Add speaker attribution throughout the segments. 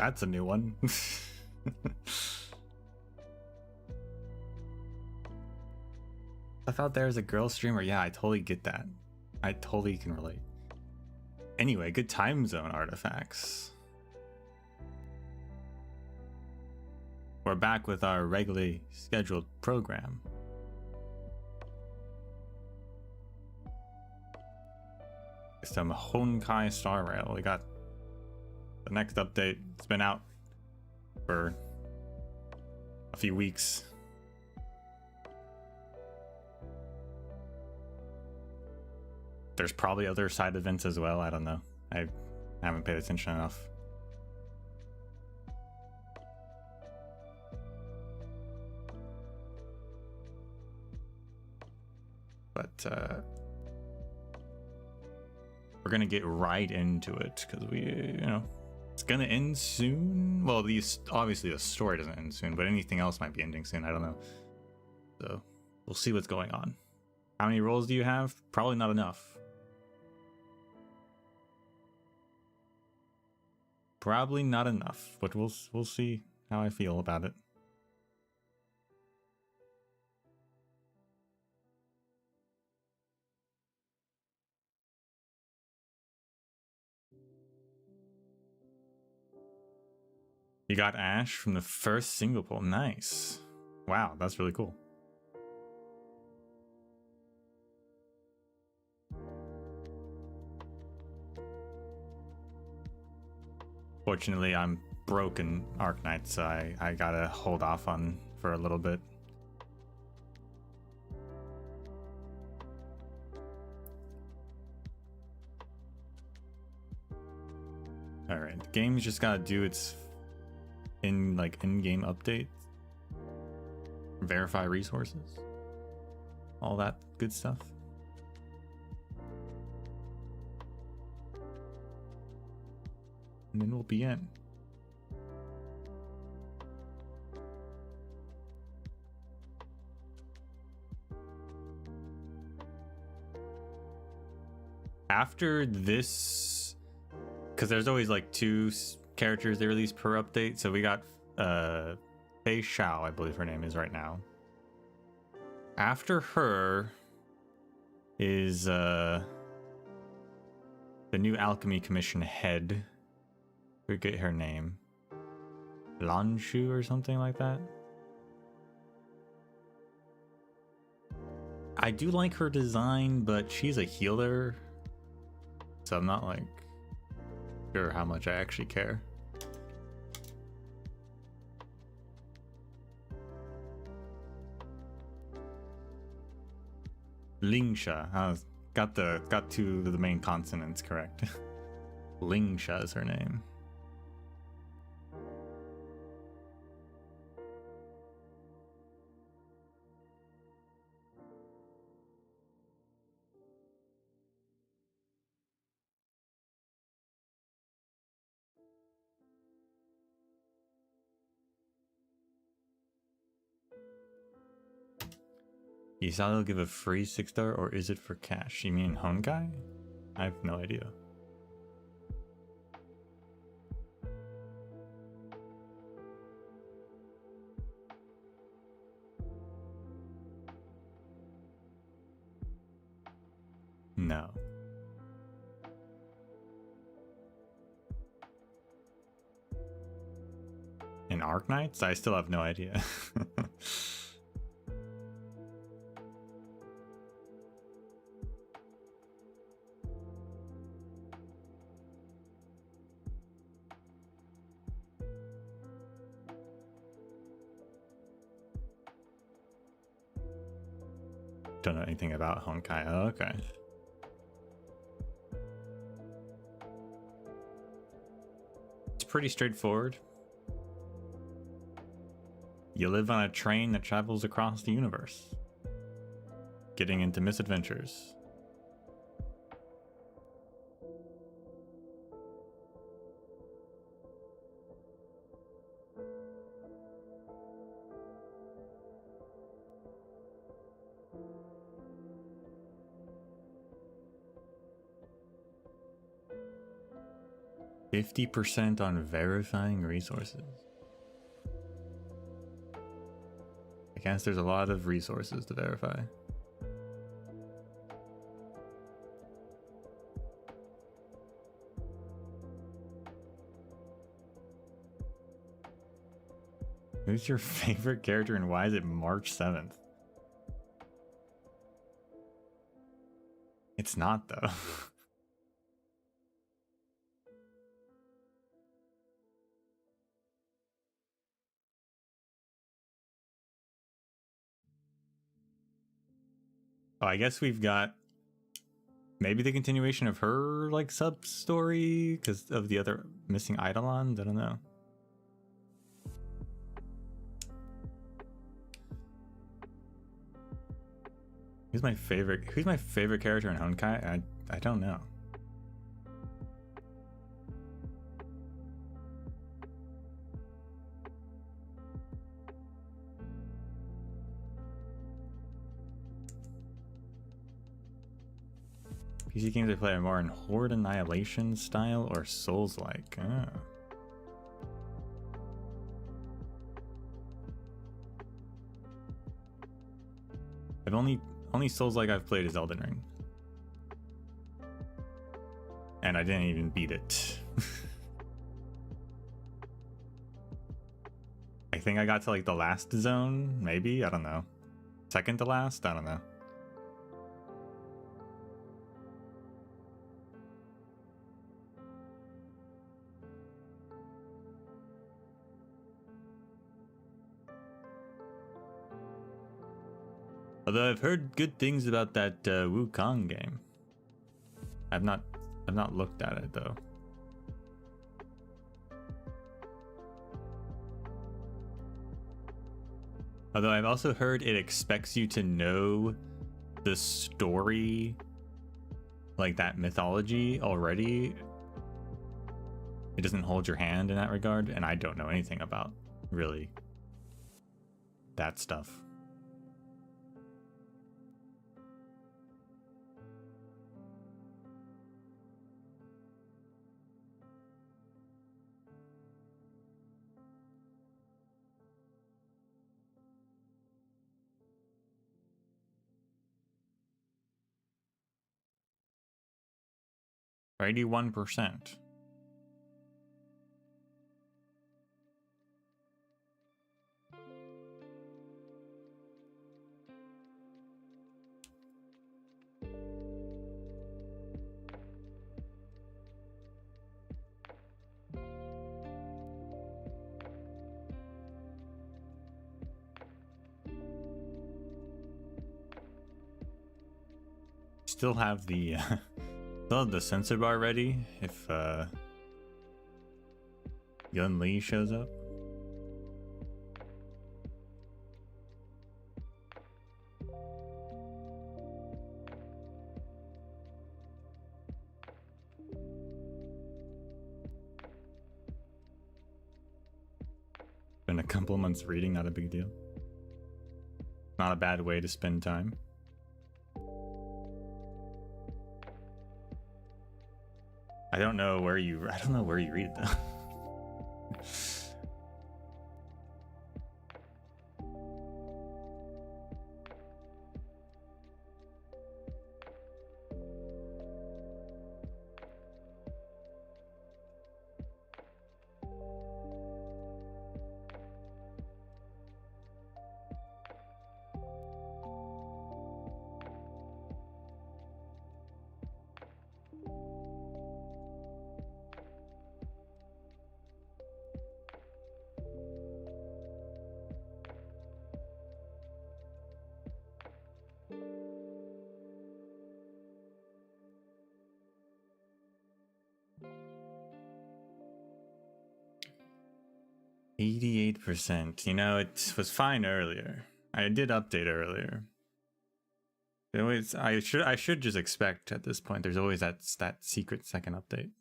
Speaker 1: That's a new one. I thought there was a girl streamer. Yeah, I totally get that. I totally can relate. Anyway, good time zone artifacts. We're back with our regularly scheduled program. Some Honkai Star Rail. We got the next update. It's been out for a few weeks. There's probably other side events as well. I don't know. I haven't paid attention enough. But we're gonna get right into it because it's gonna end soon. Well, obviously the story doesn't end soon, but anything else might be ending soon. I don't know. So we'll see what's going on. How many rolls do you have? Probably not enough. Probably not enough, but we'll see how I feel about it. You got Ash from the first single poll. Nice. Wow, that's really cool. Fortunately, I'm broken Arknight, so I gotta hold off on for a little bit. Alright, the game's just gotta do its in-game update. Verify resources. All that good stuff. And then we'll be in. After this, because there's always like 2 characters they release per update, so we got Fei Xiao, I believe her name is right now. After her is the new Alchemy Commission head. Forget her name. Lanshu or something like that. I do like her design, but she's a healer, so I'm not like sure how much I actually care. Lingsha. Got 2 of the main consonants correct. Lingsha is her name. Isado give a free 6-star, or is it for cash? You mean Honkai? I have no idea. No. In Arknights? I still have no idea. Don't know anything about Honkai. Oh, okay. It's pretty straightforward. You live on a train that travels across the universe, getting into misadventures. 50% on verifying resources. I guess there's a lot of resources to verify. Who's your favorite character and why is it March 7th? It's not though. Oh, I guess we've got maybe the continuation of her like sub story because of the other missing Eidolons. I don't know. Who's my favorite character in Honkai? I don't know. PC games I play are more in Horde Annihilation style or Souls-like. Oh. I've only Souls-like I've played is Elden Ring. And I didn't even beat it. I think I got to like the last zone, maybe? I don't know. Second to last? I don't know. Although I've heard good things about that Wukong game. I've not looked at it though. Although I've also heard it expects you to know the story, like that mythology already. It doesn't hold your hand in that regard, and I don't know anything about really that stuff. Or 81%. Still have the sensor bar ready if Yun Li shows up. Been a couple months reading, not a big deal. Not a bad way to spend time. I don't know where you read it though. %. You know, it was fine earlier. I did update earlier. Always, I should just expect at this point. There's always that secret second update.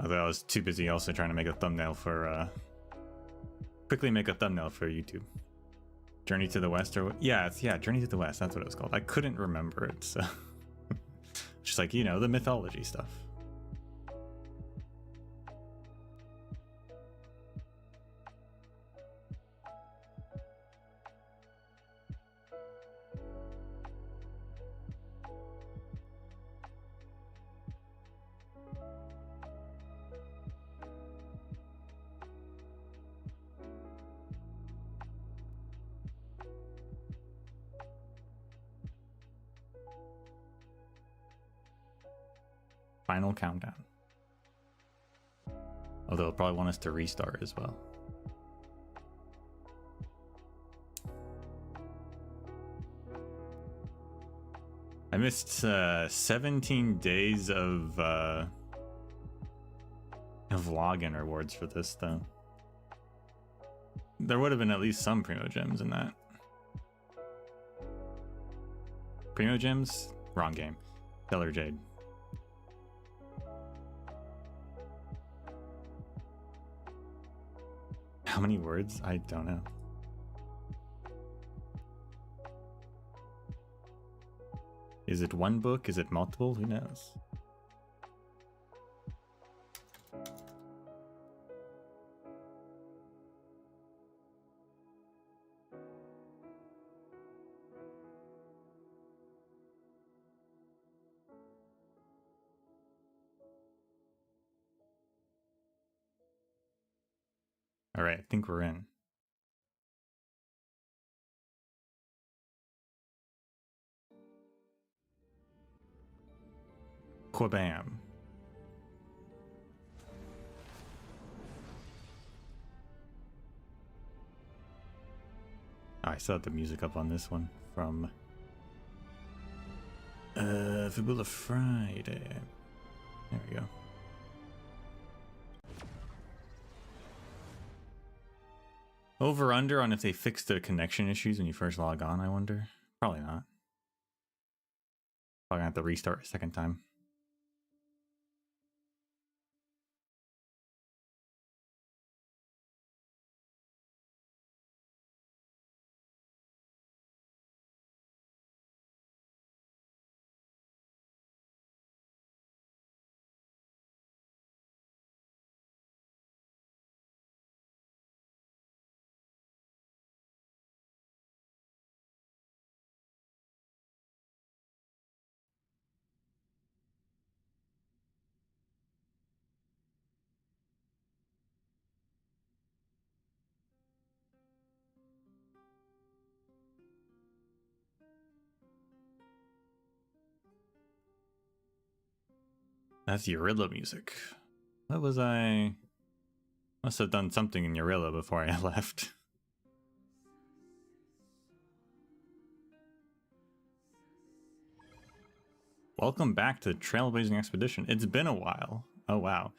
Speaker 1: Although I was too busy also trying to make a thumbnail for quickly make a thumbnail for YouTube. Journey to the West, or yeah, Journey to the West. That's what it was called. I couldn't remember it, so just like, you know, the mythology stuff. Final countdown. Although they'll probably want us to restart as well. I missed 17 days of login rewards for this though. There would have been at least some Primo Gems in that. Primo Gems? Wrong game. Stellar Jade. How many words? I don't know. Is it one book? Is it multiple? Who knows? All right, I think we're in. Quabam. I still have the music up on this one from Fibula Friday. There we go. Over under on if they fixed the connection issues when you first log on, I wonder. Probably not. Probably gonna have to restart a second time. That's Urilla music. What was I? Must have done something in Urilla before I left. Welcome back to the Trailblazing Expedition. It's been a while. Oh wow.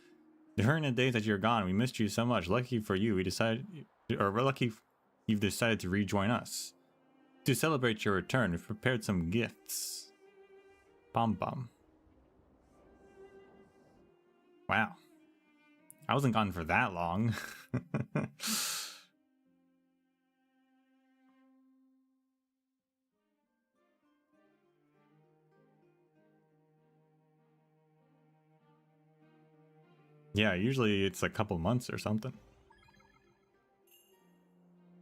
Speaker 1: During the days that you're gone, we missed you so much. Lucky for you, we're lucky you've decided to rejoin us. To celebrate your return, we've prepared some gifts. Bum bum. Wow. I wasn't gone for that long. Yeah, usually it's a couple months or something.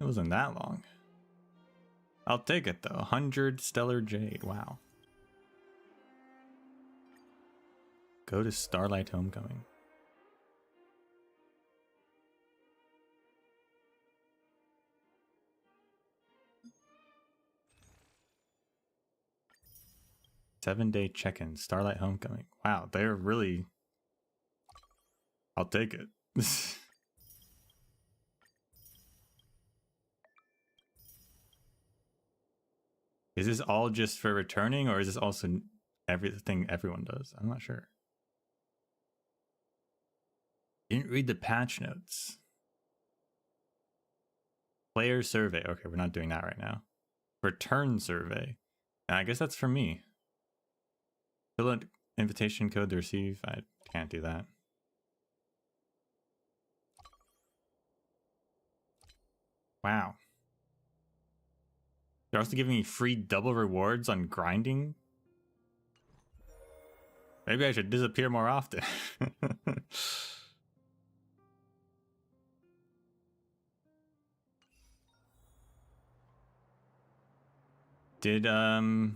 Speaker 1: It wasn't that long. I'll take it though. 100 Stellar Jade. Wow. Go to Starlight Homecoming. Seven-day check-in. Starlight Homecoming. Wow, they're really... I'll take it. Is this all just for returning, or is this also everything everyone does? I'm not sure. Didn't read the patch notes. Player survey. Okay, we're not doing that right now. Return survey. I guess that's for me. Fill out invitation code to receive. I can't do that. Wow. They're also giving me free double rewards on grinding. Maybe I should disappear more often. Did the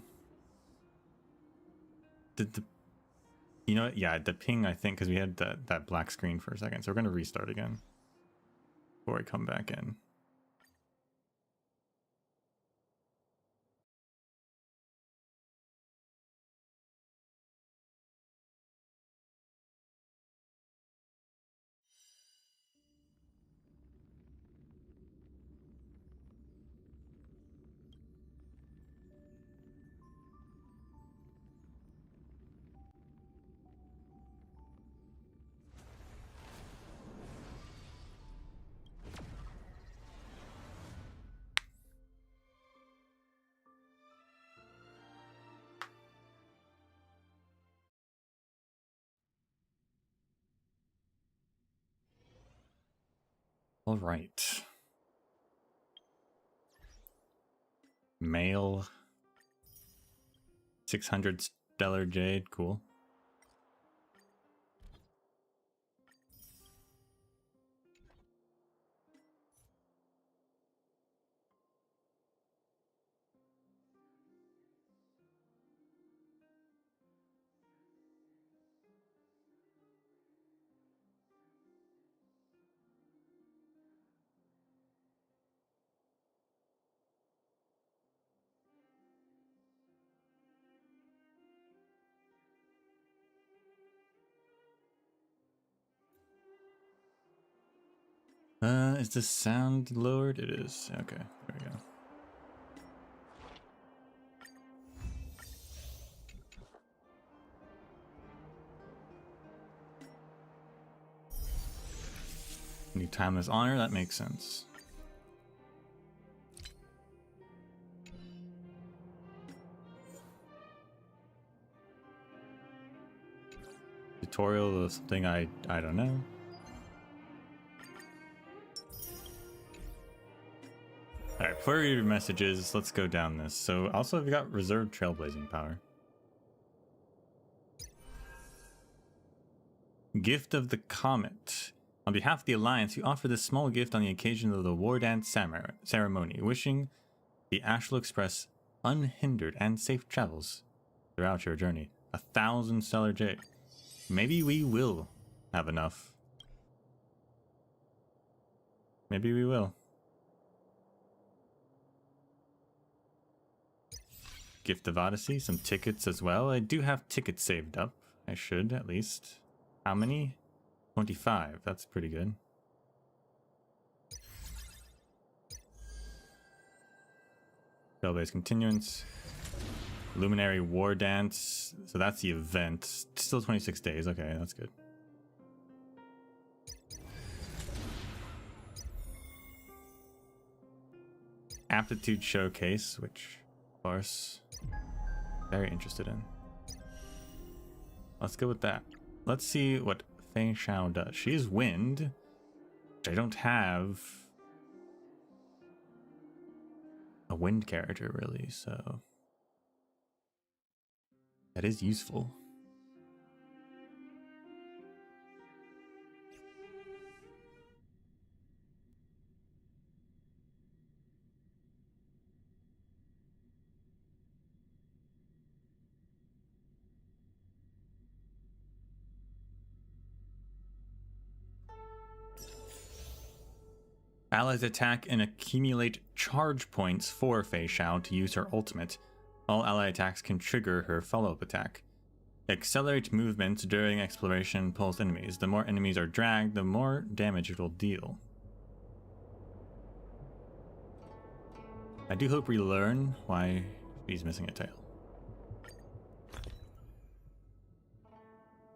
Speaker 1: you know what? Yeah, the ping, I think, because we had that black screen for a second, so we're gonna restart again before I come back in. All right. Male 600 stellar jade, cool. Is the sound lowered? It is. Okay, there we go. Need timeless honor, that makes sense. Tutorial of something I don't know. Alright, before we read your messages, let's go down this. So also we've got reserved trailblazing power. Gift of the Comet. On behalf of the Alliance, we offer this small gift on the occasion of the Wardance ceremony, wishing the Ashel Express unhindered and safe travels throughout your journey. 1,000 stellar jade. Maybe we will have enough. Maybe we will. Gift of Odyssey, some tickets as well. I do have tickets saved up. I should, at least. How many? 25. That's pretty good. Trailblaze Continuance. Luminary Wardance. So that's the event. Still 26 days. Okay, that's good. Aptitude Showcase, which, of course, very interested in. Let's go with that. Let's see what Fei Xiao does. She is wind, which I don't have a wind character really, so that is useful. Allies attack and accumulate charge points for Fei Xiao to use her ultimate. All ally attacks can trigger her follow-up attack. Accelerate movement during exploration pulls enemies. The more enemies are dragged, the more damage it will deal. I do hope we learn why she's missing a tail.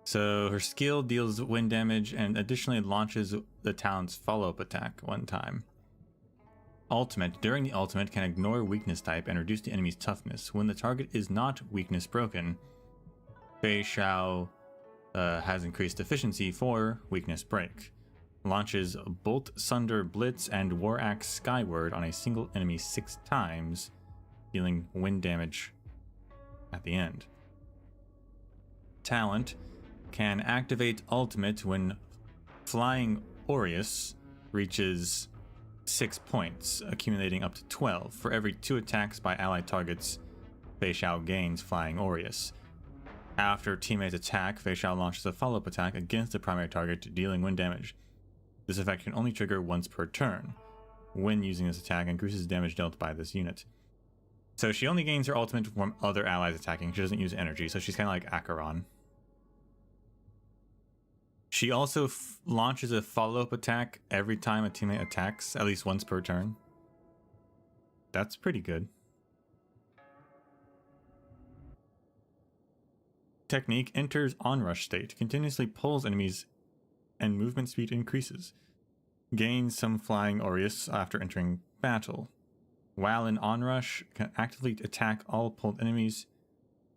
Speaker 1: So her skill deals wind damage and additionally launches the talent's follow-up attack one time. Ultimate. During the ultimate can ignore weakness type and reduce the enemy's toughness. When the target is not weakness broken, Fei Xiao has increased efficiency for weakness break. launches Bolt, Sunder, Blitz, and War Axe skyward on a single enemy 6 times, dealing wind damage at the end. Talent can activate ultimate when Flying Aureus reaches 6 points, accumulating up to 12. For every 2 attacks by allied targets, Fei Xiao gains Flying Aureus. After teammates attack, Fei Xiao launches a follow-up attack against the primary target, dealing wind damage. This effect can only trigger once per turn. When using this attack, increases damage dealt by this unit. So she only gains her ultimate from other allies attacking. She doesn't use energy, so she's kind of like Acheron. She also launches a follow-up attack every time a teammate attacks, at least once per turn. That's pretty good. Technique enters onrush state, continuously pulls enemies and movement speed increases. Gains some Flying Aureus after entering battle. While in onrush, can actively attack all pulled enemies.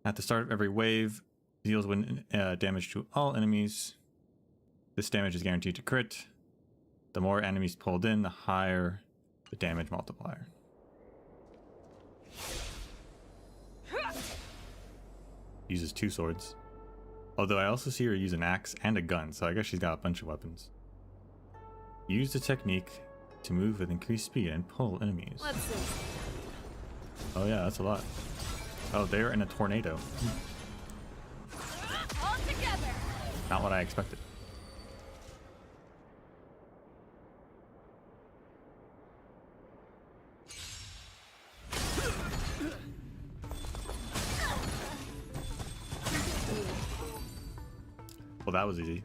Speaker 1: At the start of every wave, deals wind damage to all enemies. This damage is guaranteed to crit. The more enemies pulled in, the higher the damage multiplier. Uses 2 swords. Although I also see her use an axe and a gun, so I guess she's got a bunch of weapons. Use the technique to move with increased speed and pull enemies.
Speaker 2: Let's see.
Speaker 1: Oh yeah, that's a lot. Oh, they're in a tornado.
Speaker 2: All together.
Speaker 1: Not what I expected. Well, that was easy.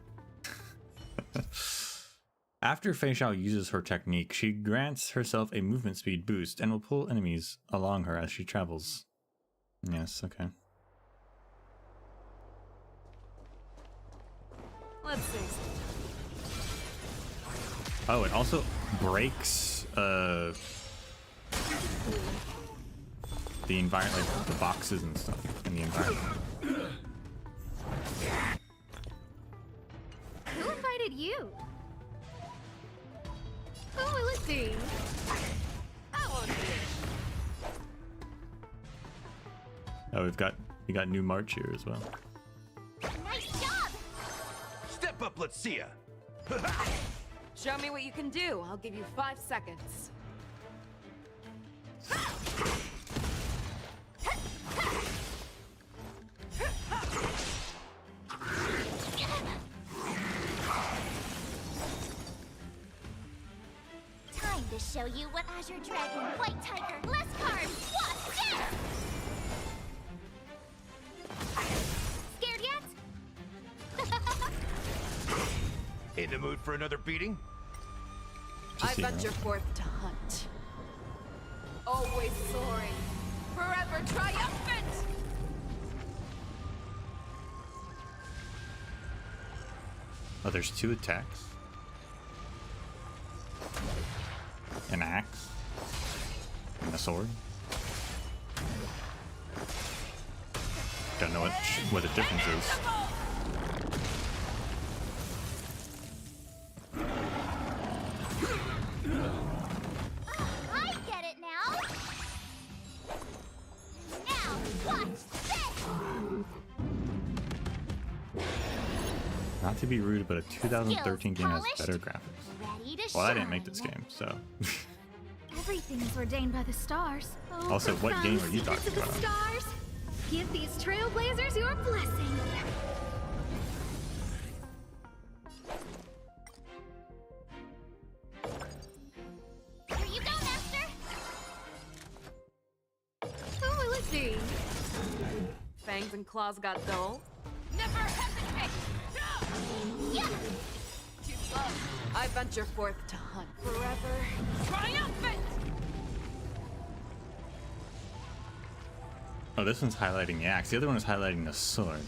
Speaker 1: After Fei Xiao uses her technique, she grants herself a movement speed boost and will pull enemies along her as she travels. Yes, okay.
Speaker 2: Let's see.
Speaker 1: Oh, it also breaks the environment, like the boxes and stuff in the environment.
Speaker 2: Who invited you? Who will it be? I won't be.
Speaker 1: Oh, we got new March here as well.
Speaker 2: Nice job!
Speaker 3: Step up, let's see ya.
Speaker 2: Show me what you can do. I'll give you 5 seconds.
Speaker 4: Time to show you what Azure Dragon, White Tiger, Less Cards, Wasp, Death! Scared yet?
Speaker 3: In the mood for another beating?
Speaker 2: I venture forth to hunt. Always soaring. Forever triumphant!
Speaker 1: Oh, there's 2 attacks. An axe. And a sword. Don't know what the difference is.
Speaker 4: I get it now! Now, watch this!
Speaker 1: Not to be rude, but a 2013 game has better graphics.
Speaker 4: Ready to
Speaker 1: Well, I
Speaker 4: shine.
Speaker 1: didn't make this game, so.
Speaker 4: Everything is ordained by the stars. Oh,
Speaker 1: Also, what game are you
Speaker 4: secrets
Speaker 1: talking
Speaker 4: of the
Speaker 1: about?
Speaker 4: stars. Give these trailblazers your blessing. Here you go, Master.
Speaker 2: Who will it be? Fangs and claws got dull. Never hesitate!
Speaker 4: Yeah.
Speaker 2: Too slow. I venture forth to hunt. Forever triumphant!
Speaker 1: Oh, this one's highlighting the axe. The other one is highlighting the sword.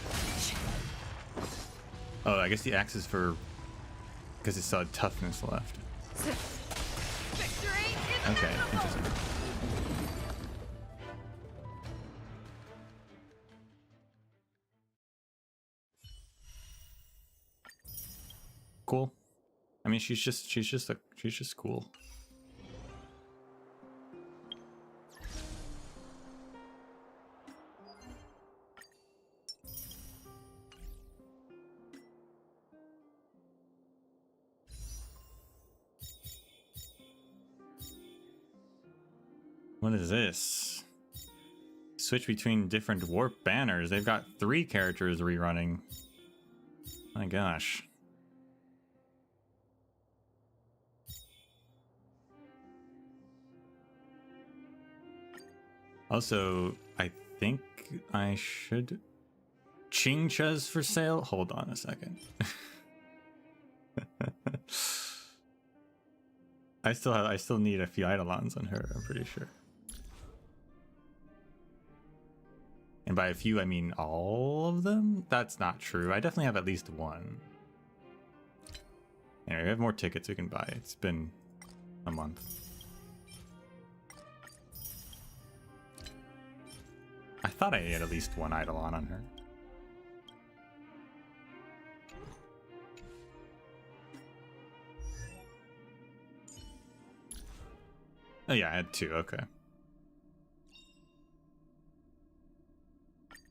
Speaker 1: Oh, I guess the axe is for because it still had toughness left.
Speaker 2: Victory is
Speaker 1: Okay,
Speaker 2: inevitable!
Speaker 1: interesting. Cool. I mean, she's just cool. What is this? Switch between different warp banners. They've got 3 characters rerunning. My gosh. Also, I think I should... Chingcha's for sale? Hold on a second. I still need a few Eidolons on her, I'm pretty sure. And by a few, I mean all of them? That's not true. I definitely have at least one. Anyway, we have more tickets we can buy. It's been a month. I thought I had at least one Eidolon on her. Oh yeah, I had 2, okay.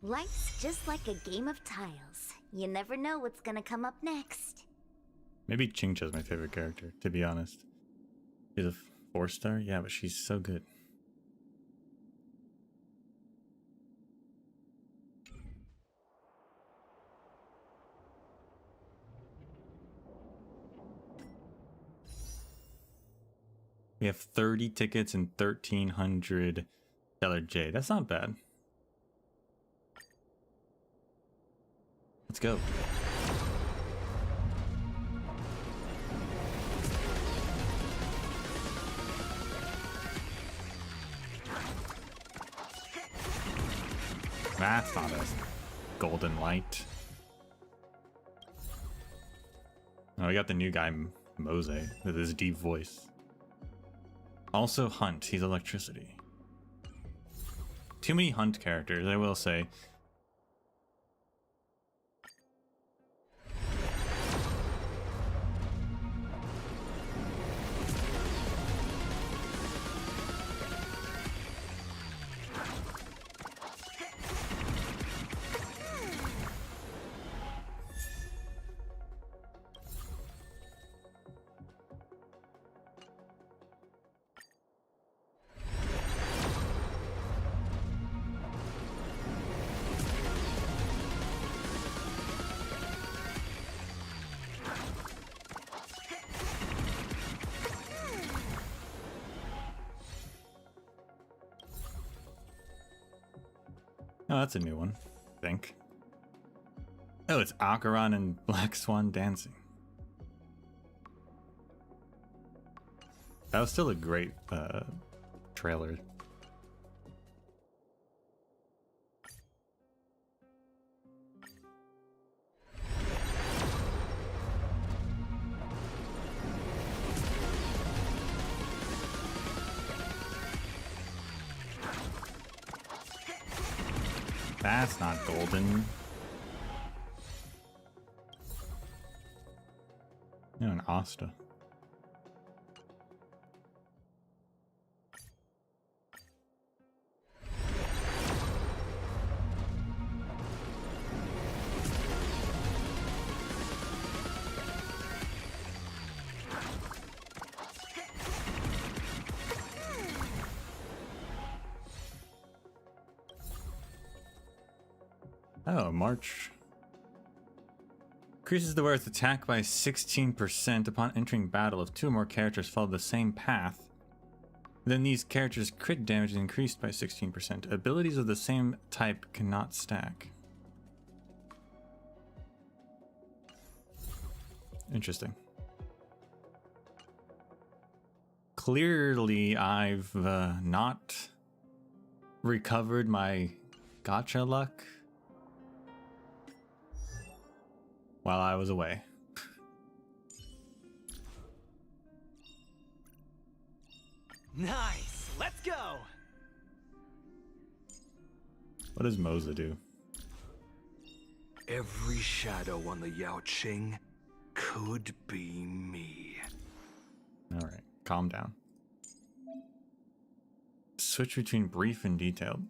Speaker 4: Life's just like a game of tiles. You never know what's gonna come up next.
Speaker 1: Maybe Chingcha's my favorite character, to be honest. She's a 4-star? Yeah, but she's so good. We have 30 tickets and 1,300 Stellar Jade. That's not bad. Let's go. That's not a golden light. Oh, we got the new guy, Mose, with his deep voice. Also Hunt, he's electricity. Too many Hunt characters, I will say. Oh, that's a new one, I think. Oh, it's Acheron and Black Swan dancing. That was still a great trailer. That's not golden. No, an Asta. Oh, March. Increases the wearer's attack by 16% upon entering battle if 2 or more characters follow the same path. Then these characters' crit damage is increased by 16%. Abilities of the same type cannot stack. Interesting. Clearly, I've not recovered my gacha luck while I was away.
Speaker 5: Nice! Let's go!
Speaker 1: What does Moza do?
Speaker 6: Every shadow on the Yao Qing
Speaker 3: could be me.
Speaker 1: All right, calm down. Switch between brief and detailed.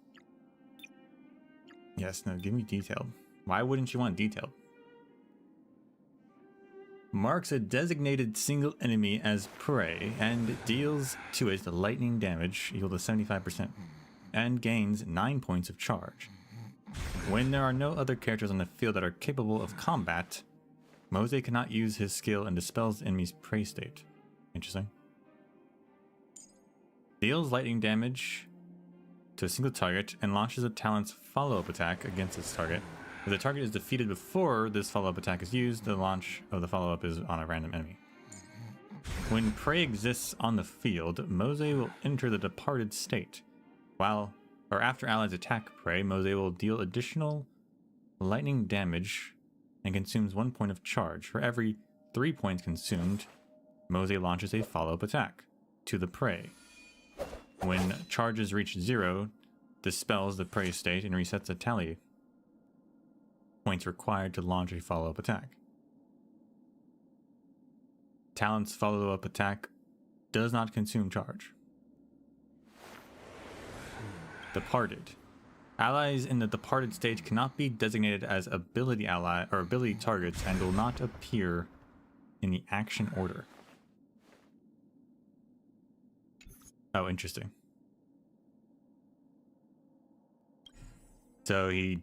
Speaker 1: Yes, no, give me detailed. Why wouldn't you want detailed? Marks a designated single enemy as prey and deals to it lightning damage equal to 75% and gains 9 points of charge. When there are no other characters on the field that are capable of combat, Mose cannot use his skill and dispels the enemy's prey state. Interesting. Deals lightning damage to a single target and launches a talent's follow-up attack against its target. If the target is defeated before this follow-up attack is used, the launch of the follow-up is on a random enemy. When prey exists on the field, Mose will enter the departed state. After allies attack prey, Mose will deal additional lightning damage and consumes 1 point of charge. For every 3 points consumed, Mose launches a follow-up attack to the prey. When charges reach 0, dispels the prey state and resets the tally points required to launch a follow-up attack. Talent's follow-up attack does not consume charge. Departed. Allies in the departed stage cannot be designated as ability ally or ability targets and will not appear in the action order. Oh, interesting. So he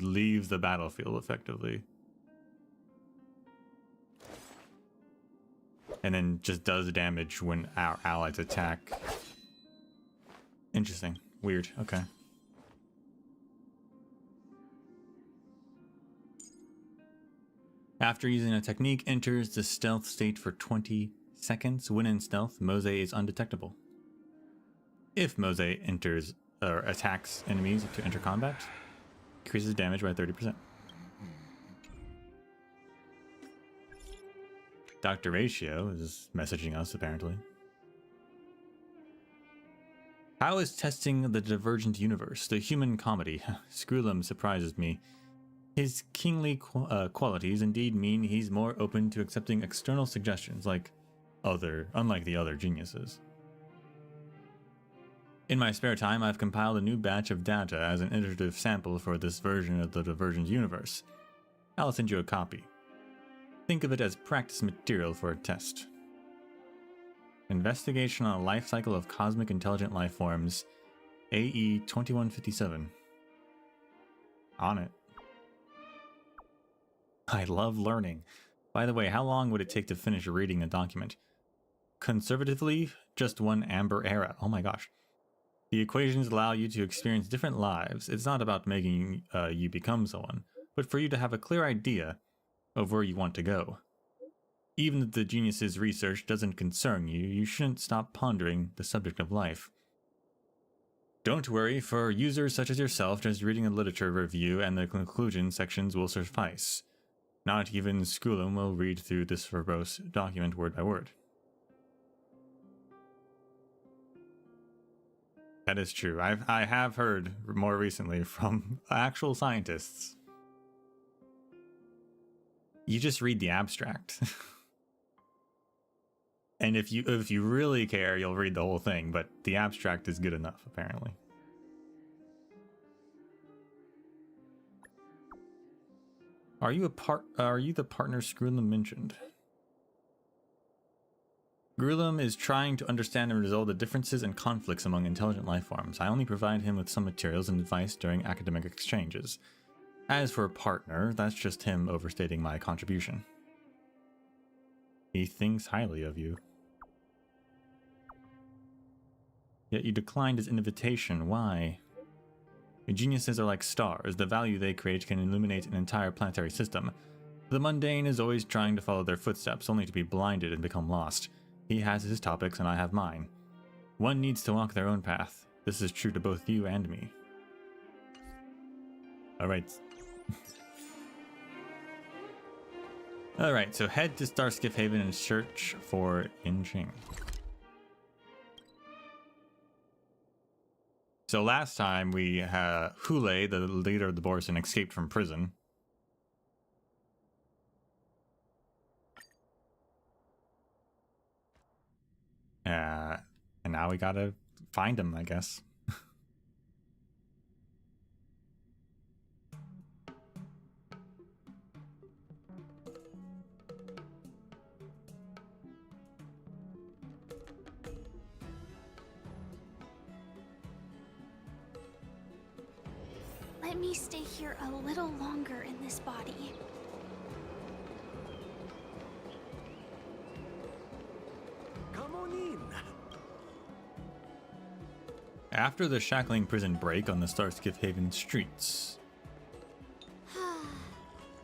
Speaker 1: leaves the battlefield effectively. And then just does damage when our allies attack. Interesting. Weird. Okay. After using a technique, enters the stealth state for 20 seconds. When in stealth, Mose is undetectable. If Mose enters or attacks enemies to enter combat, increases damage by 30%. Dr. Ratio is messaging us, apparently. How is testing the divergent universe, the human comedy? Screwlum surprises me. His kingly qualities indeed mean he's more open to accepting external suggestions unlike the other geniuses. In my spare time, I've compiled a new batch of data as an iterative sample for this version of the Divergent universe. I'll send you a copy. Think of it as practice material for a test. Investigation on a life cycle of cosmic intelligent life forms, AE 2157. On it. I love learning. By the way, how long would it take to finish reading the document? Conservatively, just one amber era. Oh my gosh. The equations allow you to experience different lives. It's not about making you become someone, but for you to have a clear idea of where you want to go. Even if the genius's research doesn't concern you, you shouldn't stop pondering the subject of life. Don't worry, for users such as yourself, just reading a literature review and the conclusion sections will suffice. Not even Screwlum will read through this verbose document word by word. That is true. I have heard more recently from actual scientists. You just read the abstract. And if you really care, you'll read the whole thing, but the abstract is good enough, apparently. Are you the partner Screwlum mentioned? Screwlum is trying to understand and resolve the differences and conflicts among intelligent life forms. I only provide him with some materials and advice during academic exchanges. As for a partner, that's just him overstating my contribution. He thinks highly of you. Yet you declined his invitation. Why? Geniuses are like stars. The value they create can illuminate an entire planetary system. The mundane is always trying to follow their footsteps, only to be blinded and become lost. He has his topics and I have mine. One needs to walk their own path. This is true to both you and me. Alright. Alright, so head to Starskiff Haven and search for Inching. So last time we had Hule, the leader of the Borson, escaped from prison. now we gotta find him, I guess.
Speaker 4: Let me stay here a little longer in this body.
Speaker 3: Come on in.
Speaker 1: After the shackling prison break on the Starskip Haven streets.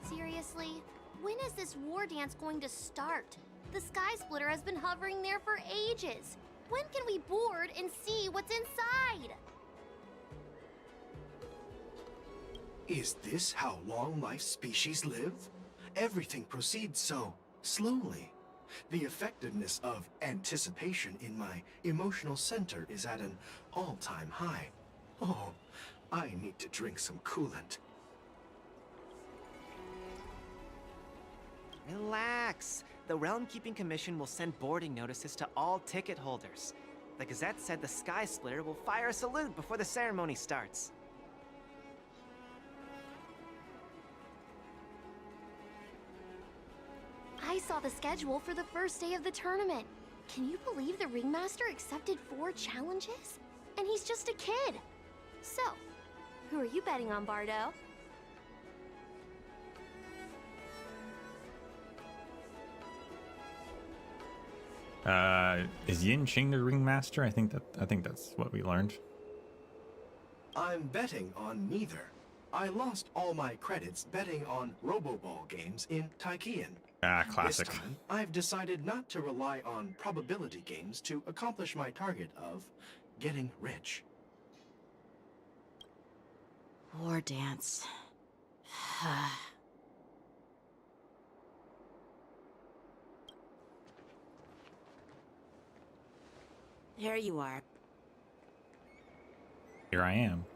Speaker 4: Seriously? When is this war dance going to start? The Sky Splitter has been hovering there for ages. When can we board and see what's inside?
Speaker 3: Is this how long-life species live? Everything proceeds so slowly. The effectiveness of anticipation in my emotional center is at an all-time high. Oh, I need to drink some coolant.
Speaker 5: Relax. The Realm Keeping Commission will send boarding notices to all ticket holders. The Gazette said the Sky Splitter will fire a salute before the ceremony starts.
Speaker 4: I saw the schedule for the first day of the tournament. Can you believe the Ringmaster accepted 4 challenges? And he's just a kid. So, who are you betting on, Bardo?
Speaker 1: Is Yin Ching the ringmaster? I think that's what we learned.
Speaker 3: I'm betting on neither. I lost all my credits betting on Roboball games in Taikian.
Speaker 1: Ah, classic.
Speaker 3: This time, I've decided not to rely on probability games to accomplish my target of getting rich.
Speaker 6: War dance. There you are.
Speaker 1: Here I am.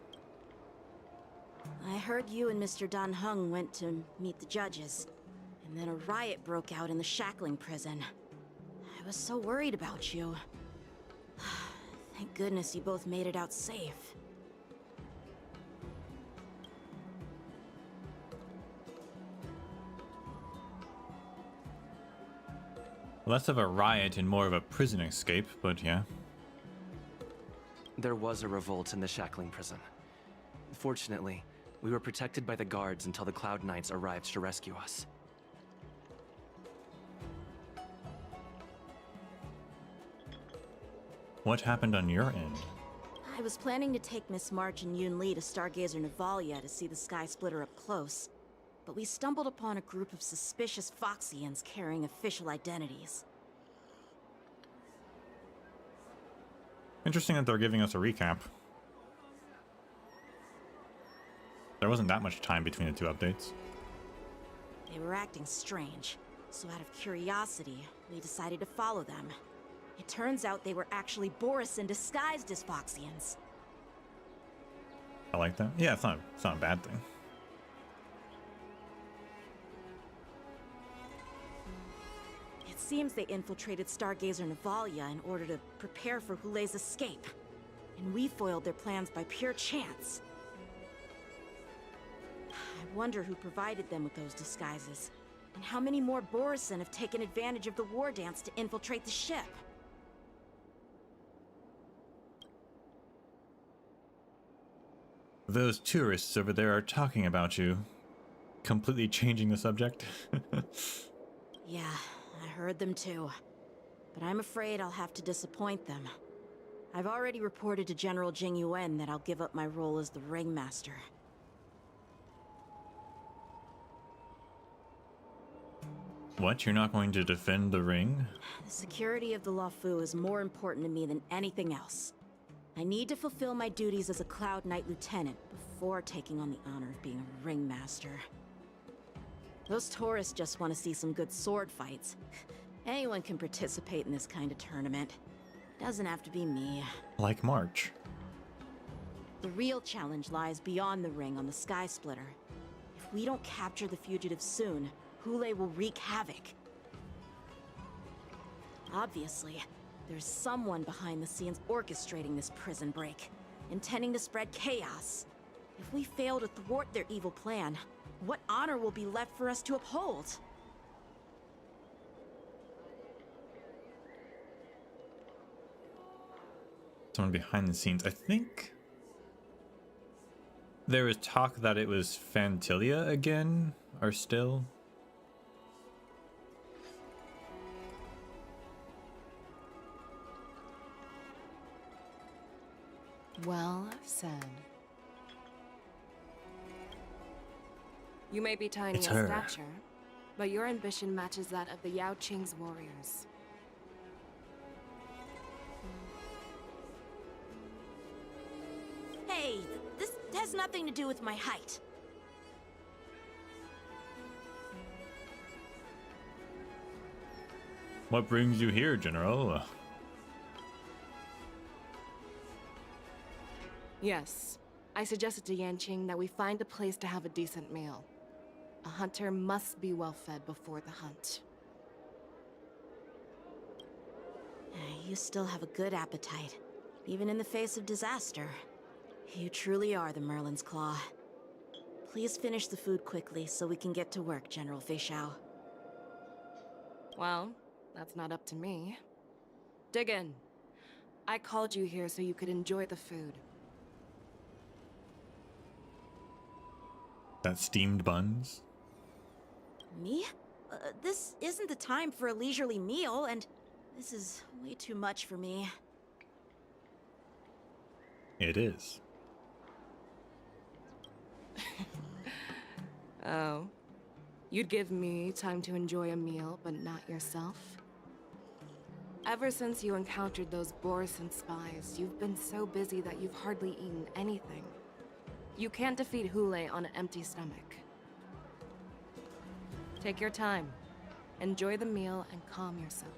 Speaker 6: I heard you and Mr. Dan Heng went to meet the judges, and then a riot broke out in the shackling prison. I was so worried about you. Thank goodness you both made it out safe.
Speaker 1: Less of a riot and more of a prison escape, but yeah.
Speaker 7: There was a revolt in the shackling prison. Fortunately, we were protected by the guards until the Cloud Knights arrived to rescue us.
Speaker 1: What happened on your end?
Speaker 6: I was planning to take Miss March and Yun Li to Stargazer Navalia to see the Sky Splitter up close, but we stumbled upon a group of suspicious Foxians carrying official identities.
Speaker 1: Interesting that they're giving us a recap. There wasn't that much time between the 2 updates.
Speaker 6: They were acting strange, so out of curiosity, we decided to follow them. It turns out they were actually Boris disguised as Foxians.
Speaker 1: I like that. Yeah, it's not a bad thing.
Speaker 6: It seems they infiltrated Stargazer Navalia in order to prepare for Hulei's escape. And we foiled their plans by pure chance. I wonder who provided them with those disguises, and how many more Borisin have taken advantage of the war dance to infiltrate the ship.
Speaker 1: Those tourists over there are talking about you. Completely changing the subject.
Speaker 6: Yeah, I heard them too. But I'm afraid I'll have to disappoint them. I've already reported to General Jing Yuan that I'll give up my role as the Ringmaster.
Speaker 1: What? You're not going to defend the ring?
Speaker 6: The security of the Luofu is more important to me than anything else. I need to fulfill my duties as a Cloud Knight Lieutenant before taking on the honor of being a Ringmaster. Those tourists just want to see some good sword fights. Anyone can participate in this kind of tournament. Doesn't have to be me.
Speaker 1: Like March.
Speaker 6: The real challenge lies beyond the ring on the Sky Splitter. If we don't capture the fugitives soon, Hulei will wreak havoc. Obviously, There's someone behind the scenes orchestrating this prison break, intending to spread chaos. If we fail to thwart their evil plan, what honor will be left for us to uphold?
Speaker 1: Someone behind the scenes. I think there was talk that it was Fantilia again, or still.
Speaker 2: Well said. You may be tiny in
Speaker 1: It's her.
Speaker 2: stature, but your ambition matches that of the Yao Qing's warriors.
Speaker 6: Hey, this has nothing to do with my height.
Speaker 1: What brings you here, General?
Speaker 2: Yes, I suggested to Yanqing that we find a place to have a decent meal. A hunter must be well fed before the hunt.
Speaker 6: You still have a good appetite, even in the face of disaster. You truly are the Merlin's Claw. Please finish the food quickly so we can get to work, General Fei Xiao.
Speaker 2: Well, that's not up to me. Dig in. I called you here so you could enjoy the food.
Speaker 1: That steamed buns?
Speaker 6: Me? This isn't the time for a leisurely meal, and this is way too much for me.
Speaker 1: It is.
Speaker 2: Oh. You'd give me time to enjoy a meal, but not yourself? Ever since you encountered those Borison spies, you've been so busy that you've hardly eaten anything. You can't defeat Hule on an empty stomach. Take your time. Enjoy the meal and calm yourself.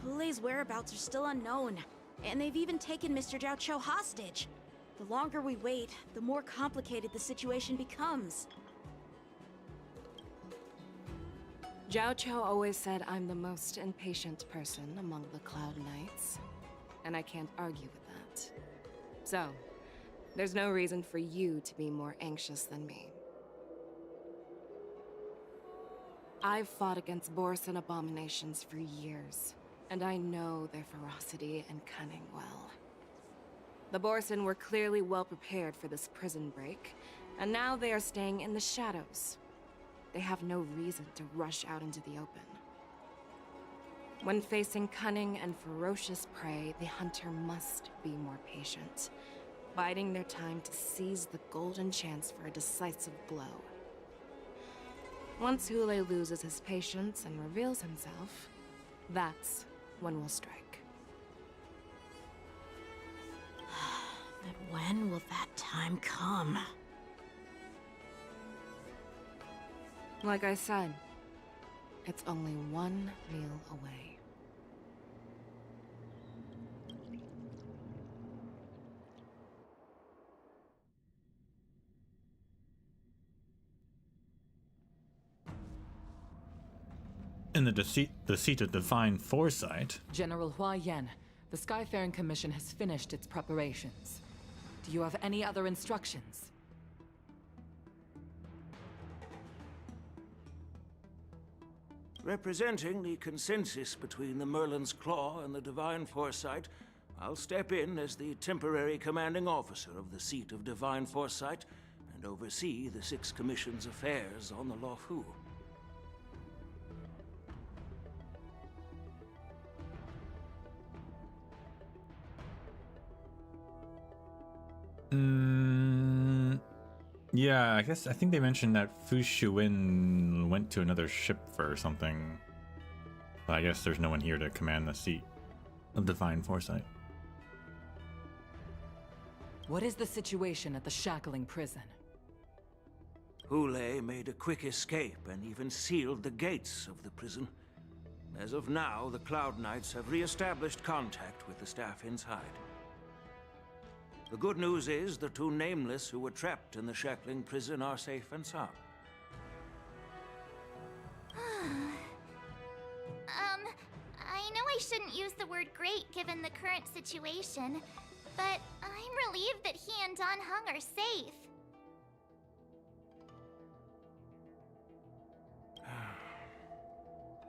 Speaker 6: Hule's whereabouts are still unknown, and they've even taken Mr. Zhao Cho hostage. The longer we wait, the more complicated the situation becomes.
Speaker 2: Zhao Cho always said I'm the most impatient person among the Cloud Knights, and I can't argue with that. So, there's no reason for you to be more anxious than me. I've fought against Borison abominations for years, and I know their ferocity and cunning well. The Borison were clearly well prepared for this prison break, and now they are staying in the shadows. They have no reason to rush out into the open. When facing cunning and ferocious prey, the hunter must be more patient, biding their time to seize the golden chance for a decisive blow. Once Hule loses his patience and reveals himself, that's when we'll strike.
Speaker 6: But when will that time come?
Speaker 2: Like I said, it's only one meal away.
Speaker 1: In the seat of divine foresight.
Speaker 8: General Hua Yan, the Skyfaring Commission has finished its preparations. Do you have any other instructions?
Speaker 9: Representing the consensus between the Merlin's Claw and the Divine Foresight, I'll step in as the temporary commanding officer of the seat of Divine Foresight and oversee the Six Commission's affairs on the Luofu.
Speaker 1: Yeah, I think they mentioned that Fu Shuin went to another ship for something. But I guess there's no one here to command the seat of divine foresight.
Speaker 8: What is the situation at the shackling prison?
Speaker 9: Hule made a quick escape and even sealed the gates of the prison. As of now, the Cloud Knights have re-established contact with the staff inside. The good news is the two Nameless who were trapped in the shackling prison are safe and sound.
Speaker 10: use the word great given the current situation, but I'm relieved that he and Dan Heng are safe.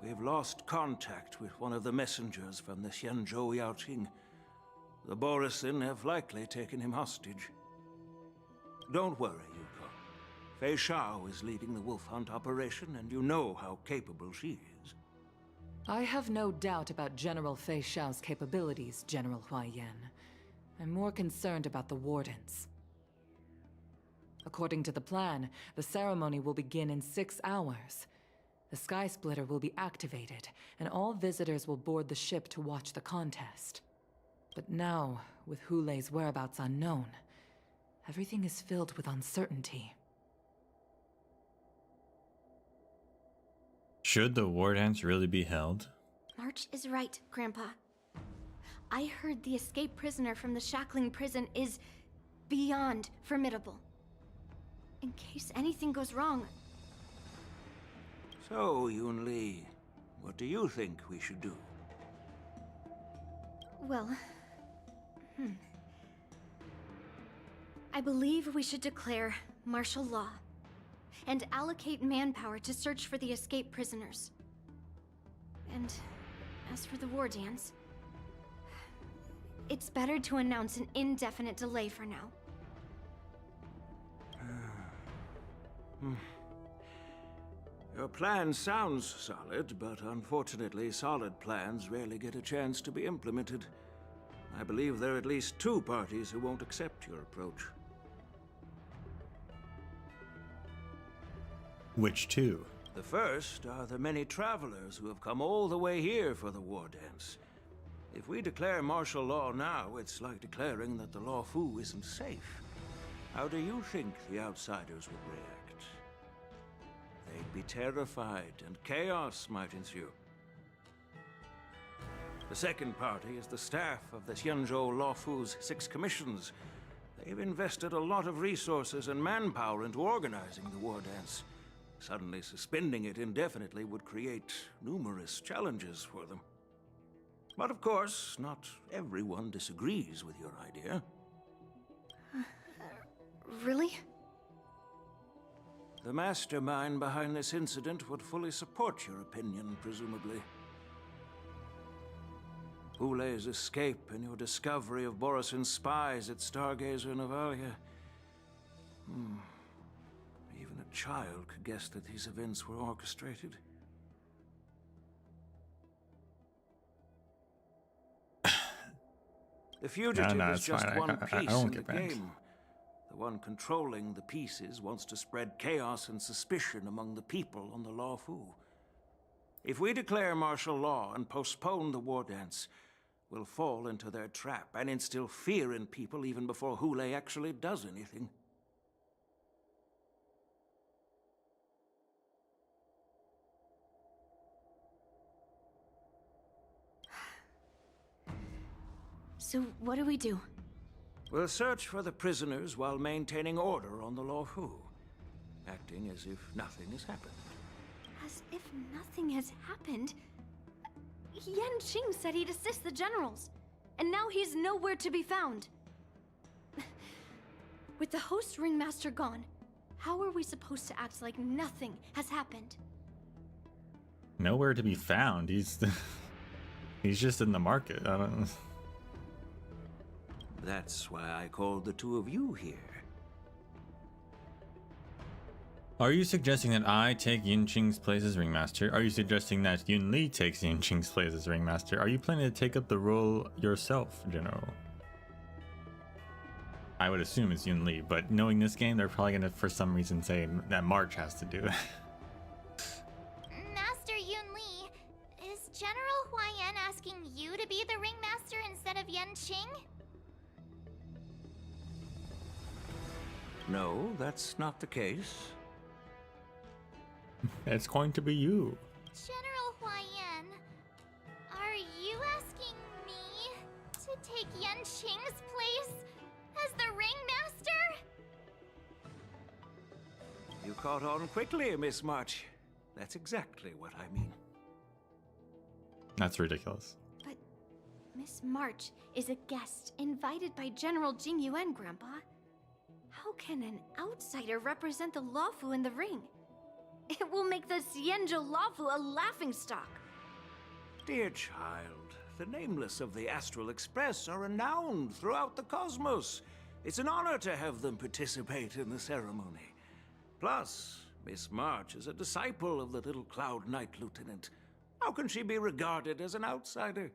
Speaker 9: We've lost contact with one of the messengers from the Xianzhou Yaoqing. The Borisin have likely taken him hostage. Don't worry, Yuko. Fei Shao is leading the wolf hunt operation, and you know how capable she is.
Speaker 8: I have no doubt about General Fei Shao's capabilities, General Huaiyan. I'm more concerned about the Wardance. According to the plan, the ceremony will begin in 6 hours. The Sky Splitter will be activated, and all visitors will board the ship to watch the contest. But now, with Hulei's whereabouts unknown, everything is filled with uncertainty.
Speaker 1: Should the Wardance really be held?
Speaker 4: March is right, Grandpa. I heard the escaped prisoner from the shackling prison is beyond formidable. In case anything goes wrong.
Speaker 9: So, Yunli, what do you think we should do?
Speaker 4: Well, I believe we should declare martial law and allocate manpower to search for the escaped prisoners. And as for the Wardance, it's better to announce an indefinite delay for now.
Speaker 9: Your plan sounds solid, but unfortunately, solid plans rarely get a chance to be implemented. I believe there are at least 2 parties who won't accept your approach.
Speaker 1: Which 2?
Speaker 9: The first are the many travelers who have come all the way here for the Wardance. If we declare martial law now, it's like declaring that the Law Fu isn't safe. How do you think the outsiders would react? They'd be terrified, and chaos might ensue. The second party is the staff of the Xianzhou Law Fu's 6 commissions. They've invested a lot of resources and manpower into organizing the Wardance. Suddenly suspending it indefinitely would create numerous challenges for them. But of course, not everyone disagrees with your idea.
Speaker 4: Really?
Speaker 9: The mastermind behind this incident would fully support your opinion, presumably. Hulei's escape and your discovery of Borisin's spies at Stargazer Navalia. Even a child could guess that these events were orchestrated. The fugitive is just one piece in the game. The one controlling the pieces wants to spread chaos and suspicion among the people on the Law Fu. If we declare martial law and postpone the Wardance, we'll fall into their trap and instill fear in people even before Hulei actually does anything.
Speaker 4: So what do we do?
Speaker 9: We'll search for the prisoners while maintaining order on the Law Fu, acting as if nothing has happened.
Speaker 4: As if nothing has happened? Yan Qing said he'd assist the generals, and now he's nowhere to be found. With the host ringmaster gone, how are we supposed to act like nothing has happened?
Speaker 1: Nowhere to be found. He's just in the market. I don't know.
Speaker 9: That's why I called the 2 of you here.
Speaker 1: Are you suggesting that I take Yin Qing's place as ringmaster? Are you suggesting that Yun Li takes Yin Qing's place as ringmaster? Are you planning to take up the role yourself, General? I would assume it's Yun Li, but knowing this game, they're probably gonna, for some reason, say that March has to do it.
Speaker 10: Master Yun Li, is General Huaiyan asking you to be the ringmaster instead of Yan Qing?
Speaker 9: No, that's not the case.
Speaker 1: It's going to be you.
Speaker 10: General Huaiyan, are you asking me to take Yan Qing's place as the ringmaster?
Speaker 9: You caught on quickly, Miss March. That's exactly what I mean.
Speaker 1: That's ridiculous.
Speaker 4: But Miss March is a guest invited by General Jing Yuan, Grandpa. How can an outsider represent the Lawfu in the ring? It will make the Xianzhou Lawfu a laughingstock.
Speaker 9: Dear child, the nameless of the Astral Express are renowned throughout the cosmos. It's an honor to have them participate in the ceremony. Plus, Miss March is a disciple of the little Cloud Knight Lieutenant. How can she be regarded as an outsider?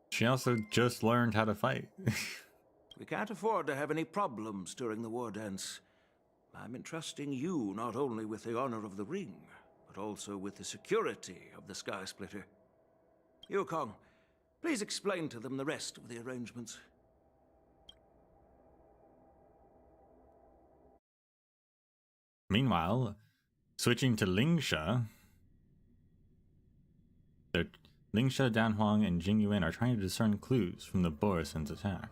Speaker 1: She also just learned how to fight.
Speaker 9: We can't afford to have any problems during the Wardance. I'm entrusting you not only with the honor of the ring, but also with the security of the Sky Splitter. Yukong, please explain to them the rest of the arrangements.
Speaker 1: Meanwhile, switching to Lingsha, Lingsha, Danhuang, and Jing Yuan are trying to discern clues from the Borisen's attack.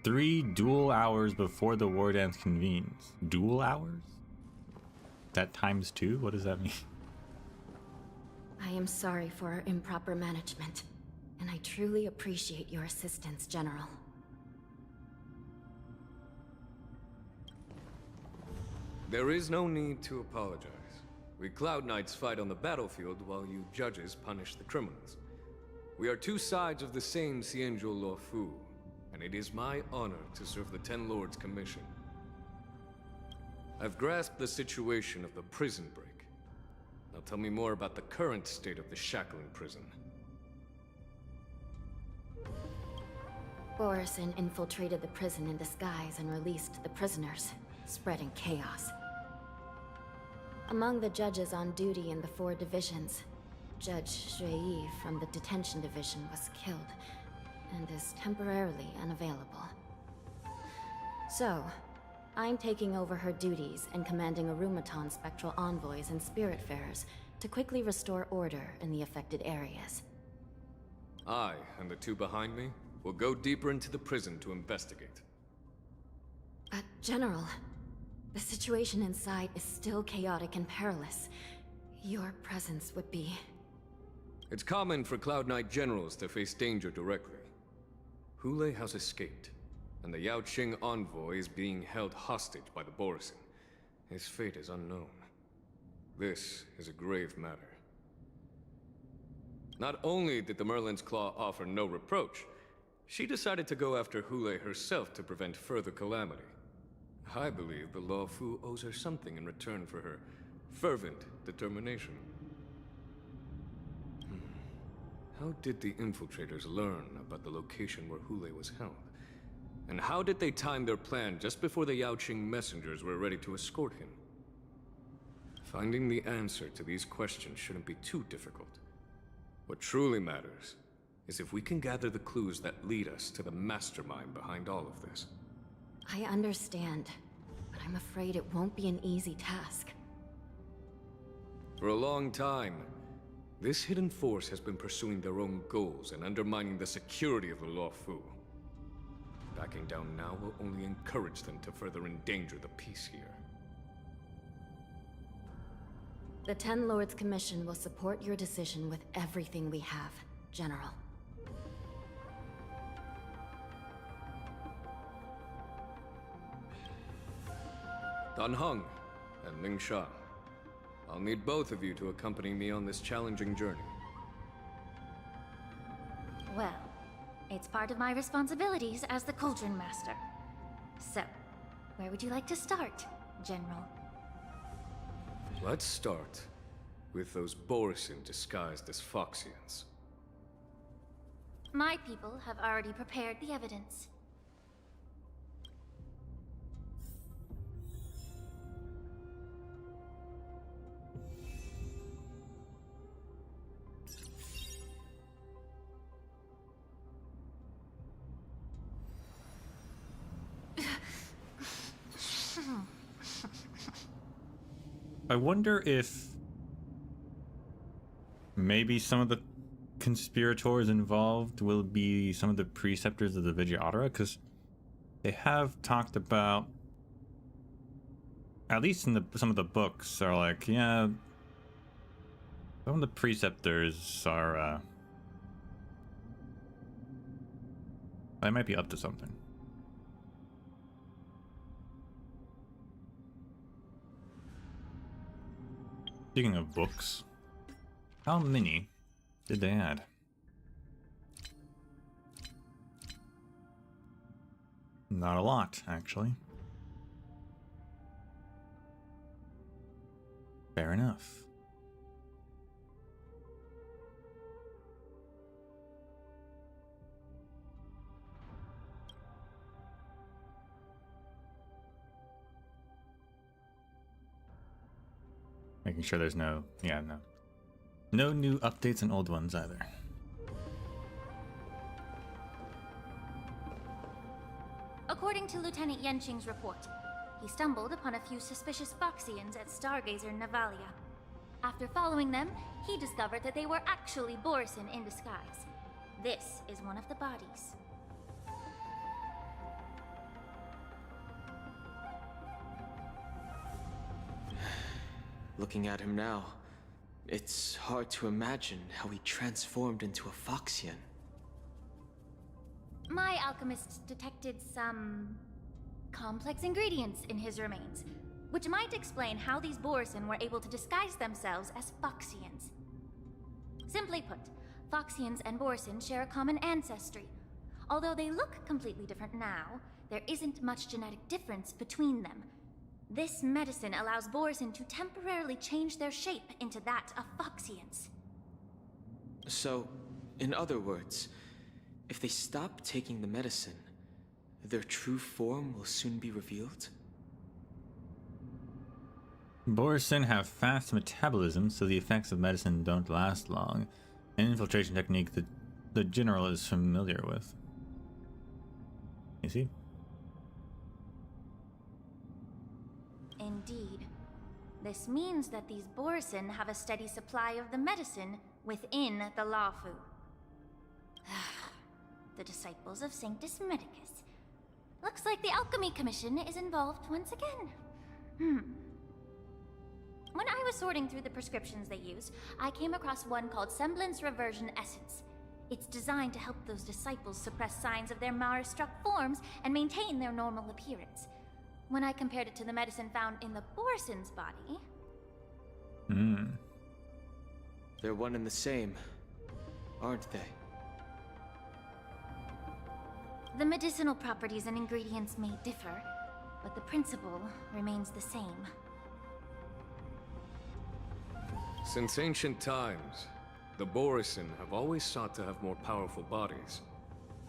Speaker 1: Three dual hours before the Wardance convenes. Dual hours? That times 2? What does that mean?
Speaker 6: I am sorry for our improper management, and I truly appreciate your assistance, General.
Speaker 11: There is no need to apologize. We Cloud Knights fight on the battlefield while you judges punish the criminals. We are two sides of the same Xianzhou Luofu, and it is my honor to serve the Ten Lords' commission. I've grasped the situation of the prison break. Now tell me more about the current state of the shackling prison.
Speaker 6: Borison infiltrated the prison in disguise and released the prisoners, spreading chaos. Among the judges on duty in the 4 divisions, Judge Xueyi from the detention division was killed and is temporarily unavailable. So, I'm taking over her duties and commanding Arumaton spectral envoys and spiritfarers to quickly restore order in the affected areas.
Speaker 11: I, and the 2 behind me, will go deeper into the prison to investigate.
Speaker 6: But, General, the situation inside is still chaotic and perilous. Your presence would be...
Speaker 11: It's common for Cloud Knight generals to face danger directly. Hule has escaped, and the Yaoqing envoy is being held hostage by the Borison. His fate is unknown. This is a grave matter. Not only did the Merlin's Claw offer no reproach, she decided to go after Hule herself to prevent further calamity. I believe the Luofu owes her something in return for her fervent determination. How did the infiltrators learn about the location where Hule was held? And how did they time their plan just before the Yaoqing messengers were ready to escort him? Finding the answer to these questions shouldn't be too difficult. What truly matters is if we can gather the clues that lead us to the mastermind behind all of this.
Speaker 6: I understand, but I'm afraid it won't be an easy task.
Speaker 11: For a long time, this hidden force has been pursuing their own goals and undermining the security of the Luofu. Backing down now will only encourage them to further endanger the peace here.
Speaker 6: The Ten Lords Commission will support your decision with everything we have, General.
Speaker 11: Dan Heng and Ling Sha, I'll need both of you to accompany me on this challenging journey.
Speaker 10: Well, it's part of my responsibilities as the Cauldron Master. So, where would you like to start, General?
Speaker 11: Let's start with those Borison disguised as Foxians.
Speaker 10: My people have already prepared the evidence.
Speaker 1: I wonder if maybe some of the conspirators involved will be some of the preceptors of the Vijayattara, because they have talked about at least in some of the books, are like, yeah, some of the preceptors are, they might be up to something. Speaking of books, how many did they add? Not a lot, actually. Fair enough. Making sure there's no new updates and old ones either.
Speaker 10: According to Lieutenant Yenqing's report, he stumbled upon a few suspicious Foxians at Stargazer Navalia. After following them, he discovered that they were actually Borson in disguise. This is one of the bodies.
Speaker 5: Looking at him now, it's hard to imagine how he transformed into a Foxian.
Speaker 10: My alchemists detected some complex ingredients in his remains, which might explain how these Borson were able to disguise themselves as Foxians. Simply put, Foxians and Borson share a common ancestry. Although they look completely different now, there isn't much genetic difference between them. This medicine allows Borson to temporarily change their shape into that of Foxians.
Speaker 5: So, in other words, if they stop taking the medicine, their true form will soon be revealed?
Speaker 1: Borson have fast metabolism, so the effects of medicine don't last long. An infiltration technique that the general is familiar with. You see?
Speaker 10: Indeed. This means that these Borson have a steady supply of the medicine within the Lawfu. The disciples of Sanctus Medicus. Looks like the Alchemy Commission is involved once again. When I was sorting through the prescriptions they use, I came across one called Semblance Reversion Essence. It's designed to help those disciples suppress signs of their Mara-struck forms and maintain their normal appearance. When I compared it to the medicine found in the Borson's body...
Speaker 5: They're one and the same, aren't they?
Speaker 10: The medicinal properties and ingredients may differ, but the principle remains the same.
Speaker 11: Since ancient times, the Borson have always sought to have more powerful bodies,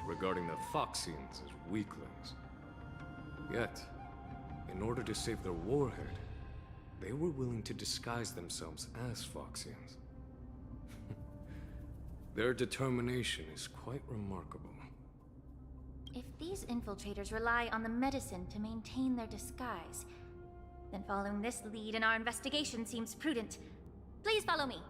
Speaker 11: regarding the Foxians as weaklings. Yet, in order to save their warhead, they were willing to disguise themselves as Foxians. Their determination is quite remarkable.
Speaker 10: If these infiltrators rely on the medicine to maintain their disguise, then following this lead in our investigation seems prudent. Please follow me.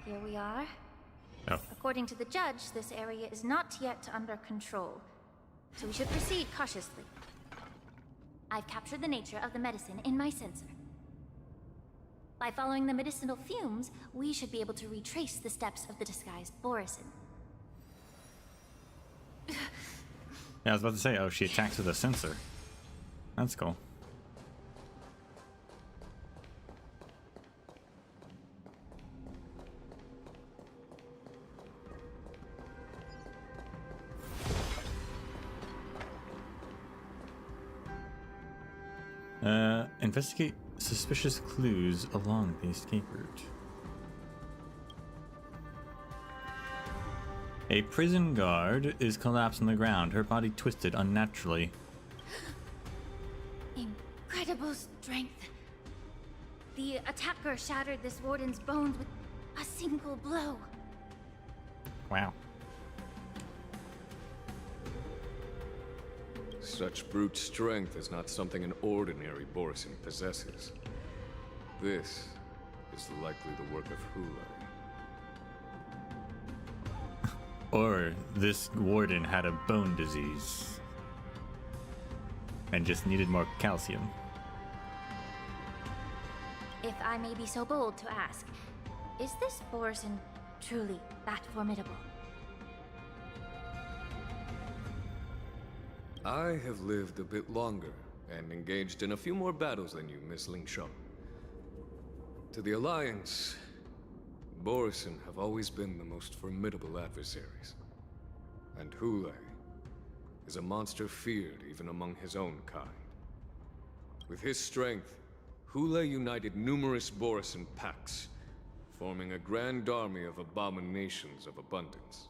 Speaker 10: Here we are.
Speaker 1: Oh.
Speaker 10: According to the judge, this area is not yet under control, so we should proceed cautiously. I've captured the nature of the medicine in my sensor. By following the medicinal fumes, we should be able to retrace the steps of the disguised Borson.
Speaker 1: Yeah, I was about to say, oh, she attacks with a sensor. That's cool. Investigate suspicious clues along the escape route. A prison guard is collapsed on the ground, her body twisted unnaturally.
Speaker 10: Incredible strength. The attacker shattered this warden's bones with a single blow.
Speaker 1: Wow.
Speaker 11: Such brute strength is not something an ordinary Borson possesses. This is likely the work of Hule.
Speaker 1: Or this warden had a bone disease. and just needed more calcium.
Speaker 10: If I may be so bold to ask, is this Borson truly that formidable?
Speaker 11: I have lived a bit longer and engaged in a few more battles than you, Miss Lingshaw. To the Alliance, Borson have always been the most formidable adversaries. And Hule is a monster feared even among his own kind. With his strength, Hule united numerous Borson packs, forming a grand army of abominations of abundance.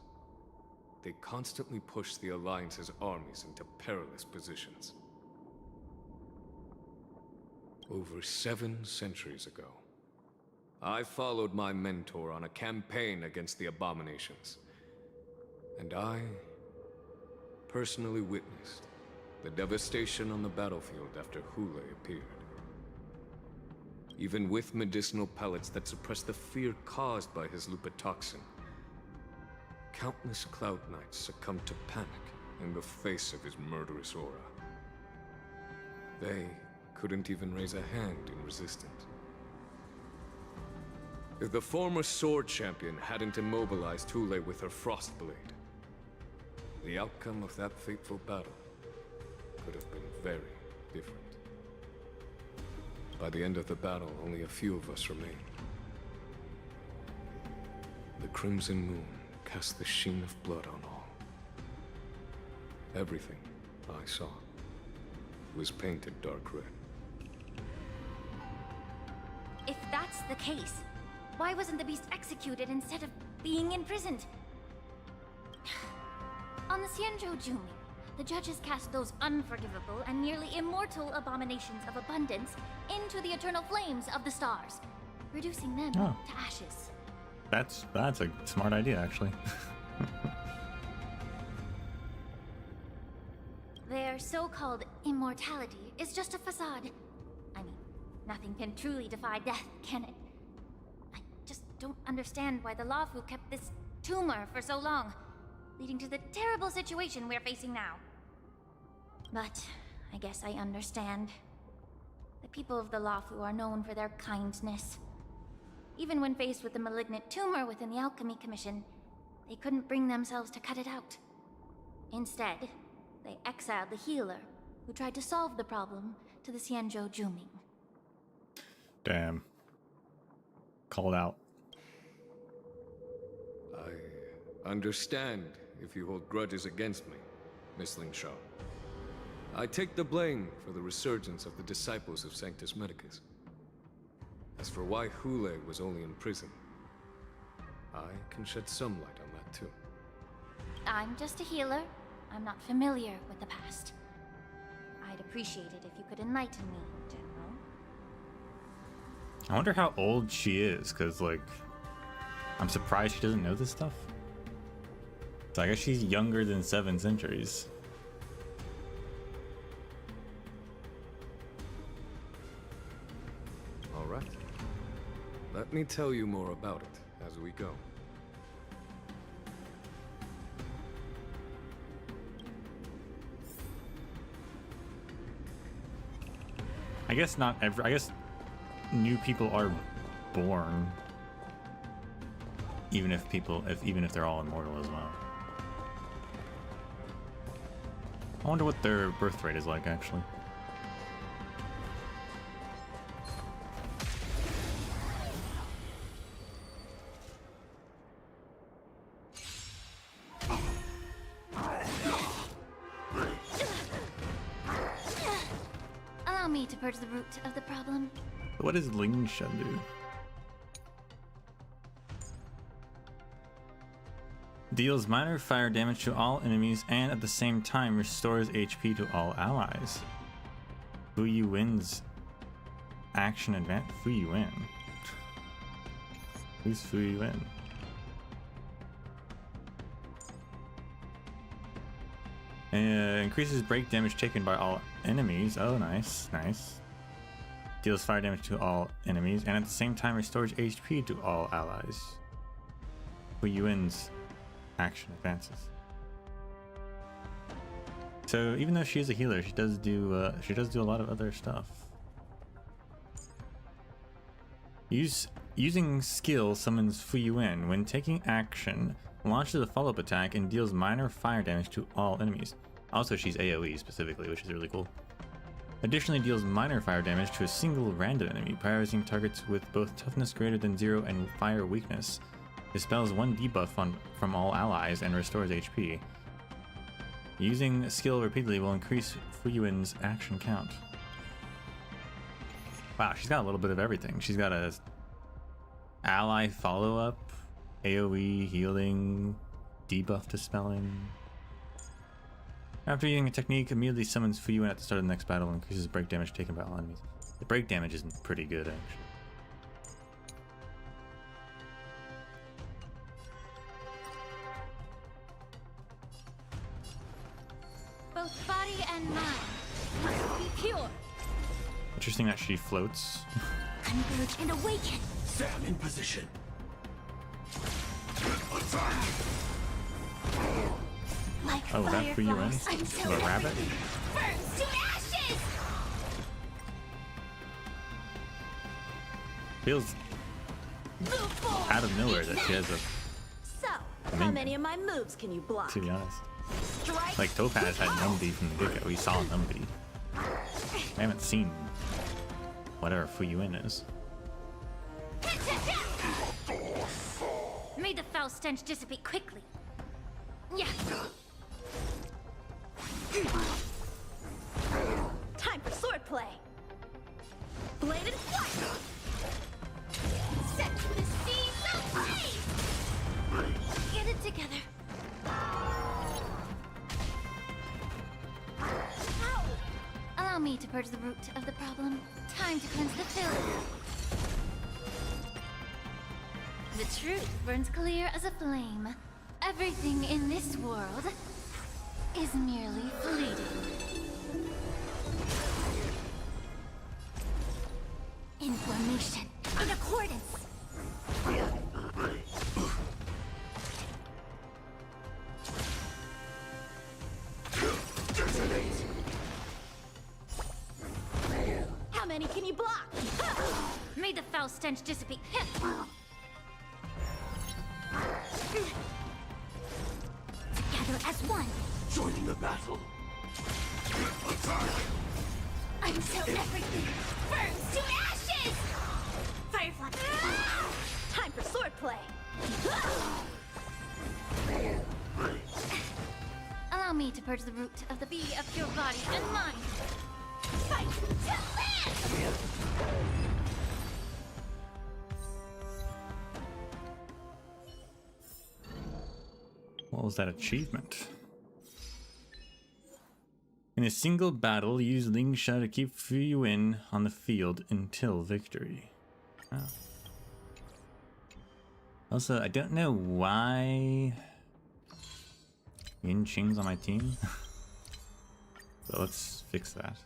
Speaker 11: They constantly push the Alliance's armies into perilous positions. Over 7 centuries ago, I followed my mentor on a campaign against the abominations. And I personally witnessed the devastation on the battlefield after Hule appeared. Even with medicinal pellets that suppress the fear caused by his lupitoxin, countless Cloud Knights succumbed to panic in the face of his murderous aura. They couldn't even raise a hand in resistance. If the former Sword Champion hadn't immobilized Hule with her Frostblade, the outcome of that fateful battle could have been very different. By the end of the battle, only a few of us remained. The Crimson Moon cast the sheen of blood on all. Everything I saw was painted dark red.
Speaker 10: If that's the case, why wasn't the beast executed instead of being imprisoned? On the Xianzhou Jumi, the judges cast those unforgivable and nearly immortal abominations of abundance into the eternal flames of the stars, reducing them to ashes.
Speaker 1: That's a smart idea, actually.
Speaker 10: Their so-called immortality is just a facade. I mean, nothing can truly defy death, can it? I just don't understand why the Luofu kept this tumor for so long, leading to the terrible situation we're facing now. But I guess I understand. The people of the Luofu are known for their kindness. Even when faced with the malignant tumor within the Alchemy Commission, they couldn't bring themselves to cut it out. Instead, they exiled the healer, who tried to solve the problem, to the Xianzhou Jumi.
Speaker 1: Damn. Called out.
Speaker 11: I understand if you hold grudges against me, Miss Lingshaw. I take the blame for the resurgence of the disciples of Sanctus Medicus. As for why Hule was only in prison, I can shed some light on that too.
Speaker 10: I'm just a healer. I'm not familiar with the past. I'd appreciate it if you could enlighten me, General.
Speaker 1: I wonder how old she is, because, like, I'm surprised she doesn't know this stuff. So I guess she's younger than 7 centuries.
Speaker 11: All right. Let me tell you more about it as we go.
Speaker 1: I guess not every. I guess new people are born, even if they're all immortal as well. I wonder what their birth rate is like, actually.
Speaker 10: Allow me to purge the root of the problem.
Speaker 1: What does Lingsha do? Deals minor fire damage to all enemies and at the same time restores HP to all allies. Fu Yuin's action advance. Fu Yuin. Who's Fu Yuin? Increases break damage taken by all enemies. Oh, nice, nice. Deals fire damage to all enemies and at the same time restores HP to all allies. Fu Yuin's action advances. So even though she is a healer, she does do a lot of other stuff. Using skill summons Fuyuan. When taking action, launches a follow-up attack and deals minor fire damage to all enemies. Also, she's AoE specifically, which is really cool. Additionally, deals minor fire damage to a single random enemy, prioritizing targets with both toughness greater than 0 and fire weakness. Dispels 1 debuff from all allies and restores HP. Using skill repeatedly will increase Fuyuan's action count. Wow, she's got a little bit of everything. She's got a ally follow-up, AoE, healing, debuff dispelling. After using a technique, immediately summons Fuyuan at the start of the next battle and increases break damage taken by all enemies. The break damage is pretty good, actually.
Speaker 10: Both body and mind must be pure.
Speaker 1: Interesting that she floats.
Speaker 10: Converge and awaken.
Speaker 3: Sam in position.
Speaker 10: Like
Speaker 1: Oh, was that
Speaker 10: fireflies,
Speaker 1: Fuyuan?
Speaker 10: until
Speaker 1: The rabbit?
Speaker 10: everything burns to ashes.
Speaker 1: Feels
Speaker 10: Move forward.
Speaker 1: out of nowhere that she has a,
Speaker 6: So, how many of my moves can you block?
Speaker 1: to be honest.
Speaker 6: Strike.
Speaker 1: Like Topaz had Numby from the get-go. We saw Numby. I haven't seen whatever Fuyuan is.
Speaker 10: May the foul stench dissipate quickly. Yeah.
Speaker 6: Time for swordplay. Bladed flight.
Speaker 10: Set the seas ablaze. Get it together. Ow! Allow me to purge the root of the problem. Time to cleanse the filth. The truth burns clear as a flame. Everything in this world is merely fleeting. Information in accordance.
Speaker 6: How many can you block?
Speaker 10: May the foul stench dissipate. Together as one.
Speaker 3: Joining the battle.
Speaker 10: Until everything burns to ashes! Firefly!
Speaker 6: Time for swordplay.
Speaker 10: Allow me to purge the root of the bee of your body and mind. Fight to live!
Speaker 1: What was that achievement? In a single battle, use Lingsha to keep Fuyuan on the field until victory. Oh. Also, I don't know why Yin Qing's on my team. So let's fix that.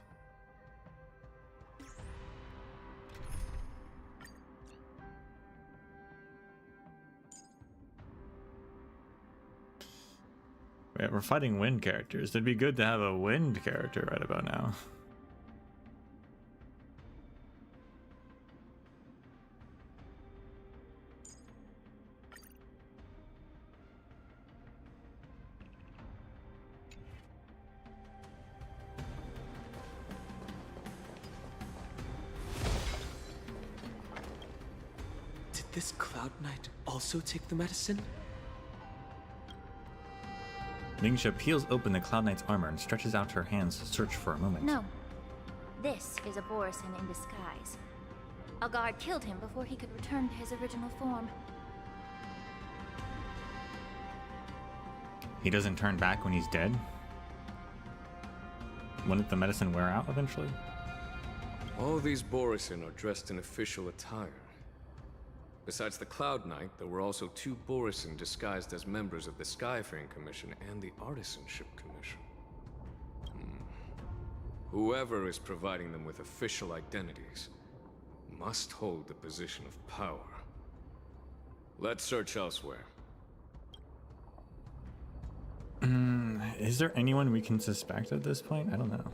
Speaker 1: Yeah, we're fighting wind characters. It'd be good to have a wind character right about now.
Speaker 7: Did this Cloud Knight also take the medicine?
Speaker 1: Lingsha peels open the Cloud Knight's armor and stretches out her hands to search for a moment.
Speaker 10: No. This is a Borisin in disguise. A guard killed him before he could return to his original form.
Speaker 1: He doesn't turn back when he's dead? Wouldn't the medicine wear out eventually?
Speaker 11: All these Borisin are dressed in official attire. Besides the Cloud Knight, there were also 2 Borisin disguised as members of the Skyfaring Commission and the Artisanship Commission. Whoever is providing them with official identities must hold the position of power. Let's search elsewhere.
Speaker 1: Is there anyone we can suspect at this point? I don't know.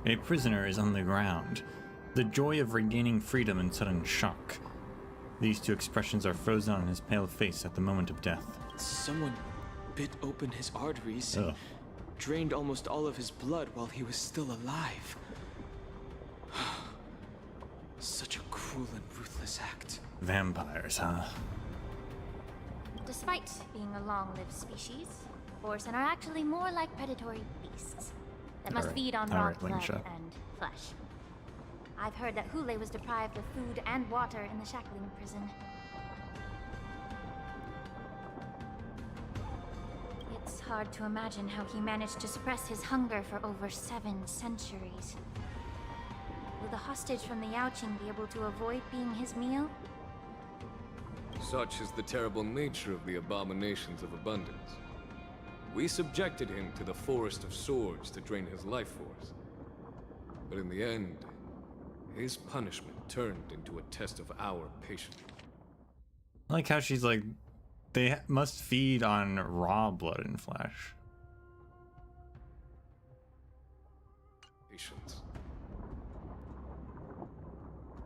Speaker 1: A prisoner is on the ground. The joy of regaining freedom and sudden shock. These two expressions are frozen on his pale face at the moment of death.
Speaker 12: Someone bit open his arteries
Speaker 1: Ugh.
Speaker 12: and drained almost all of his blood while he was still alive. Such a cruel and ruthless act.
Speaker 1: Vampires, huh?
Speaker 10: Despite being a long-lived species, Borsen are actually more like predatory beasts that must
Speaker 1: Alright.
Speaker 10: feed on raw
Speaker 1: Alright,
Speaker 10: blood
Speaker 1: Lingsha.
Speaker 10: and flesh. I've heard that Hule was deprived of food and water in the shackling prison. It's hard to imagine how he managed to suppress his hunger for over 7 centuries. Will the hostage from the Yaoqing be able to avoid being his meal?
Speaker 11: Such is the terrible nature of the abominations of abundance. We subjected him to the forest of swords to drain his life force. But in the end, his punishment turned into a test of our patience.
Speaker 1: I like how she's like, they must feed on raw blood and flesh.
Speaker 11: Patience.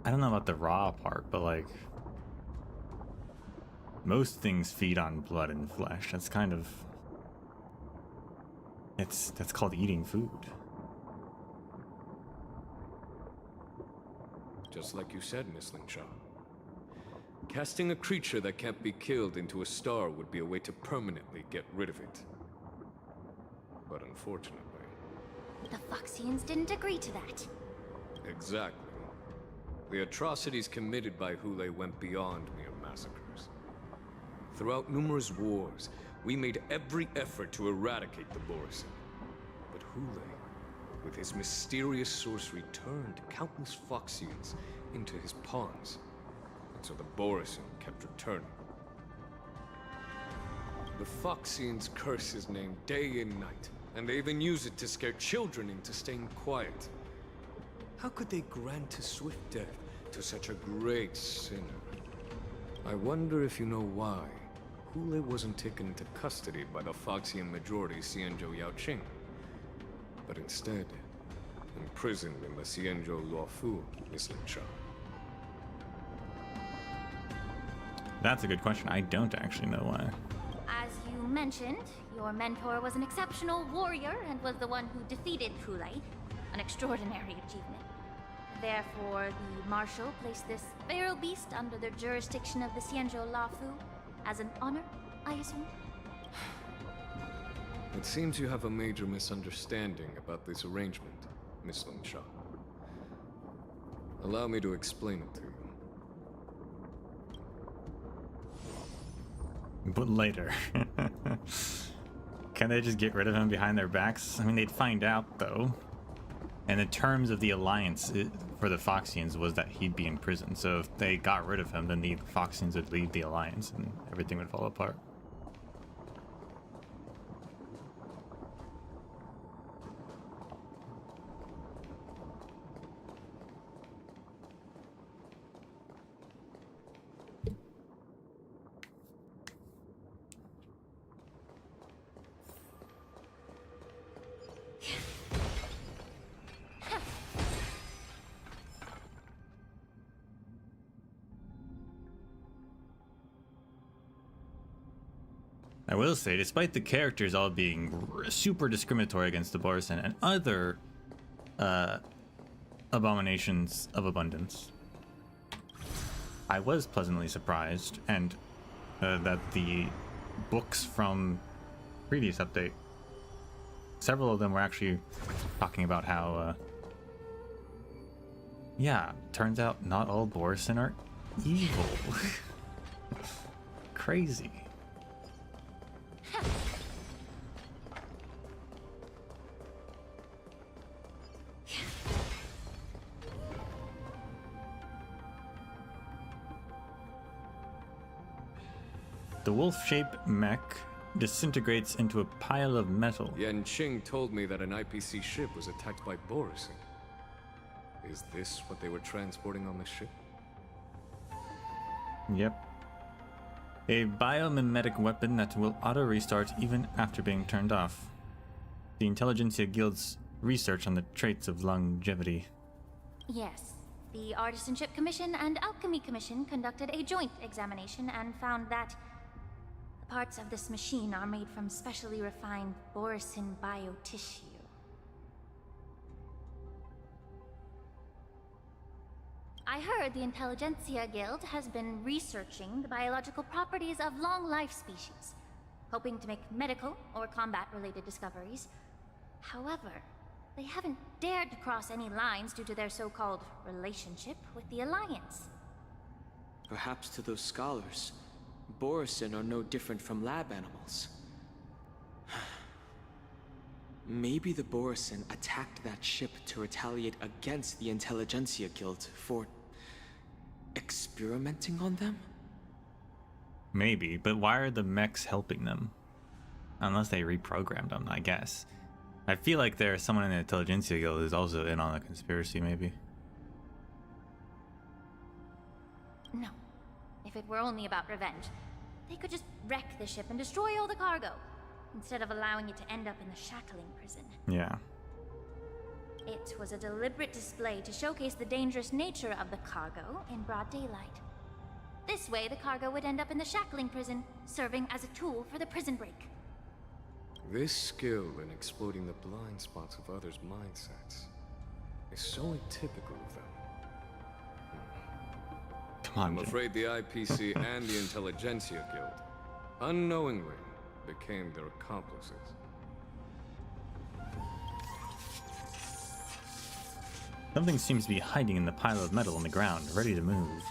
Speaker 1: I don't know about the raw part, but like, most things feed on blood and flesh. That's kind of, that's called eating food.
Speaker 11: Just like you said, Miss Lingsha. Casting a creature that can't be killed into a star would be a way to permanently get rid of it. But unfortunately...
Speaker 10: The Foxians didn't agree to that.
Speaker 11: Exactly. The atrocities committed by Hule went beyond mere massacres. Throughout numerous wars, we made every effort to eradicate the Borsen. But Hule, with his mysterious sorcery, turned countless Foxians into his pawns. And so the Borsen kept returning. The Foxians curse his name day and night, and they even use it to scare children into staying quiet. How could they grant a swift death to such a great sinner? I wonder if you know why Hule wasn't taken into custody by the Foxian majority Xianzhou Yaoqing, but instead imprisoned in the Xianzhou Luofu, Miss Lingsha.
Speaker 1: That's a good question. I don't actually know why.
Speaker 10: As you mentioned, your mentor was an exceptional warrior and was the one who defeated Hule, an extraordinary achievement. Therefore, the Marshal placed this feral beast under the jurisdiction of the Xianzhou Luofu as an honor, I assume?
Speaker 11: It seems you have a major misunderstanding about this arrangement, Miss Lingsha. Allow me to explain it to you.
Speaker 1: But later. Can they just get rid of him behind their backs? I mean, they'd find out, though. And the terms of the alliance for the Foxians was that he'd be in prison. So if they got rid of him, then the Foxians would leave the alliance and everything would fall apart. I will say, despite the characters all being super discriminatory against the Borsen and other abominations of abundance, I was pleasantly surprised, and that the books from previous update, several of them were actually talking about how, yeah, turns out not all Borsen are evil. Crazy. The wolf-shaped mech disintegrates into a pile of metal.
Speaker 11: Yan Qing told me that an IPC ship was attacked by Boris. Is this what they were transporting on the ship?
Speaker 1: Yep. A biomimetic weapon that will auto-restart even after being turned off. The Intelligentsia Guild's research on the traits of longevity.
Speaker 10: Yes. The Artisanship Commission and Alchemy Commission conducted a joint examination and found that the parts of this machine are made from specially refined Borisin biotissue. I heard the Intelligentsia Guild has been researching the biological properties of long-life species, hoping to make medical or combat-related discoveries. However, they haven't dared to cross any lines due to their so-called relationship with the Alliance.
Speaker 12: Perhaps to those scholars, Borisin are no different from lab animals. Maybe the Borisin attacked that ship to retaliate against the Intelligentsia Guild for experimenting on them?
Speaker 1: Maybe, but why are the mechs helping them? Unless they reprogrammed them, I guess. I feel like there's someone in the Intelligentsia Guild who's also in on the conspiracy, maybe.
Speaker 10: No. If it were only about revenge, they could just wreck the ship and destroy all the cargo, instead of allowing it to end up in the shackling prison.
Speaker 1: Yeah.
Speaker 10: It was a deliberate display to showcase the dangerous nature of the cargo in broad daylight. This way, the cargo would end up in the shackling prison, serving as a tool for the prison break.
Speaker 11: This skill in exploiting the blind spots of others' mindsets is so atypical of them.
Speaker 1: Come on,
Speaker 11: I'm
Speaker 1: Jim.
Speaker 11: afraid the IPC and the Intelligentsia Guild unknowingly became their accomplices.
Speaker 1: Something seems to be hiding in the pile of metal on the ground, ready to move.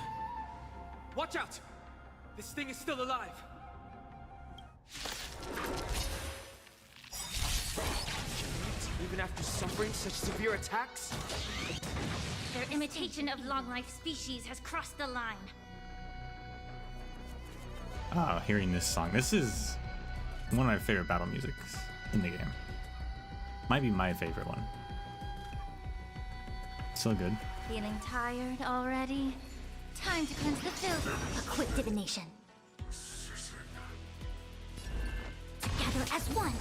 Speaker 12: Watch out! This thing is still alive! Even after suffering such severe attacks?
Speaker 10: Their imitation of long-life species has crossed the line.
Speaker 1: Ah, hearing this song. This is one of my favorite battle musics in the game. Might be my favorite one. So good.
Speaker 10: Feeling tired already? Time to cleanse the filth. A quick divination. Together as one.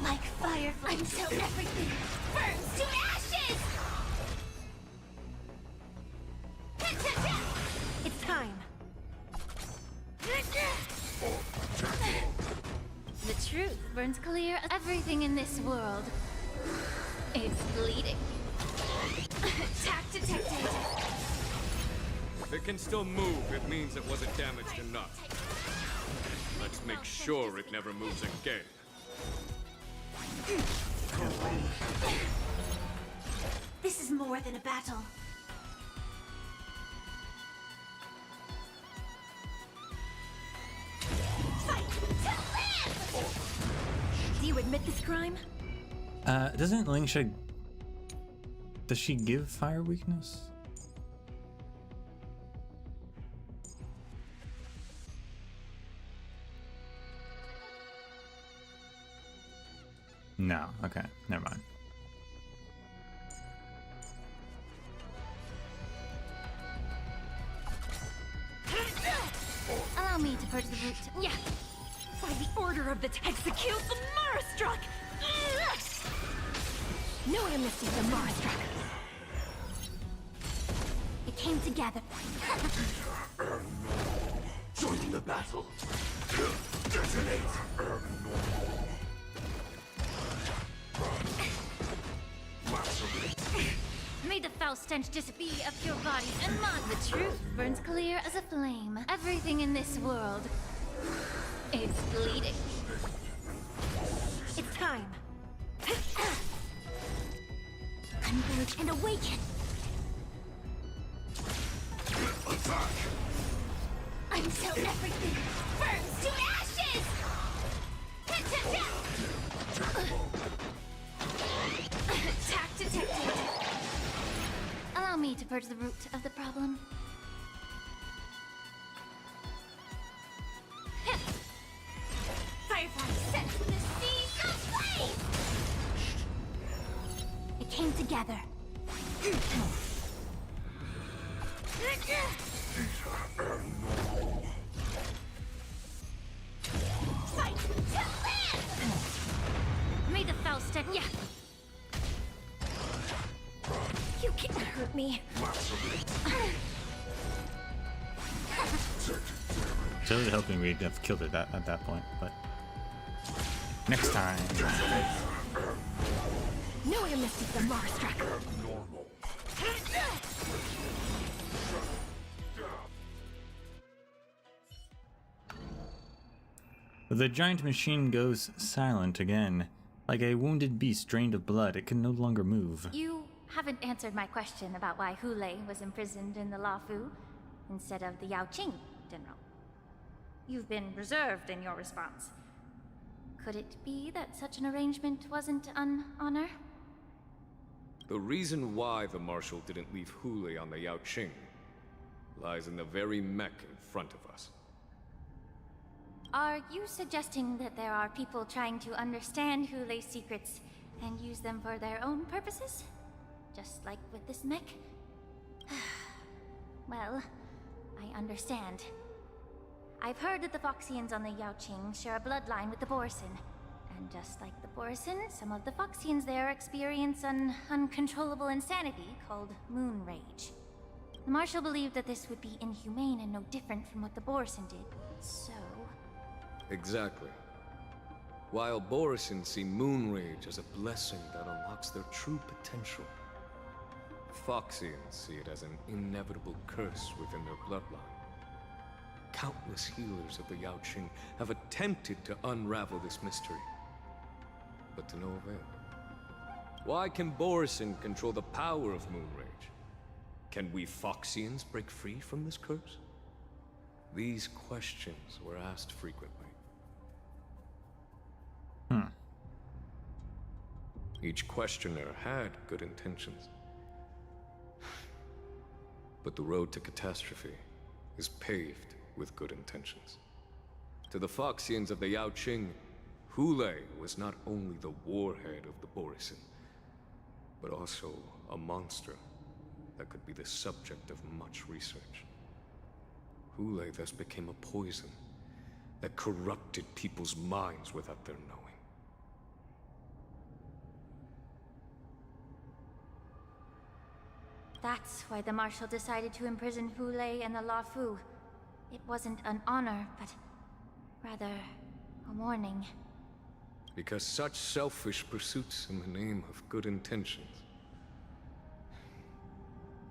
Speaker 10: Like fireflies until everything burns to ashes! It's time. The truth burns clear as everything in this world. It's bleeding. Attack detected.
Speaker 11: If it can still move, it means it wasn't damaged enough. Let's make sure it never moves again.
Speaker 10: This is more than a battle. Fight to live! Do you admit this crime?
Speaker 1: Doesn't Lingsha... Does she give fire weakness? No, okay, never mind.
Speaker 10: Allow me to purge the root. Yeah.
Speaker 4: By the order of the execute the Marastruck! No amnesty for Marastruck.
Speaker 10: It came together.
Speaker 3: Join the battle. Detonate.
Speaker 10: May the foul stench disappear of your body and mind. The truth burns clear as a flame. Everything in this world, it's bleeding.
Speaker 4: It's time.
Speaker 10: Converge and awaken.
Speaker 3: Attack.
Speaker 10: Until everything burns to ashes! Attack detected. to purge the root of the problem. Firefly set from the seas of flame! It came together. Fight to live! May the Faust at ya! You can't hurt me.
Speaker 1: It's really hoping we'd have killed it at that point, but next time.
Speaker 4: Know your mystic the Marstruck.
Speaker 1: The giant machine goes silent again. Like a wounded beast drained of blood, it can no longer move.
Speaker 10: You haven't answered my question about why Hule was imprisoned in the Lafu instead of the Yaoqing General. You've been reserved in your response. Could it be that such an arrangement wasn't an honor?
Speaker 11: The reason why the Marshal didn't leave Hule on the Yaoqing lies in the very mech in front of us.
Speaker 10: Are you suggesting that there are people trying to understand Hule's secrets and use them for their own purposes? Just like with this mech? Well, I understand. I've heard that the Foxians on the Yaoqing share a bloodline with the Borson. And just like the Borson, some of the Foxians there experience an uncontrollable insanity called Moon Rage. The Marshal believed that this would be inhumane and no different from what the Borson did, so...
Speaker 11: Exactly. While Borson see Moon Rage as a blessing that unlocks their true potential, Foxians see it as an inevitable curse within their bloodline. Countless healers of the Yaoqing have attempted to unravel this mystery, but to no avail. Why can Borson control the power of Moon Rage? Can we Foxians break free from this curse? These questions were asked frequently. Each questioner had good intentions. But the road to catastrophe is paved with good intentions. To the Foxians of the Yaoqing, Hule was not only the warhead of the Borison, but also a monster that could be the subject of much research. Hule thus became a poison that corrupted people's minds without their knowing.
Speaker 10: That's why the Marshal decided to imprison Hule and the Lafu. It wasn't an honor, but rather a warning.
Speaker 11: Because such selfish pursuits in the name of good intentions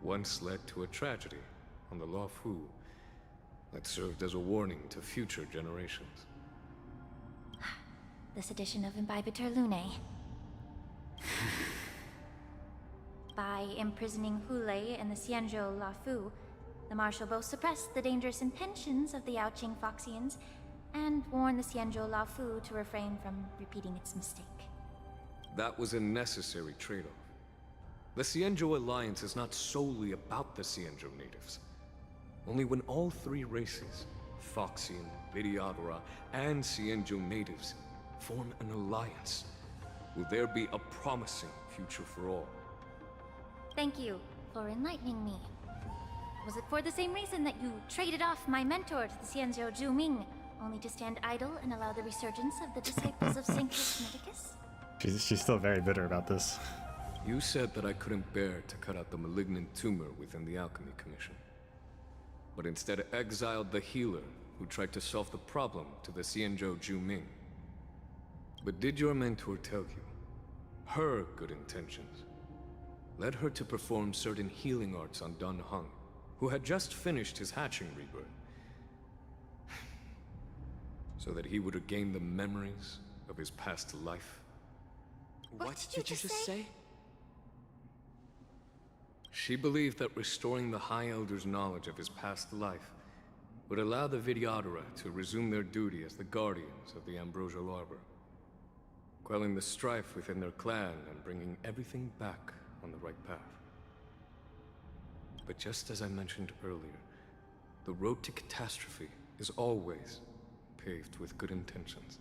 Speaker 11: once led to a tragedy on the Lafu that served as a warning to future generations.
Speaker 10: The sedition of Imbibitor Lunae. By imprisoning Hule and the Xianzhou Lafu, the Marshal both suppressed the dangerous intentions of the Yaoqing Foxians and warned the Xianzhou Lafu to refrain from repeating its mistake.
Speaker 11: That was a necessary trade-off. The Xianzhou Alliance is not solely about the Xianzhou natives. Only when all three races, Foxian, Vidyadhara, and Xianzhou natives, form an alliance, will there be a promising future for all.
Speaker 10: Thank you for enlightening me. Was it for the same reason that you traded off my mentor to the Xianzhou Zhuming, only to stand idle and allow the resurgence of the disciples of Sanctus Medicus?
Speaker 1: She's still very bitter about this.
Speaker 11: You said that I couldn't bear to cut out the malignant tumor within the Alchemy Commission, but instead exiled the healer who tried to solve the problem to the Xianzhou Zhuming. But did your mentor tell you her good intentions led her to perform certain healing arts on Dun Hung, who had just finished his hatching rebirth, so that he would regain the memories of his past life?
Speaker 12: What did you just say?
Speaker 11: She believed that restoring the High Elder's knowledge of his past life would allow the Vidyadhara to resume their duty as the guardians of the Ambrosial Arbor, quelling the strife within their clan and bringing everything back on the right path. But just as I mentioned earlier, the road to catastrophe is always paved with good intentions.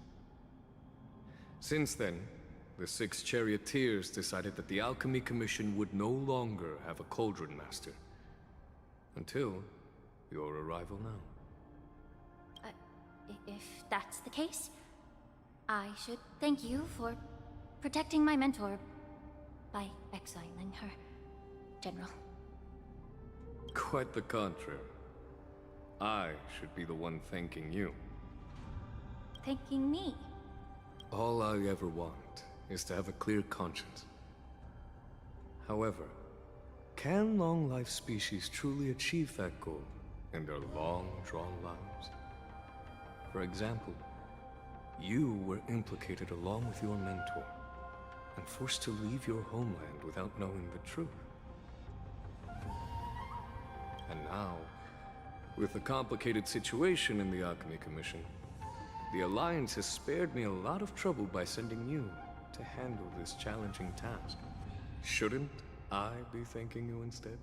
Speaker 11: Since then, the 6 charioteers decided that the Alchemy Commission would no longer have a Cauldron Master. Until your arrival now.
Speaker 10: If that's the case, I should thank you for protecting my mentor by exiling her, General.
Speaker 11: Quite the contrary. I should be the one thanking you.
Speaker 10: Thanking me?
Speaker 11: All I ever want is to have a clear conscience. However, can long-life species truly achieve that goal in their long-drawn lives? For example, you were implicated along with your mentor, and forced to leave your homeland without knowing the truth. And now, with the complicated situation in the Alchemy Commission, the Alliance has spared me a lot of trouble by sending you to handle this challenging task. Shouldn't I be thanking you instead?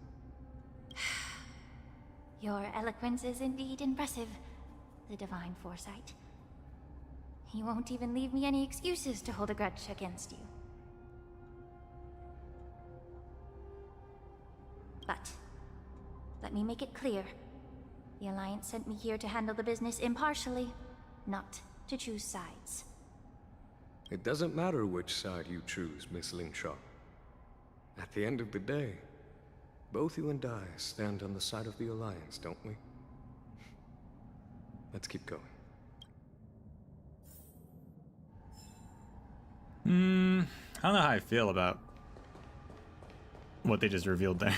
Speaker 10: Your eloquence is indeed impressive, the divine foresight. You won't even leave me any excuses to hold a grudge against you. But let me make it clear. The Alliance sent me here to handle the business impartially, not to choose sides.
Speaker 11: It doesn't matter which side you choose, Miss Lingshaw. At the end of the day, both you and I stand on the side of the Alliance, don't we? Let's keep going.
Speaker 1: I don't know how I feel about what they just revealed there.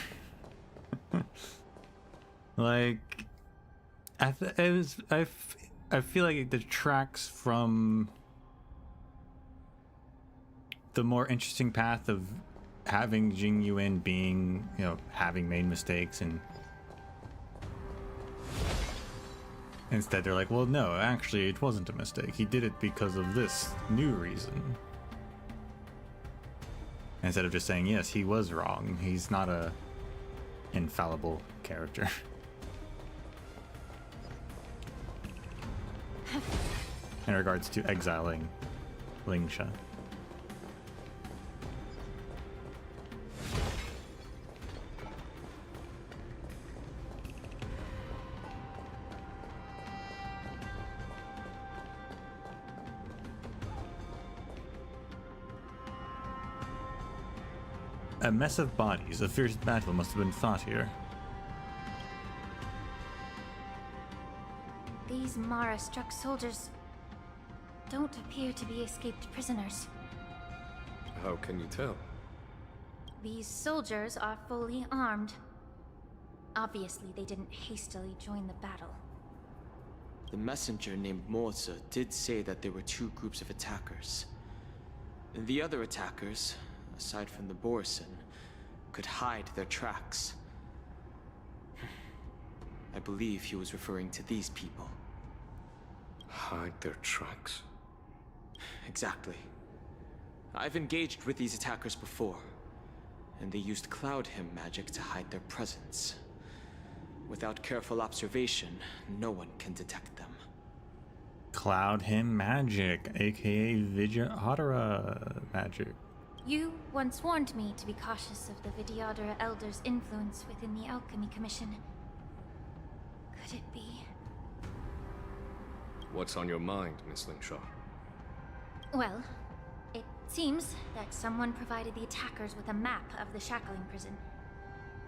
Speaker 1: Like, I feel like it detracts from the more interesting path of having Jing Yuan being, you know, having made mistakes, and instead they're like, well, no, actually it wasn't a mistake. He did it because of this new reason. Instead of just saying, yes, he was wrong. He's not a infallible character. In regards to exiling Lingsha. A mess of bodies. A fierce battle must have been fought here.
Speaker 10: These Mara-struck soldiers don't appear to be escaped prisoners.
Speaker 11: How can you tell?
Speaker 10: These soldiers are fully armed. Obviously, they didn't hastily join the battle.
Speaker 12: The messenger named Morza did say that there were 2 groups of attackers. And the other attackers, aside from the Borison, could hide their tracks. I believe he was referring to these people.
Speaker 11: Hide their tracks?
Speaker 12: Exactly. I've engaged with these attackers before, and they used Cloud Hymn magic to hide their presence. Without careful observation, no one can detect them.
Speaker 1: Cloud Hymn magic, aka Vidyadhara magic.
Speaker 10: You once warned me to be cautious of the Vidyadhara Elder's influence within the Alchemy Commission. Could it be?
Speaker 11: What's on your mind, Miss Lingshaw?
Speaker 10: Well, it seems that someone provided the attackers with a map of the shackling prison.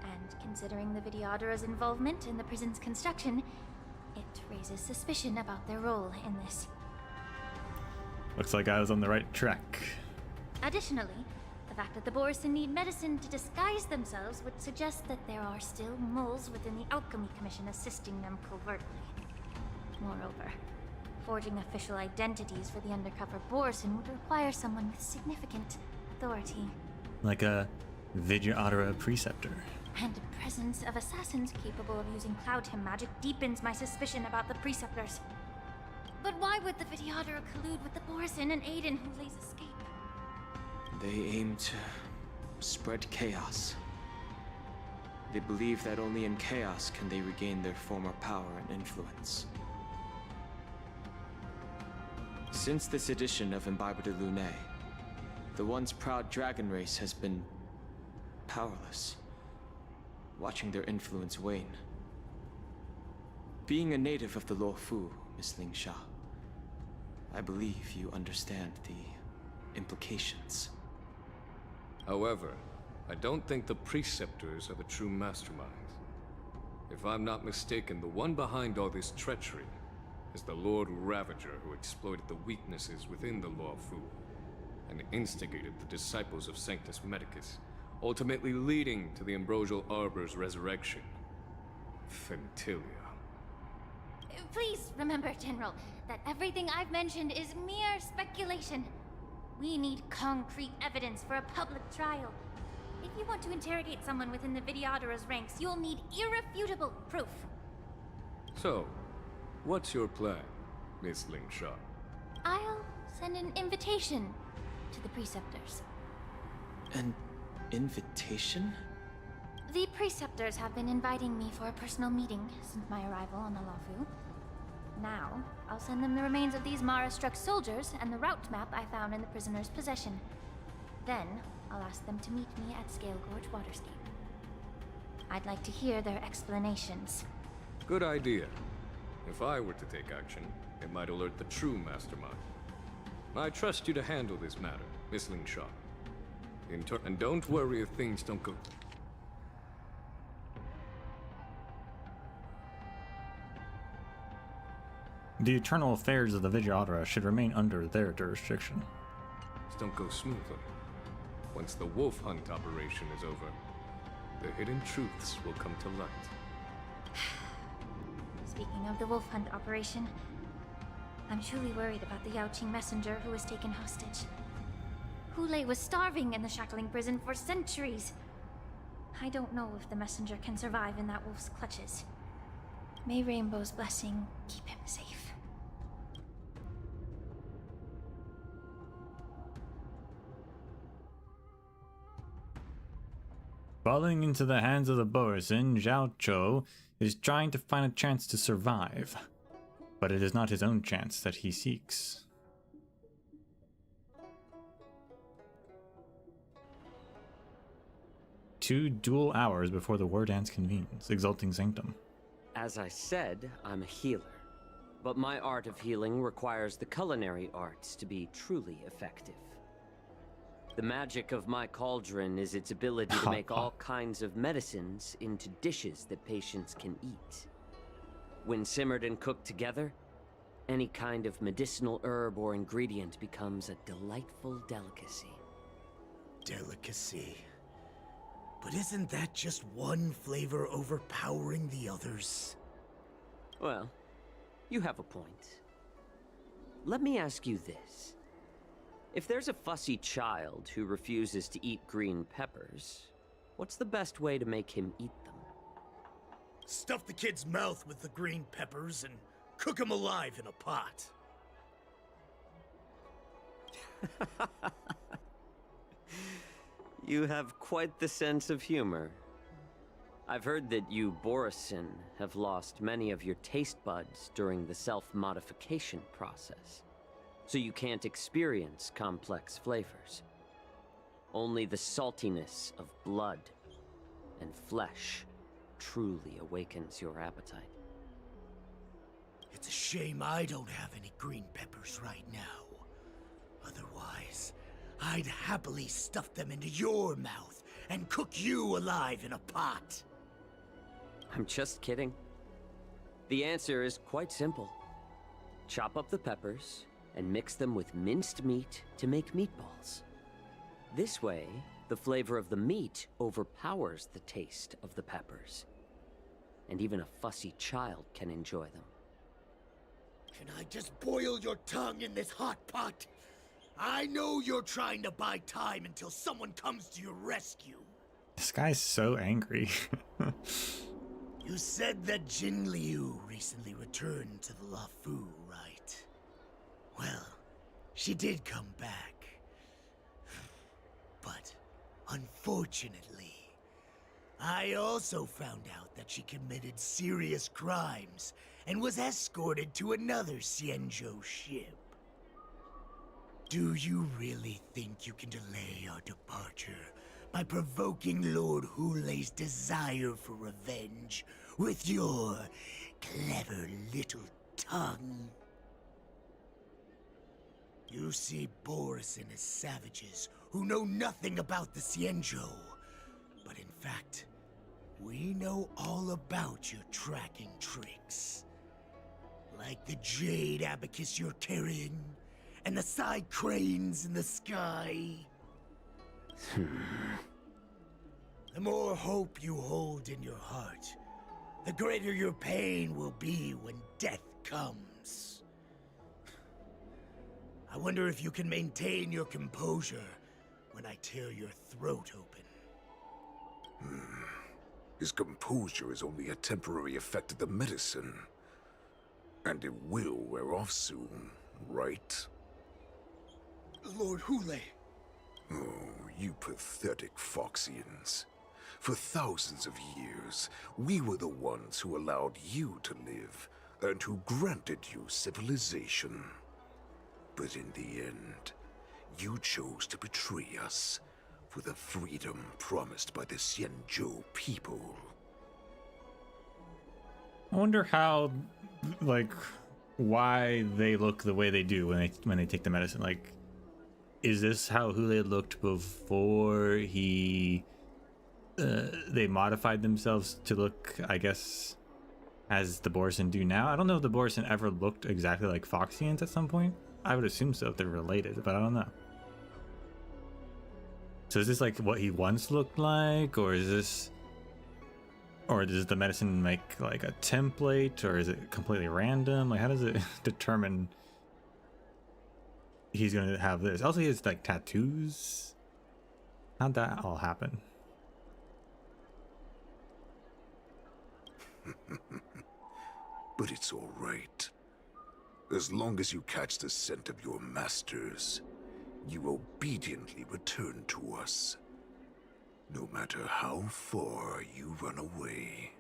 Speaker 10: And considering the Vidyadhara's involvement in the prison's construction, it raises suspicion about their role in this.
Speaker 1: Looks like I was on the right track.
Speaker 10: Additionally, the fact that the Borison need medicine to disguise themselves would suggest that there are still moles within the Alchemy Commission assisting them covertly. Moreover, forging official identities for the undercover Borison would require someone with significant authority.
Speaker 1: Like a Vidyadhara preceptor.
Speaker 10: And the presence of assassins capable of using Cloud Hymn magic deepens my suspicion about the preceptors. But why would the Vidyadhara collude with the Borison and aid in Hule's escape?
Speaker 12: They aim to spread chaos. They believe that only in chaos can they regain their former power and influence. Since this edition of Imbibe de Lune, the once proud dragon race has been powerless, watching their influence wane. Being a native of the Luofu, Miss Ling Sha, I believe you understand the implications.
Speaker 11: However, I don't think the Preceptors are the true masterminds. If I'm not mistaken, the one behind all this treachery is the Lord Ravager who exploited the weaknesses within the Luofu and instigated the disciples of Sanctus Medicus, ultimately leading to the Ambrosial Arbor's resurrection. Fentilia.
Speaker 10: Please remember, General, that everything I've mentioned is mere speculation. We need concrete evidence for a public trial. If you want to interrogate someone within the Videodera's ranks, you'll need irrefutable proof.
Speaker 11: So, what's your plan, Miss Ling Sha?
Speaker 10: I'll send an invitation to the Preceptors.
Speaker 12: An invitation?
Speaker 10: The Preceptors have been inviting me for a personal meeting since my arrival on the Luofu. Now, I'll send them the remains of these Mara-struck soldiers and the route map I found in the prisoner's possession. Then, I'll ask them to meet me at Scale Gorge Waterscape. I'd like to hear their explanations.
Speaker 11: Good idea. If I were to take action, it might alert the true mastermind. I trust you to handle this matter, Miss Ling Sha. And don't worry if things don't go...
Speaker 1: The internal affairs of the Videodera should remain under their jurisdiction.
Speaker 11: Don't go smoothly. Once the wolf hunt operation is over, the hidden truths will come to light.
Speaker 10: Speaking of the wolf hunt operation, I'm truly worried about the Yaoqing messenger who was taken hostage. Hule was starving in the shackling prison for centuries. I don't know if the messenger can survive in that wolf's clutches. May Rainbow's blessing keep him safe.
Speaker 1: Falling into the hands of the Borisin, Zhao Zhou is trying to find a chance to survive. But it is not his own chance that he seeks. Two dual hours before the Wardance convenes, Exalting Sanctum.
Speaker 13: As I said, I'm a healer. But my art of healing requires the culinary arts to be truly effective. The magic of my cauldron is its ability to make all kinds of medicines into dishes that patients can eat. When simmered and cooked together, any kind of medicinal herb or ingredient becomes a delightful delicacy.
Speaker 14: Delicacy? But isn't that just one flavor overpowering the others?
Speaker 13: Well, you have a point. Let me ask you this. If there's a fussy child who refuses to eat green peppers, what's the best way to make him eat them?
Speaker 14: Stuff the kid's mouth with the green peppers and cook him alive in a pot.
Speaker 13: You have quite the sense of humor. I've heard that you Borisin have lost many of your taste buds during the self-modification process, so you can't experience complex flavors. Only the saltiness of blood and flesh truly awakens your appetite.
Speaker 14: It's a shame I don't have any green peppers right now. Otherwise, I'd happily stuff them into your mouth and cook you alive in a pot.
Speaker 13: I'm just kidding. The answer is quite simple. Chop up the peppers and mix them with minced meat to make meatballs. This way, the flavor of the meat overpowers the taste of the peppers. And even a fussy child can enjoy them.
Speaker 14: Can I just boil your tongue in this hot pot? I know you're trying to buy time until someone comes to your rescue.
Speaker 1: This guy's so angry.
Speaker 14: You said that Jin Liu recently returned to the Luofu, right? Well, she did come back. But, unfortunately, I also found out that she committed serious crimes and was escorted to another Xianzhou ship. Do you really think you can delay our departure by provoking Lord Hulei's desire for revenge with your clever little tongue? You see Borison as savages who know nothing about the Xianzhou. But in fact, we know all about your tracking tricks. Like the jade abacus you're carrying, and the side cranes in the sky. The more hope you hold in your heart, the greater your pain will be when death comes. I wonder if you can maintain your composure when I tear your throat open.
Speaker 15: His composure is only a temporary effect of the medicine. And it will wear off soon, right?
Speaker 14: Lord Hulei.
Speaker 15: Oh, you pathetic Foxians. For thousands of years, we were the ones who allowed you to live, and who granted you civilization. But in the end, you chose to betray us for the freedom promised by the Xianzhou people.
Speaker 1: I wonder how, like, why they look the way they do when they take the medicine. Like, is this how Hulei looked before they modified themselves to look, I guess, as the Borison do now? I don't know if the Borison ever looked exactly like Foxians at some point. I would assume so if they're related, but I don't know. So is this like what he once looked like, or is this, or does the medicine make like a template, or is it completely random? Like, how does it determine he's gonna have this? Also, he has like tattoos. How'd that all happen?
Speaker 15: But it's all right. As long as you catch the scent of your masters, you obediently return to us. No matter how far you run away.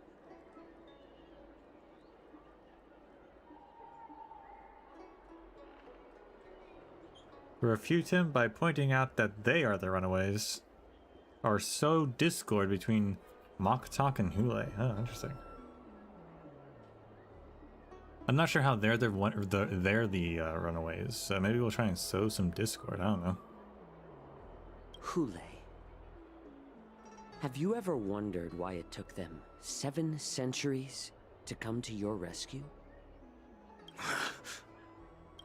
Speaker 1: Refute him by pointing out that they are the runaways. Or sow discord between Moktok and Hulei. Oh, interesting. I'm not sure how they're the runaways, so maybe we'll try and sow some discord. I don't know.
Speaker 13: Hulei. Have you ever wondered why it took them 7 centuries to come to your rescue?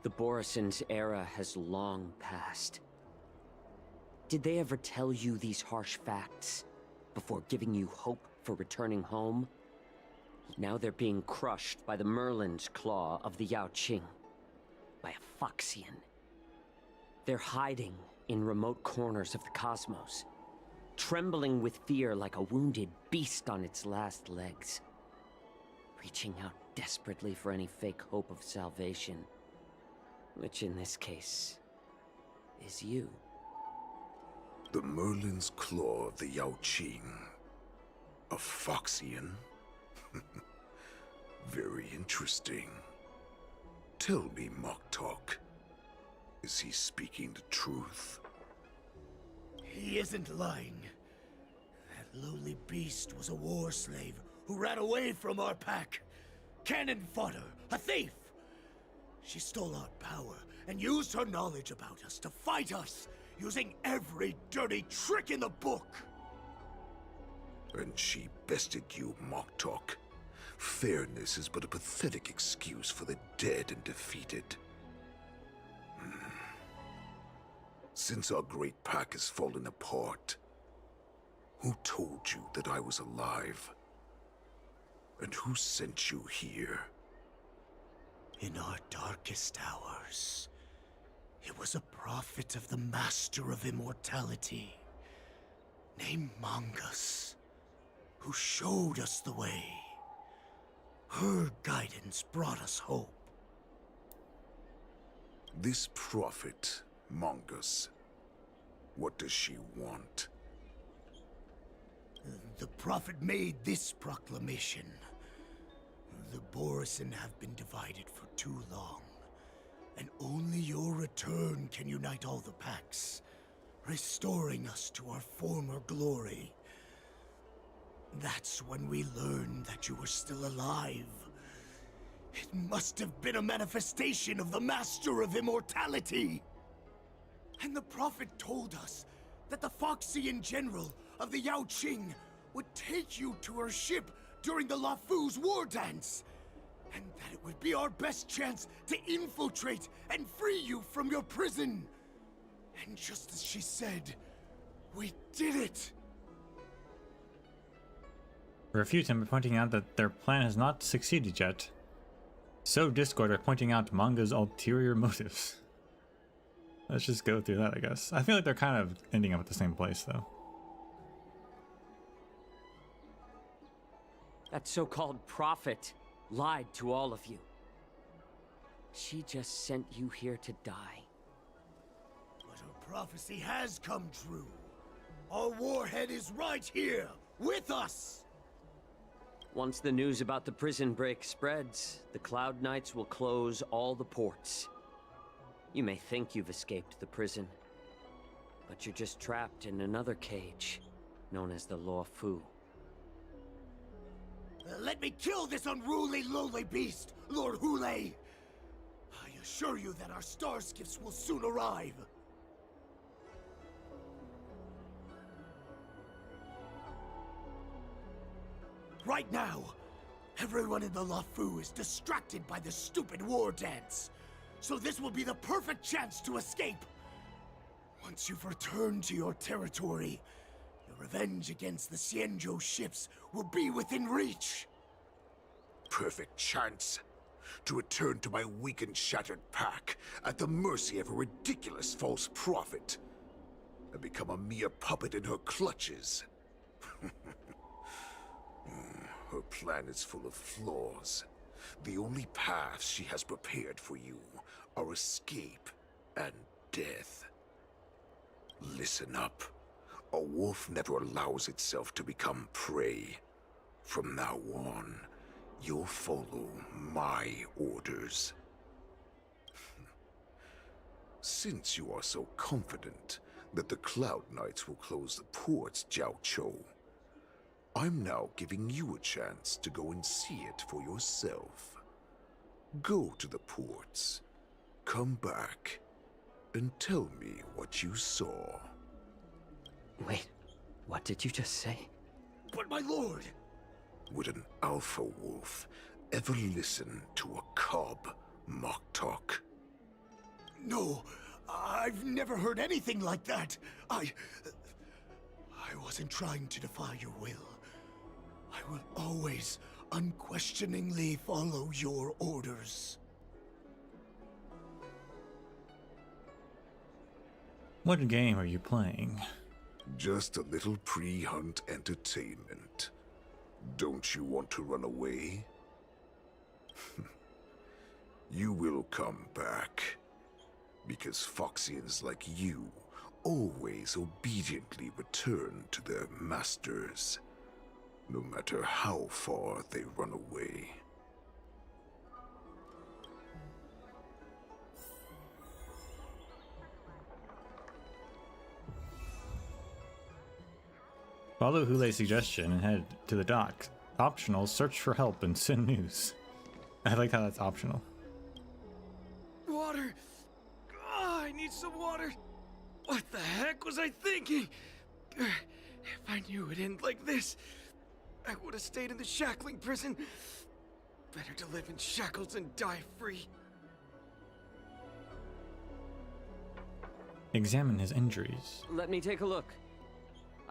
Speaker 13: The Borison's era has long passed. Did they ever tell you these harsh facts before giving you hope for returning home? Now they're being crushed by the Merlin's claw of the Yaoqing, by a Foxian. They're hiding in remote corners of the cosmos, trembling with fear like a wounded beast on its last legs, reaching out desperately for any fake hope of salvation, which in this case is you.
Speaker 15: The Merlin's claw of the Yaoqing. A Foxian? Very interesting. Tell me, Moktok, is he speaking the truth?
Speaker 14: He isn't lying. That lowly beast was a war slave who ran away from our pack. Cannon fodder, a thief! She stole our power and used her knowledge about us to fight us, using every dirty trick in the book.
Speaker 15: And she bested you, Moktok. Fairness is but a pathetic excuse for the dead and defeated. Since our great pack has fallen apart, who told you that I was alive? And who sent you here?
Speaker 14: In our darkest hours, it was a prophet of the Master of Immortality, named Mongus, who showed us the way. Her guidance brought us hope.
Speaker 15: This prophet, Mongus, what does she want?
Speaker 14: The Prophet made this proclamation. The Borison have been divided for too long, and only your return can unite all the packs, restoring us to our former glory. That's when we learned that you were still alive. It must have been a manifestation of the Master of Immortality. And the Prophet told us that the Foxian General of the Yaoqing would take you to her ship during the Lafu's Wardance, and that it would be our best chance to infiltrate and free you from your prison. And just as she said, we did it!
Speaker 1: Refute him by pointing out that their plan has not succeeded yet. So Discord are pointing out manga's ulterior motives. Let's just go through that, I guess. I feel like they're kind of ending up at the same place, though.
Speaker 13: That so-called prophet lied to all of you. She just sent you here to die.
Speaker 14: But her prophecy has come true. Our warhead is right here, with us!
Speaker 13: Once the news about the prison break spreads, the Cloud Knights will close all the ports. You may think you've escaped the prison, but you're just trapped in another cage, known as the Law Fu.
Speaker 14: Let me kill this unruly, lowly beast, Lord Hule! I assure you that our star skiffs will soon arrive. Right now, everyone in the Lafu is distracted by the stupid war dance. So this will be the perfect chance to escape. Once you've returned to your territory, your revenge against the Xianzhou ships will be within reach.
Speaker 15: Perfect chance to return to my weak and shattered pack at the mercy of a ridiculous false prophet and become a mere puppet in her clutches. Her plan is full of flaws. The only paths she has prepared for you are escape and death. Listen up. A wolf never allows itself to become prey. From now on, you'll follow my orders. Since you are so confident that the Cloud Knights will close the ports, Jiaoqiu, I'm now giving you a chance to go and see it for yourself. Go to the ports, come back, and tell me what you saw.
Speaker 13: Wait, what did you just say?
Speaker 14: But my lord!
Speaker 15: Would an alpha wolf ever listen to a cub mock talk?
Speaker 14: No, I've never heard anything like that. I wasn't trying to defy your will. I will always unquestioningly follow your orders.
Speaker 1: What game are you playing?
Speaker 15: Just a little pre-hunt entertainment. Don't you want to run away? You will come back. Because Foxians like you always obediently return to their masters, no matter how far they run away.
Speaker 1: Follow Hule's suggestion and head to the dock. Optional, search for help and send news. I like how that's optional.
Speaker 16: Water! Oh, I need some water! What the heck was I thinking? If I knew it'd end like this, I would have stayed in the shackling prison. Better to live in shackles and die free.
Speaker 1: Examine his injuries.
Speaker 13: Let me take a look.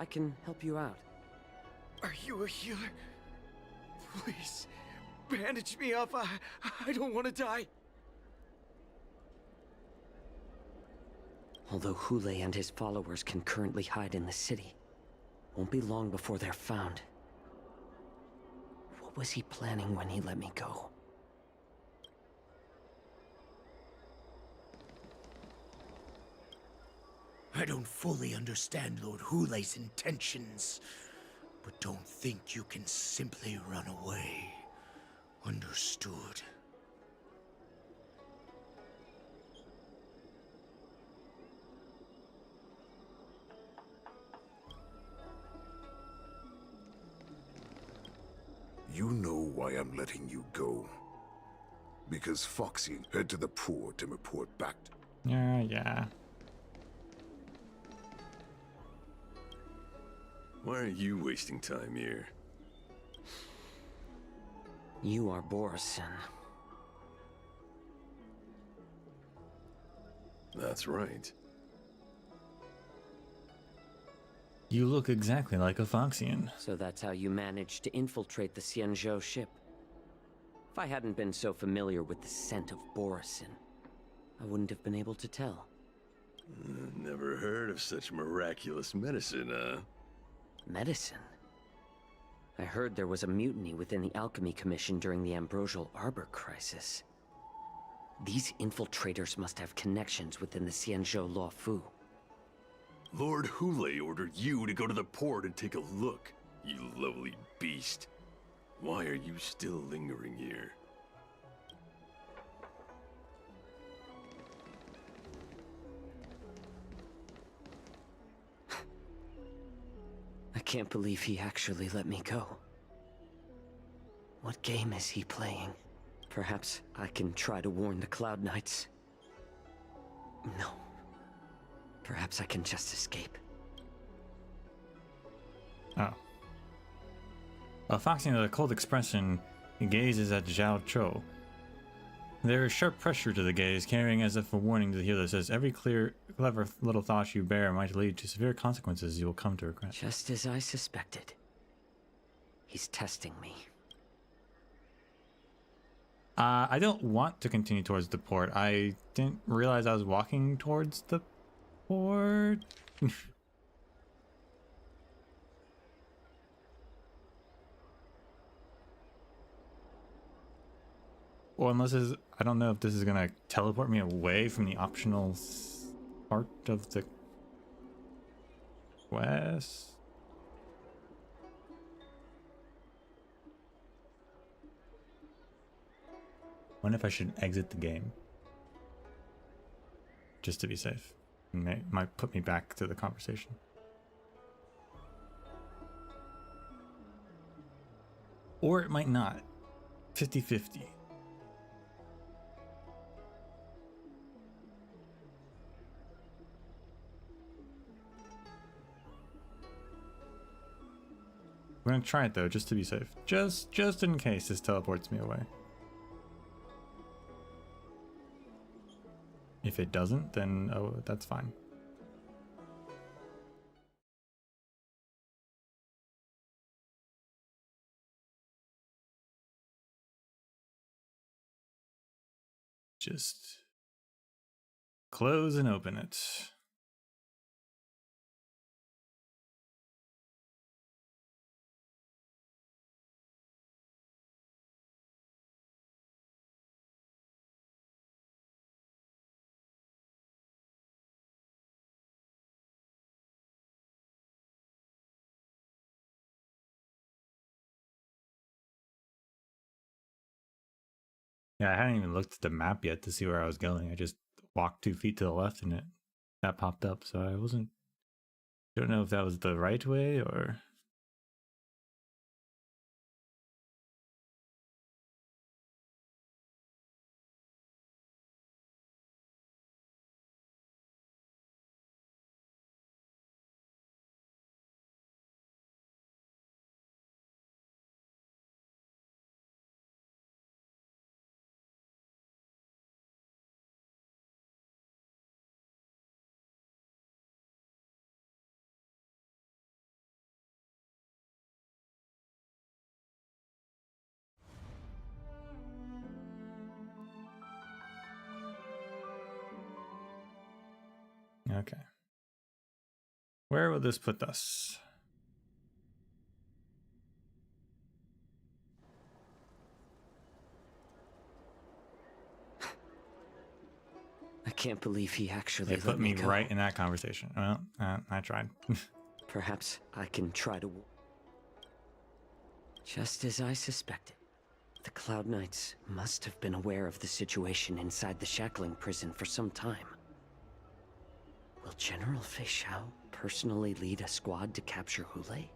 Speaker 13: I can help you out.
Speaker 16: Are you a healer? Please, bandage me up. I don't want to die.
Speaker 13: Although Hule and his followers can currently hide in the city, won't be long before they're found. What was he planning when he let me go?
Speaker 14: I don't fully understand Lord Hule's intentions, But don't think you can simply run away. Understood?
Speaker 15: You know why I'm letting you go. Because Foxy head to the port and report back.
Speaker 1: Yeah.
Speaker 17: Why are you wasting time here?
Speaker 13: You are Borison.
Speaker 17: That's right.
Speaker 1: You look exactly like a Foxian.
Speaker 13: So that's how you managed to infiltrate the Xianzhou ship. If I hadn't been so familiar with the scent of Borison, I wouldn't have been able to tell.
Speaker 17: Never heard of such miraculous medicine, huh?
Speaker 13: Medicine? I heard there was a mutiny within the Alchemy Commission during the Ambrosial Arbor crisis. These infiltrators must have connections within the Xianzhou Law Fu.
Speaker 17: Lord Hule ordered you to go to the port and take a look, you lovely beast. Why are you still lingering here?
Speaker 13: I can't believe he actually let me go. What game is he playing? Perhaps I can try to warn the Cloud Knights. No. Perhaps I can just escape.
Speaker 1: Oh. A Foxian with a cold expression gazes at Zhao Chou. There is sharp pressure to the gaze, carrying as if a warning to the healer says, every clever little thought you bear might lead to severe consequences you will come to regret.
Speaker 13: Just as I suspected. He's testing me.
Speaker 1: I don't want to continue towards the port. I didn't realize I was walking towards the port. Well, unless I don't know if this is gonna teleport me away from the optional part of the quest. Wonder if I should exit the game just to be safe. It might put me back to the conversation. Or it might not. 50-50. We're gonna try it though, just to be safe. Just in case this teleports me away. If it doesn't, then oh, that's fine. Just close and open it. Yeah, I hadn't even looked at the map yet to see where I was going. I just walked 2 feet to the left and that popped up. So I don't know if that was the right way or. Okay. Where will this put us?
Speaker 13: I can't believe he actually
Speaker 1: It put me right in that conversation. Well, I tried.
Speaker 13: Perhaps I can try to... Just as I suspected. The Cloud Knights must have been aware of the situation inside the shackling prison for some time. Will General Fei Shao personally lead a squad to capture Hule?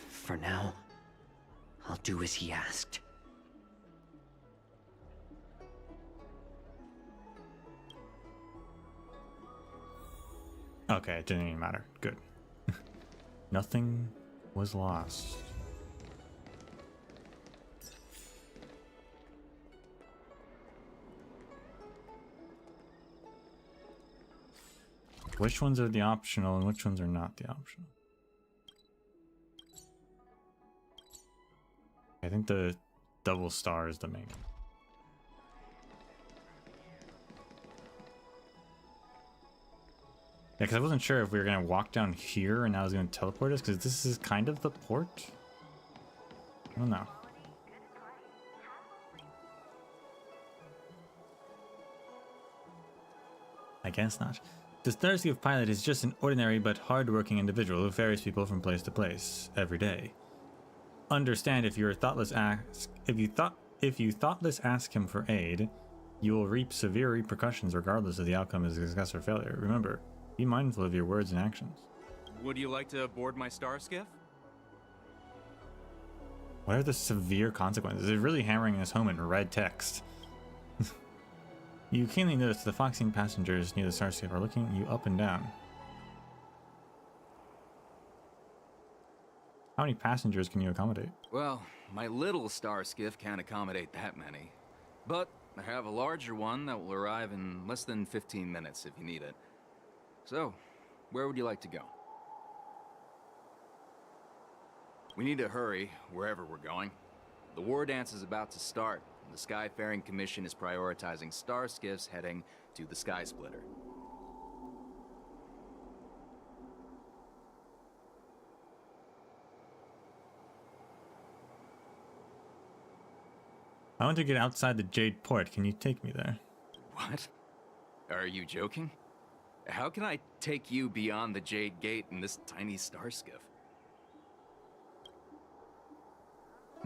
Speaker 13: For now, I'll do as he asked.
Speaker 1: Okay, it didn't even matter. Good. Nothing was lost. Which ones are the optional and which ones are not the optional? I think the double star is the main. Yeah, because I wasn't sure if we were going to walk down here and I was going to teleport us, because this is kind of the port. I don't know. I guess not. The Starship pilot is just an ordinary but hard-working individual who ferries people from place to place every day. Understand, if you thoughtless ask him for aid, you will reap severe repercussions regardless of the outcome of success or failure. Remember, be mindful of your words and actions.
Speaker 18: Would you like to board my star skiff?
Speaker 1: What are the severe consequences? They're really hammering this home in red text. You keenly notice the Foxing passengers near the starship are looking you up and down. How many passengers can you accommodate?
Speaker 18: Well, my little star skiff can't accommodate that many. But I have a larger one that will arrive in less than 15 minutes if you need it. So, where would you like to go? We need to hurry wherever we're going. The Wardance is about to start. The Skyfaring Commission is prioritizing star skiffs heading to the Sky Splitter.
Speaker 1: I want to get outside the Jade Port. Can you take me there?
Speaker 18: What? Are you joking? How can I take you beyond the Jade Gate in this tiny star skiff?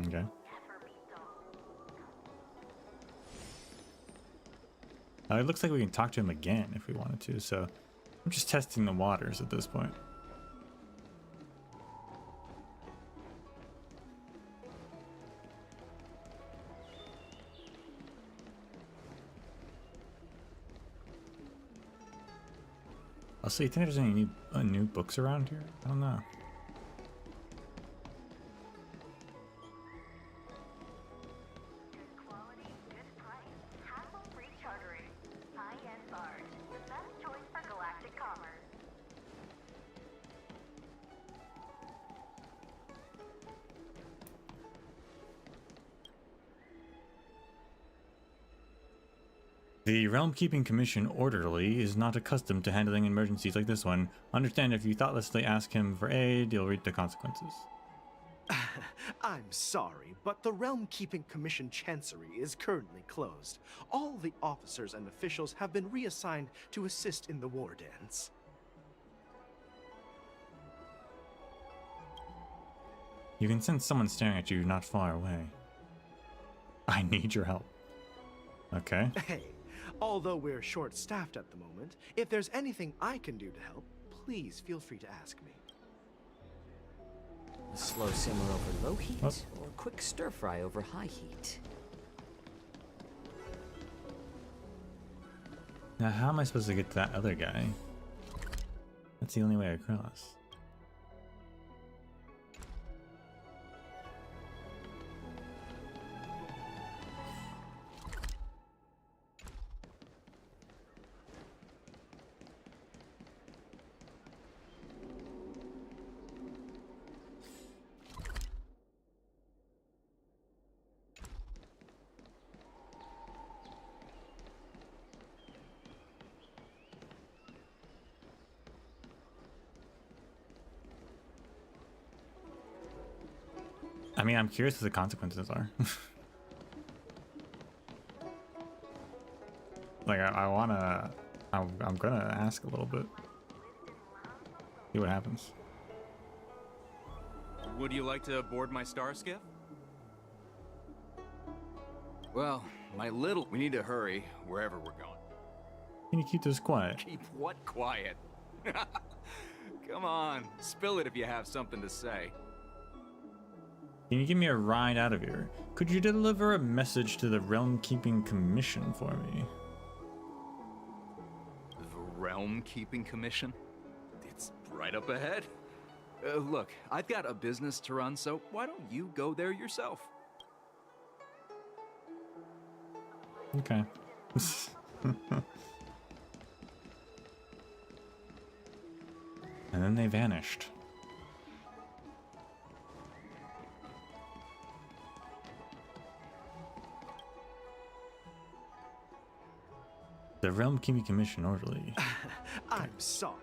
Speaker 1: Okay. It looks like we can talk to him again if we wanted to, so I'm just testing the waters at this point. Also, you think there's any new books around here? I don't know. The Realm Keeping Commission orderly is not accustomed to handling emergencies like this one. Understand, if you thoughtlessly ask him for aid, you'll reap the consequences.
Speaker 3: I'm sorry, but the Realm Keeping Commission Chancery is currently closed. All the officers and officials have been reassigned to assist in the Wardance.
Speaker 1: You can sense someone staring at you not far away. I need your help. Okay.
Speaker 3: Hey, although we're short-staffed at the moment, if there's anything I can do to help, please feel free to ask me.
Speaker 13: A slow simmer over low heat, or quick stir-fry over high heat?
Speaker 1: Now, how am I supposed to get to that other guy? That's the only way across. I mean, I'm curious what the consequences are. Like, I'm gonna ask a little bit. See what happens.
Speaker 18: Would you like to board my star skiff? Well, my little... We need to hurry wherever we're going.
Speaker 1: Can you keep this quiet?
Speaker 18: Keep what quiet? Come on, spill it if you have something to say.
Speaker 1: Can you give me a ride out of here? Could you deliver a message to the Realm Keeping Commission for me?
Speaker 18: The Realm Keeping Commission? It's right up ahead. Look, I've got a business to run, so why don't you go there yourself?
Speaker 1: Okay. And then they vanished. The Realm Keeping Commission orderly.
Speaker 3: I'm sorry.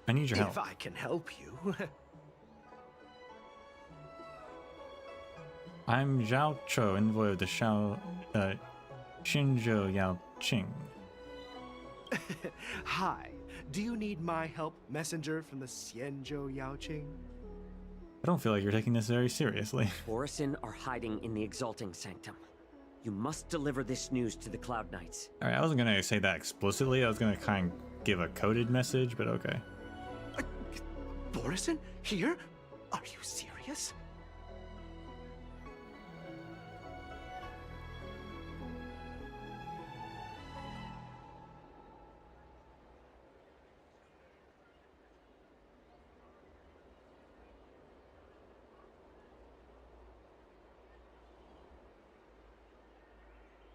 Speaker 1: I need your help.
Speaker 3: If I can help you.
Speaker 1: I'm Zhao Cho, envoy of the Shinzhou Yao Qing.
Speaker 3: Hi. Do you need my help, messenger from the Xianzhou Yaoqing?
Speaker 1: I don't feel like you're taking this very seriously.
Speaker 13: Borison are hiding in the Exalting Sanctum. You must deliver this news to the Cloud Knights.
Speaker 1: Alright, I wasn't gonna say that explicitly. I was gonna kind of give a coded message, but okay.
Speaker 3: Borison? Here? Are you serious?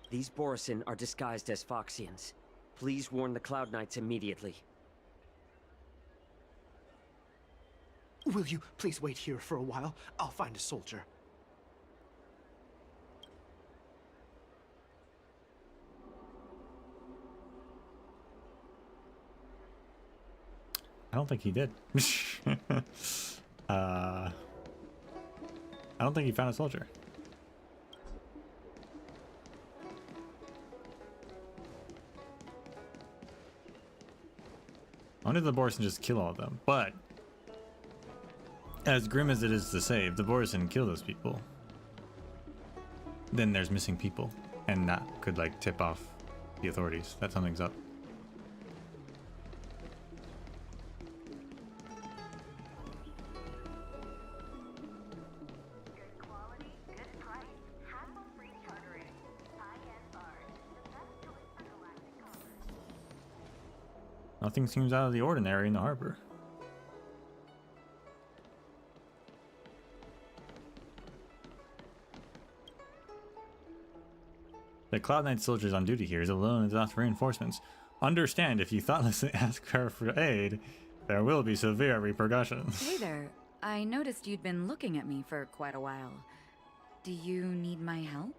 Speaker 13: These Borison are disguised as Foxians. Please warn the Cloud Knights immediately.
Speaker 3: Will you please wait here for a while? I'll find a soldier.
Speaker 1: I don't think he did. I don't think he found a soldier. I wonder if the Borison just kill all of them, but as grim as it is to say, if the Borison kill those people, then there's missing people, and that could like tip off the authorities that something's up. Nothing seems out of the ordinary in the harbor. The Cloud Knight soldiers on duty here is alone without reinforcements. Understand, if you thoughtlessly ask her for aid, there will be severe repercussions.
Speaker 19: Hey there. I noticed you'd been looking at me for quite a while. Do you need my help?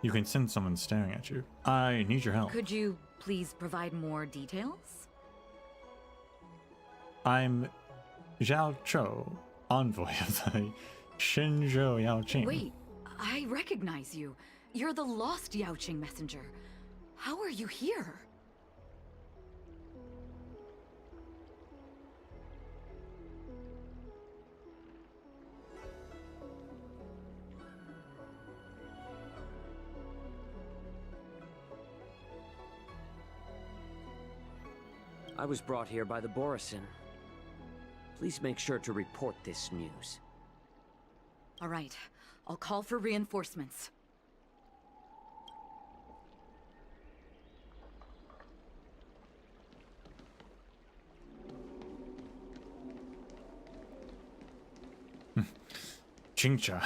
Speaker 1: You can sense someone staring at you. I need your help.
Speaker 19: Could you please provide more details?
Speaker 1: I'm Zhao Cho, envoy of the Shinzhou Yaoqing.
Speaker 19: Wait, I recognize you. You're the lost Yaoqing messenger. How are you here?
Speaker 13: I was brought here by the Borison. Please make sure to report this news.
Speaker 19: All right, I'll call for reinforcements.
Speaker 1: Chingcha.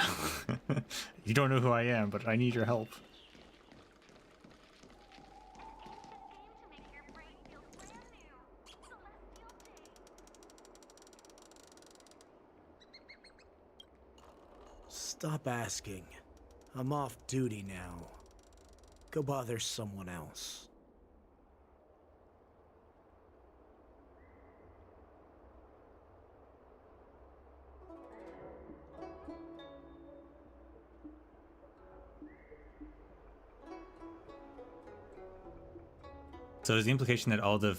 Speaker 1: You don't know who I am, but I need your help.
Speaker 14: Stop asking. I'm off duty now. Go bother someone else.
Speaker 1: So is the implication that all the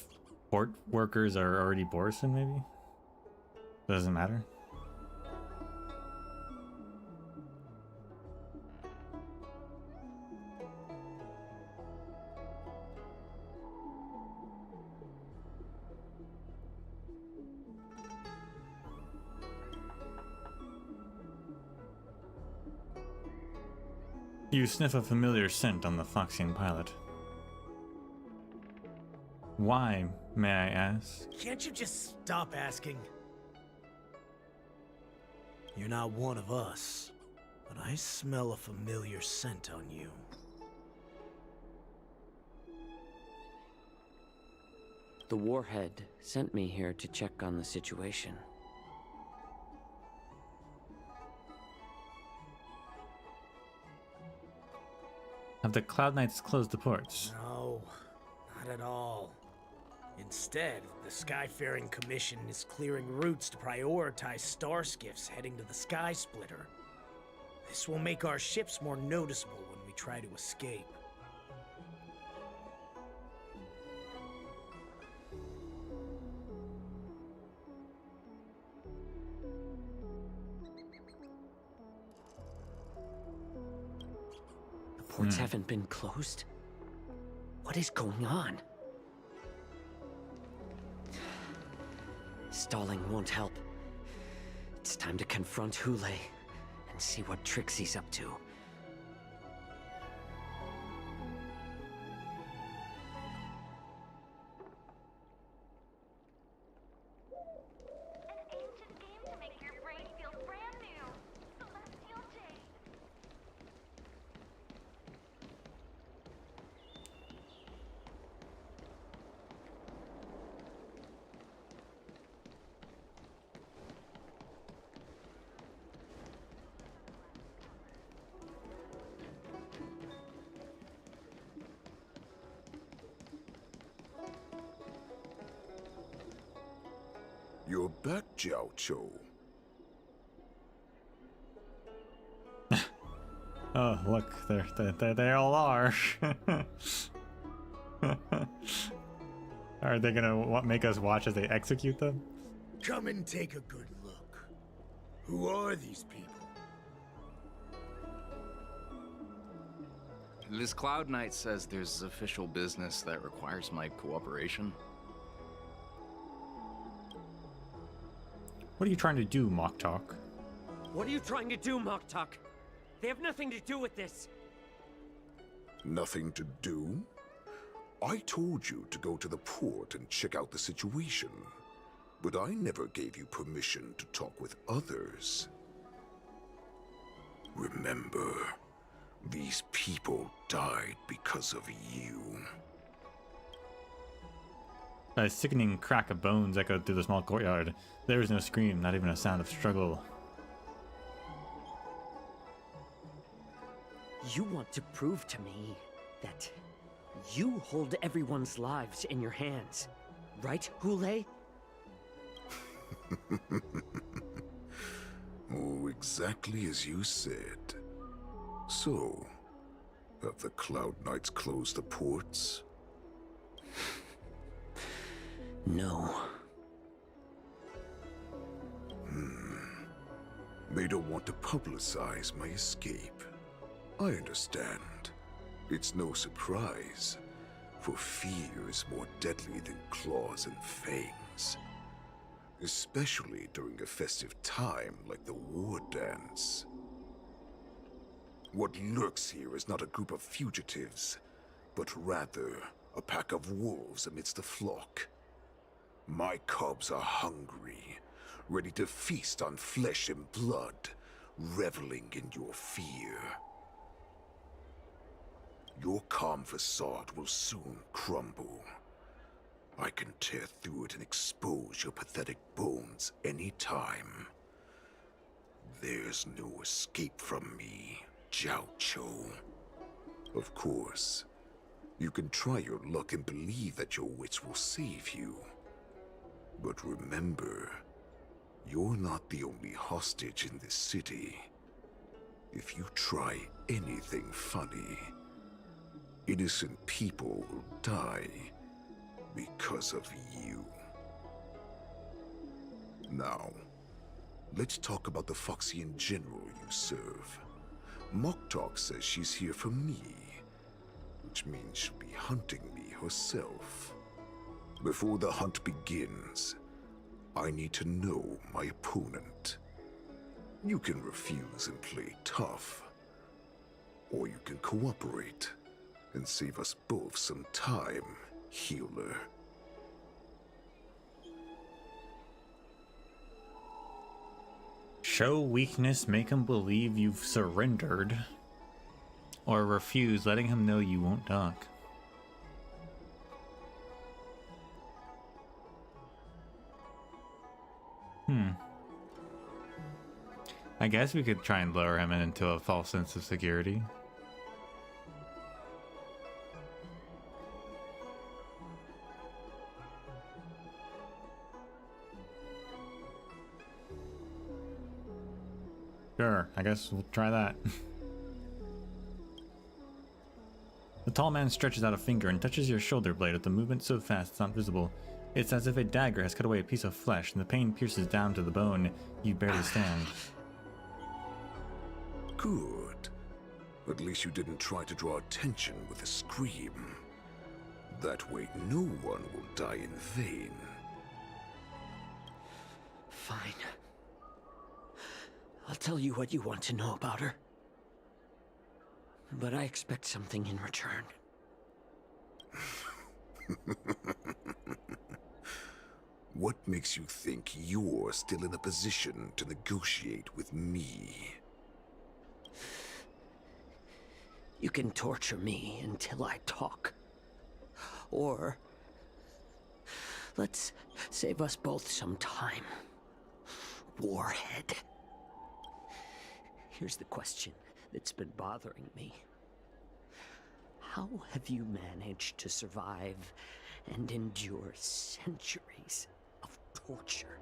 Speaker 1: port workers are already Borson, maybe? Doesn't matter? You sniff a familiar scent on the Foxian pilot. Why, may I ask?
Speaker 14: Can't you just stop asking? You're not one of us, but I smell a familiar scent on you.
Speaker 13: The Warhead sent me here to check on the situation.
Speaker 1: Have the Cloud Knights closed the ports?
Speaker 14: No, not at all. Instead, the Skyfaring Commission is clearing routes to prioritize star skiffs heading to the Sky Splitter. This will make our ships more noticeable when we try to escape.
Speaker 13: The ports haven't been closed? What is going on? Stalling won't help. It's time to confront Hule and see what tricks he's up to.
Speaker 15: You're back, Jiao Cho.
Speaker 1: Oh, look, they all are. Are they gonna make us watch as they execute them?
Speaker 14: Come and take a good look. Who are these people?
Speaker 18: This Cloud Knight says there's official business that requires my cooperation.
Speaker 1: What are you trying to do, Mock Talk?
Speaker 13: What are you trying to do, Mock Talk? They have nothing to do with this.
Speaker 15: Nothing to do? I told you to go to the port and check out the situation. But I never gave you permission to talk with others. Remember, these people died because of you.
Speaker 1: A sickening crack of bones echoed through the small courtyard. There was no scream, not even a sound of struggle.
Speaker 13: You want to prove to me that you hold everyone's lives in your hands, right, Hule?
Speaker 15: Oh, exactly as you said. So, have the Cloud Knights closed the ports?
Speaker 13: No.
Speaker 15: They don't want to publicize my escape. I understand. It's no surprise, for fear is more deadly than claws and fangs. Especially during a festive time like the Wardance. What lurks here is not a group of fugitives, but rather a pack of wolves amidst the flock. My cubs are hungry, ready to feast on flesh and blood, reveling in your fear. Your calm facade will soon crumble. I can tear through it and expose your pathetic bones any time. There's no escape from me, Jiao Cho. Of course, you can try your luck and believe that your wits will save you. But remember, you're not the only hostage in this city. If you try anything funny, innocent people will die Because of you. Now, let's talk about the Foxian general you serve. Moktok says she's here for me, which means she'll be hunting me herself. Before the hunt begins, I need to know my opponent. You can refuse and play tough, or you can cooperate and save us both some time, healer.
Speaker 1: Show weakness, make him believe you've surrendered. Or refuse, letting him know you won't duck. I guess we could try and lure him into a false sense of security. Sure, I guess we'll try that. The tall man stretches out a finger and touches your shoulder blade with a movement so fast it's not visible. It's as if a dagger has cut away a piece of flesh, and the pain pierces down to the bone. You barely stand.
Speaker 15: Good. At least you didn't try to draw attention with a scream. That way no one will die in vain.
Speaker 14: Fine. I'll tell you what you want to know about her. But I expect something in return.
Speaker 15: What makes you think you're still in a position to negotiate with me?
Speaker 14: You can torture me until I talk. Or let's save us both some time. Warhead. Here's the question that's been bothering me. How have you managed to survive and endure centuries of torture?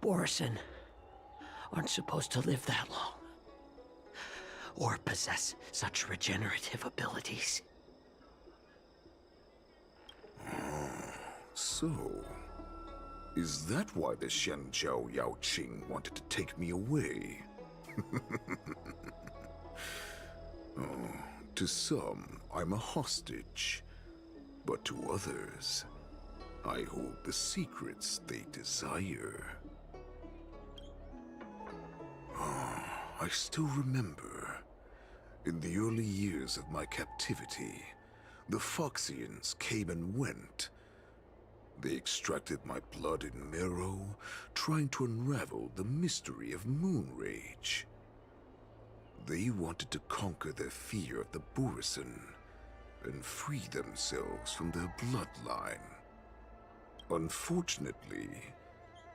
Speaker 14: Borison aren't supposed to live that long, or possess such regenerative abilities.
Speaker 15: So, is that why the Shenjiao Yao Qing wanted to take me away? Oh, to some, I'm a hostage. But to others, I hold the secrets they desire. I still remember. In the early years of my captivity, the Foxians came and went. They extracted my blood and marrow, trying to unravel the mystery of moon rage. They wanted to conquer their fear of the Borison and free themselves from their bloodline. Unfortunately,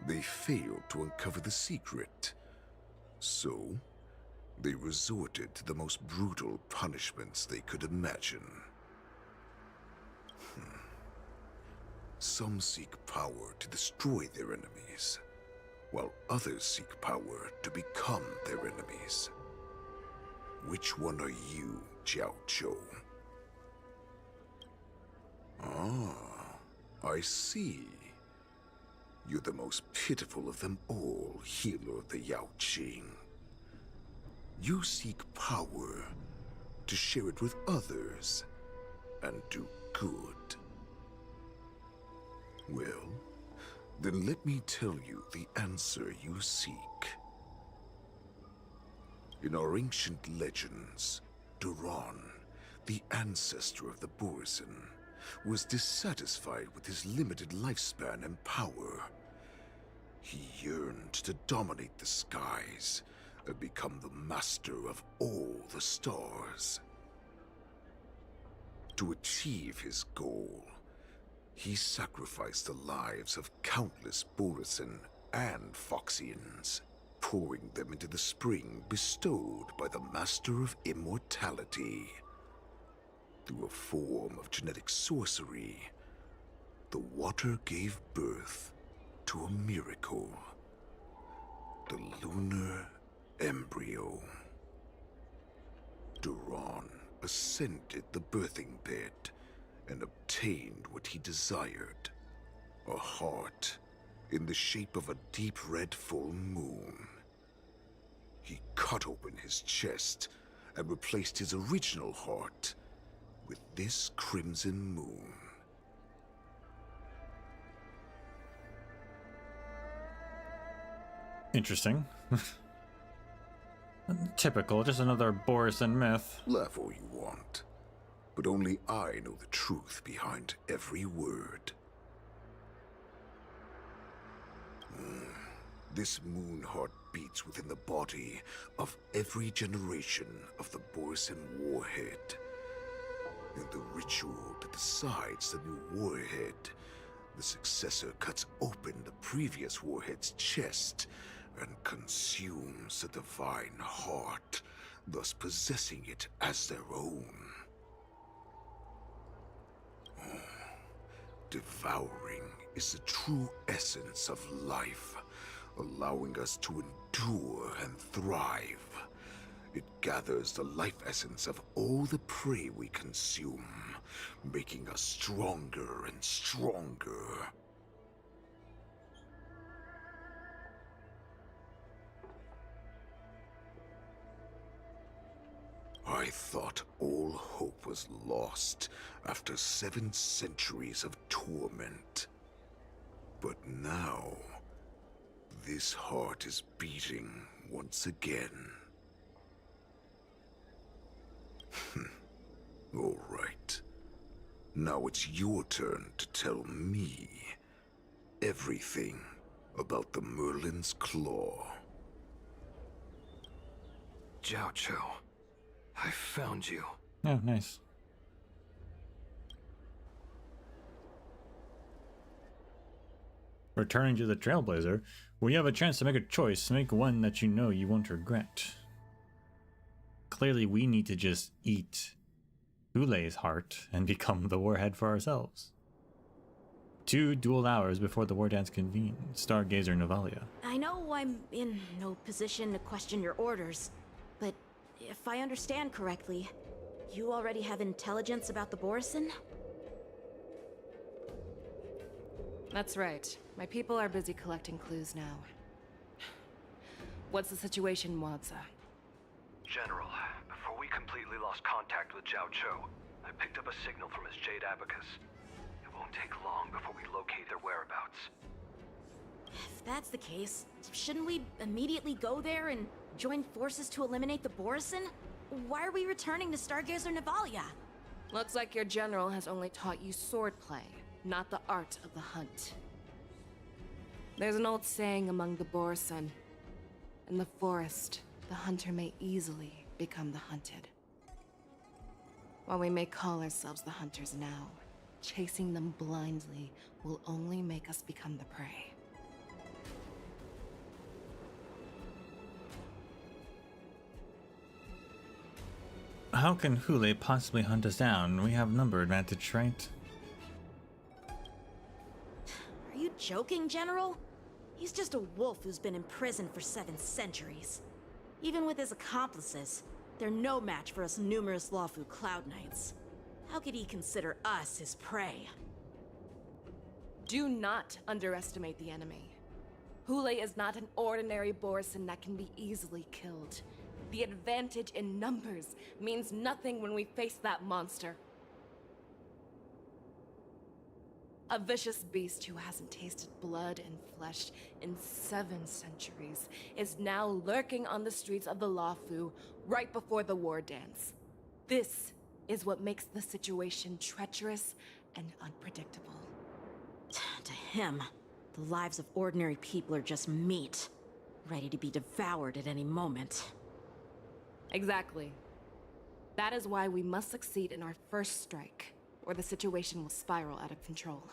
Speaker 15: they failed to uncover the secret. So, they resorted to the most brutal punishments they could imagine. Some seek power to destroy their enemies, while others seek power to become their enemies. Which one are you, Jiao Zhou? Ah, I see. You're the most pitiful of them all, healer of the Yao Qing. You seek power to share it with others and do good. Well, then let me tell you the answer you seek. In our ancient legends, Duran, the ancestor of the Borison, was dissatisfied with his limited lifespan and power. He yearned to dominate the skies and become the master of all the stars. To achieve his goal, he sacrificed the lives of countless Borison and Foxians, pouring them into the spring bestowed by the Master of Immortality. Through a form of genetic sorcery, the water gave birth to a miracle. The lunar embryo. Duran ascended the birthing bed and obtained what he desired. A heart in the shape of a deep red full moon. He cut open his chest and replaced his original heart with this crimson moon.
Speaker 1: Interesting. Typical, just another Borison myth.
Speaker 15: Laugh all you want, but only I know the truth behind every word. This moon heart beats within the body of every generation of the Borison warhead. In the ritual that decides the new warhead, the successor cuts open the previous warhead's chest and consumes the divine heart, thus possessing it as their own. Devouring is the true essence of life, allowing us to endure and thrive. It gathers the life essence of all the prey we consume, making us stronger and stronger. I thought all hope was lost after 7 centuries of torment. But now, this heart is beating once again. All right. Now it's your turn to tell me everything about the Merlin's Claw.
Speaker 11: Jiao Cho, I found you.
Speaker 1: Oh, nice. Returning to the Trailblazer, where you have a chance to make a choice, make one that you know you won't regret. Clearly, we need to just eat Hulei's heart and become the warhead for ourselves. 2 dual hours before the Wardance convene, Stargazer Navalia.
Speaker 6: I know I'm in no position to question your orders, but if I understand correctly, you already have intelligence about the Borison?
Speaker 2: That's right. My people are busy collecting clues now. What's the situation, Wadza?
Speaker 20: General, before we completely lost contact with Jiao Cho, I picked up a signal from his Jade Abacus. It won't take long before we locate their whereabouts.
Speaker 6: If that's the case, shouldn't we immediately go there and join forces to eliminate the Borison? Why are we returning to Stargazer Navalia?
Speaker 2: Looks like your general has only taught you swordplay, not the art of the hunt. There's an old saying among the Borison. In the forest, the hunter may easily become the hunted. While we may call ourselves the hunters now, chasing them blindly will only make us become the prey.
Speaker 1: How can Hulei possibly hunt us down? We have number advantage, right?
Speaker 6: Are you joking, General? He's just a wolf who's been in prison for 7 centuries. Even with his accomplices, they're no match for us numerous Lawfu Cloud Knights. How could he consider us his prey?
Speaker 2: Do not underestimate the enemy. Hulei is not an ordinary Borison that can be easily killed. The advantage in numbers means nothing when we face that monster. A vicious beast who hasn't tasted blood and flesh in 7 centuries is now lurking on the streets of the Lawfu right before the Wardance. This is what makes the situation treacherous and unpredictable.
Speaker 6: To him, the lives of ordinary people are just meat, ready to be devoured at any moment.
Speaker 2: Exactly. That is why we must succeed in our first strike, or the situation will spiral out of control.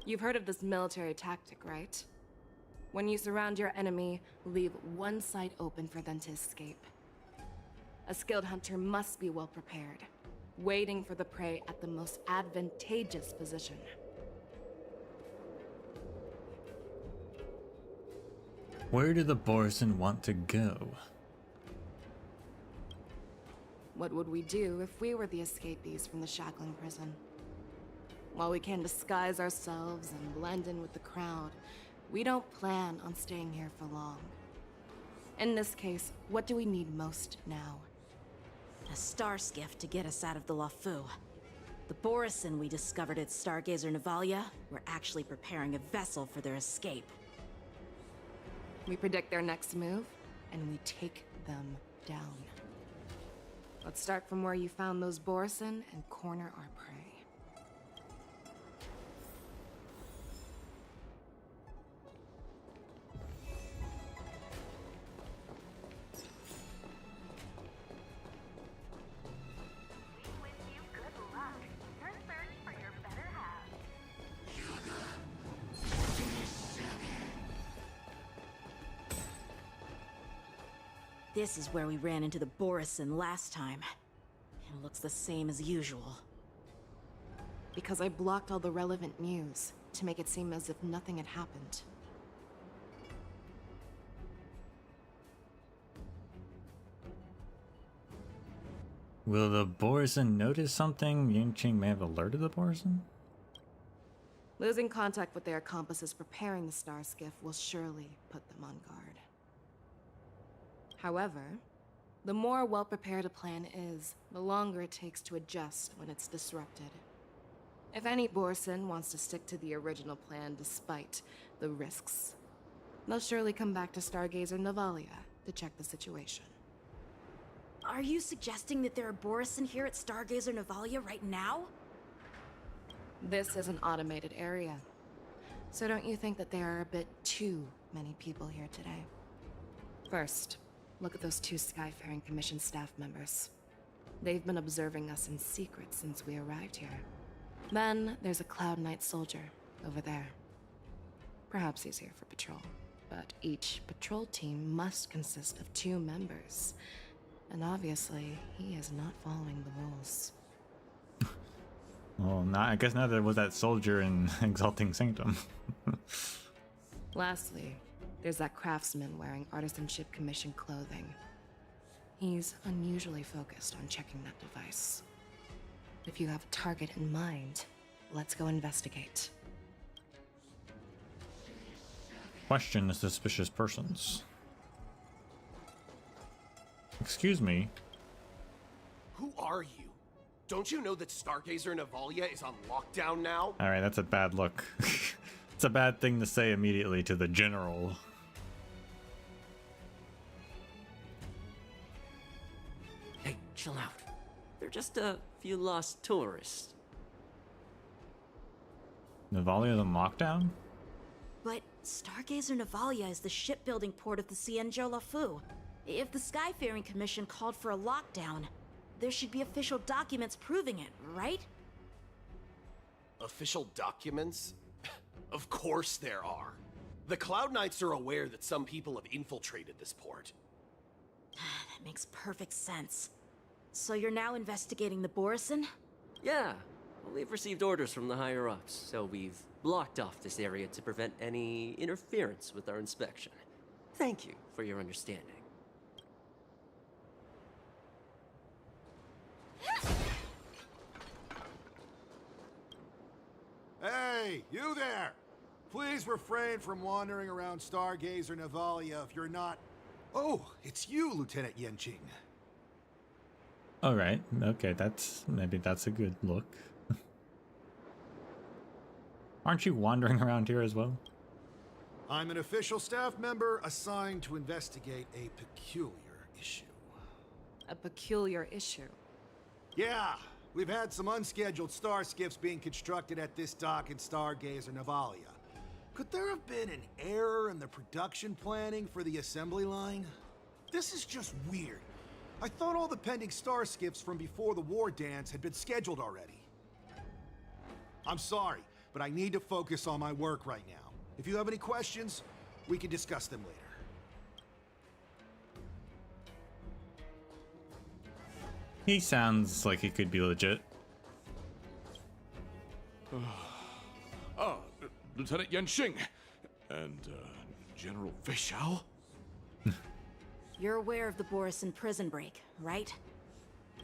Speaker 2: You've heard of this military tactic, right? When you surround your enemy, leave one side open for them to escape. A skilled hunter must be well prepared, waiting for the prey at the most advantageous position.
Speaker 1: Where do the Borison want to go?
Speaker 2: What would we do if we were the escapees from the shackling prison? While we can disguise ourselves and blend in with the crowd, we don't plan on staying here for long. In this case, what do we need most now?
Speaker 6: A star skiff to get us out of the LaFu. The Borison we discovered at Stargazer Navalia were actually preparing a vessel for their escape.
Speaker 2: We predict their next move, and we take them down. Let's start from where you found those Borison and corner our prey.
Speaker 6: This is where we ran into the Borison last time. It looks the same as usual.
Speaker 2: Because I blocked all the relevant news to make it seem as if nothing had happened.
Speaker 1: Will the Borison notice something? Yingqing may have alerted the Borison?
Speaker 2: Losing contact with their accomplices preparing the star skiff will surely put them on guard. However, the more well-prepared a plan is, the longer it takes to adjust when it's disrupted. If any Borison wants to stick to the original plan despite the risks, they'll surely come back to Stargazer Navalia to check the situation.
Speaker 6: Are you suggesting that there are Borison here at Stargazer Navalia right now?
Speaker 2: This is an automated area, so don't you think that there are a bit too many people here today? First, look at those 2 Skyfaring Commission staff members. They've been observing us in secret since we arrived here. Then there's a Cloud Knight soldier over there. Perhaps he's here for patrol, but each patrol team must consist of 2 members. And obviously, he is not following the rules.
Speaker 1: Well, I guess now there was that soldier in Exalting Sanctum.
Speaker 2: Lastly, there's that craftsman wearing Artisanship Commission clothing. He's unusually focused on checking that device. If you have a target in mind, let's go investigate.
Speaker 1: Question the suspicious persons. Excuse me.
Speaker 21: Who are you? Don't you know that Stargazer Navalia is on lockdown now?
Speaker 1: Alright, that's a bad look. It's a bad thing to say immediately to the general.
Speaker 13: Hey, chill out. They're just a few lost tourists.
Speaker 1: Navalia's on lockdown?
Speaker 6: But Stargazer Navalia is the shipbuilding port of the Cienjo LaFu. If the Skyfaring Commission called for a lockdown, there should be official documents proving it, right?
Speaker 21: Official documents? Of course there are. The Cloud Knights are aware that some people have infiltrated this port.
Speaker 6: That makes perfect sense. So you're now investigating the Borison?
Speaker 13: Yeah, we've received orders from the higher-ups, so we've blocked off this area to prevent any interference with our inspection. Thank you for your understanding.
Speaker 22: Hey, you there! Please refrain from wandering around Stargazer Navalia if you're not... Oh, it's you, Lieutenant Yenqing.
Speaker 1: Alright, okay, maybe that's a good look. Aren't you wandering around here as well?
Speaker 22: I'm an official staff member assigned to investigate a peculiar issue.
Speaker 2: A peculiar issue?
Speaker 22: Yeah, we've had some unscheduled star skiffs being constructed at this dock in Stargazer Navalia. Could there have been an error in the production planning for the assembly line? This is just weird. I thought all the pending star skiffs from before the Wardance had been scheduled already. I'm sorry, but I need to focus on my work right now. If you have any questions, we can discuss them later.
Speaker 1: He sounds like he could be legit.
Speaker 23: Lieutenant Yenqing and General Fishao.
Speaker 6: You're aware of the Borison prison break, right?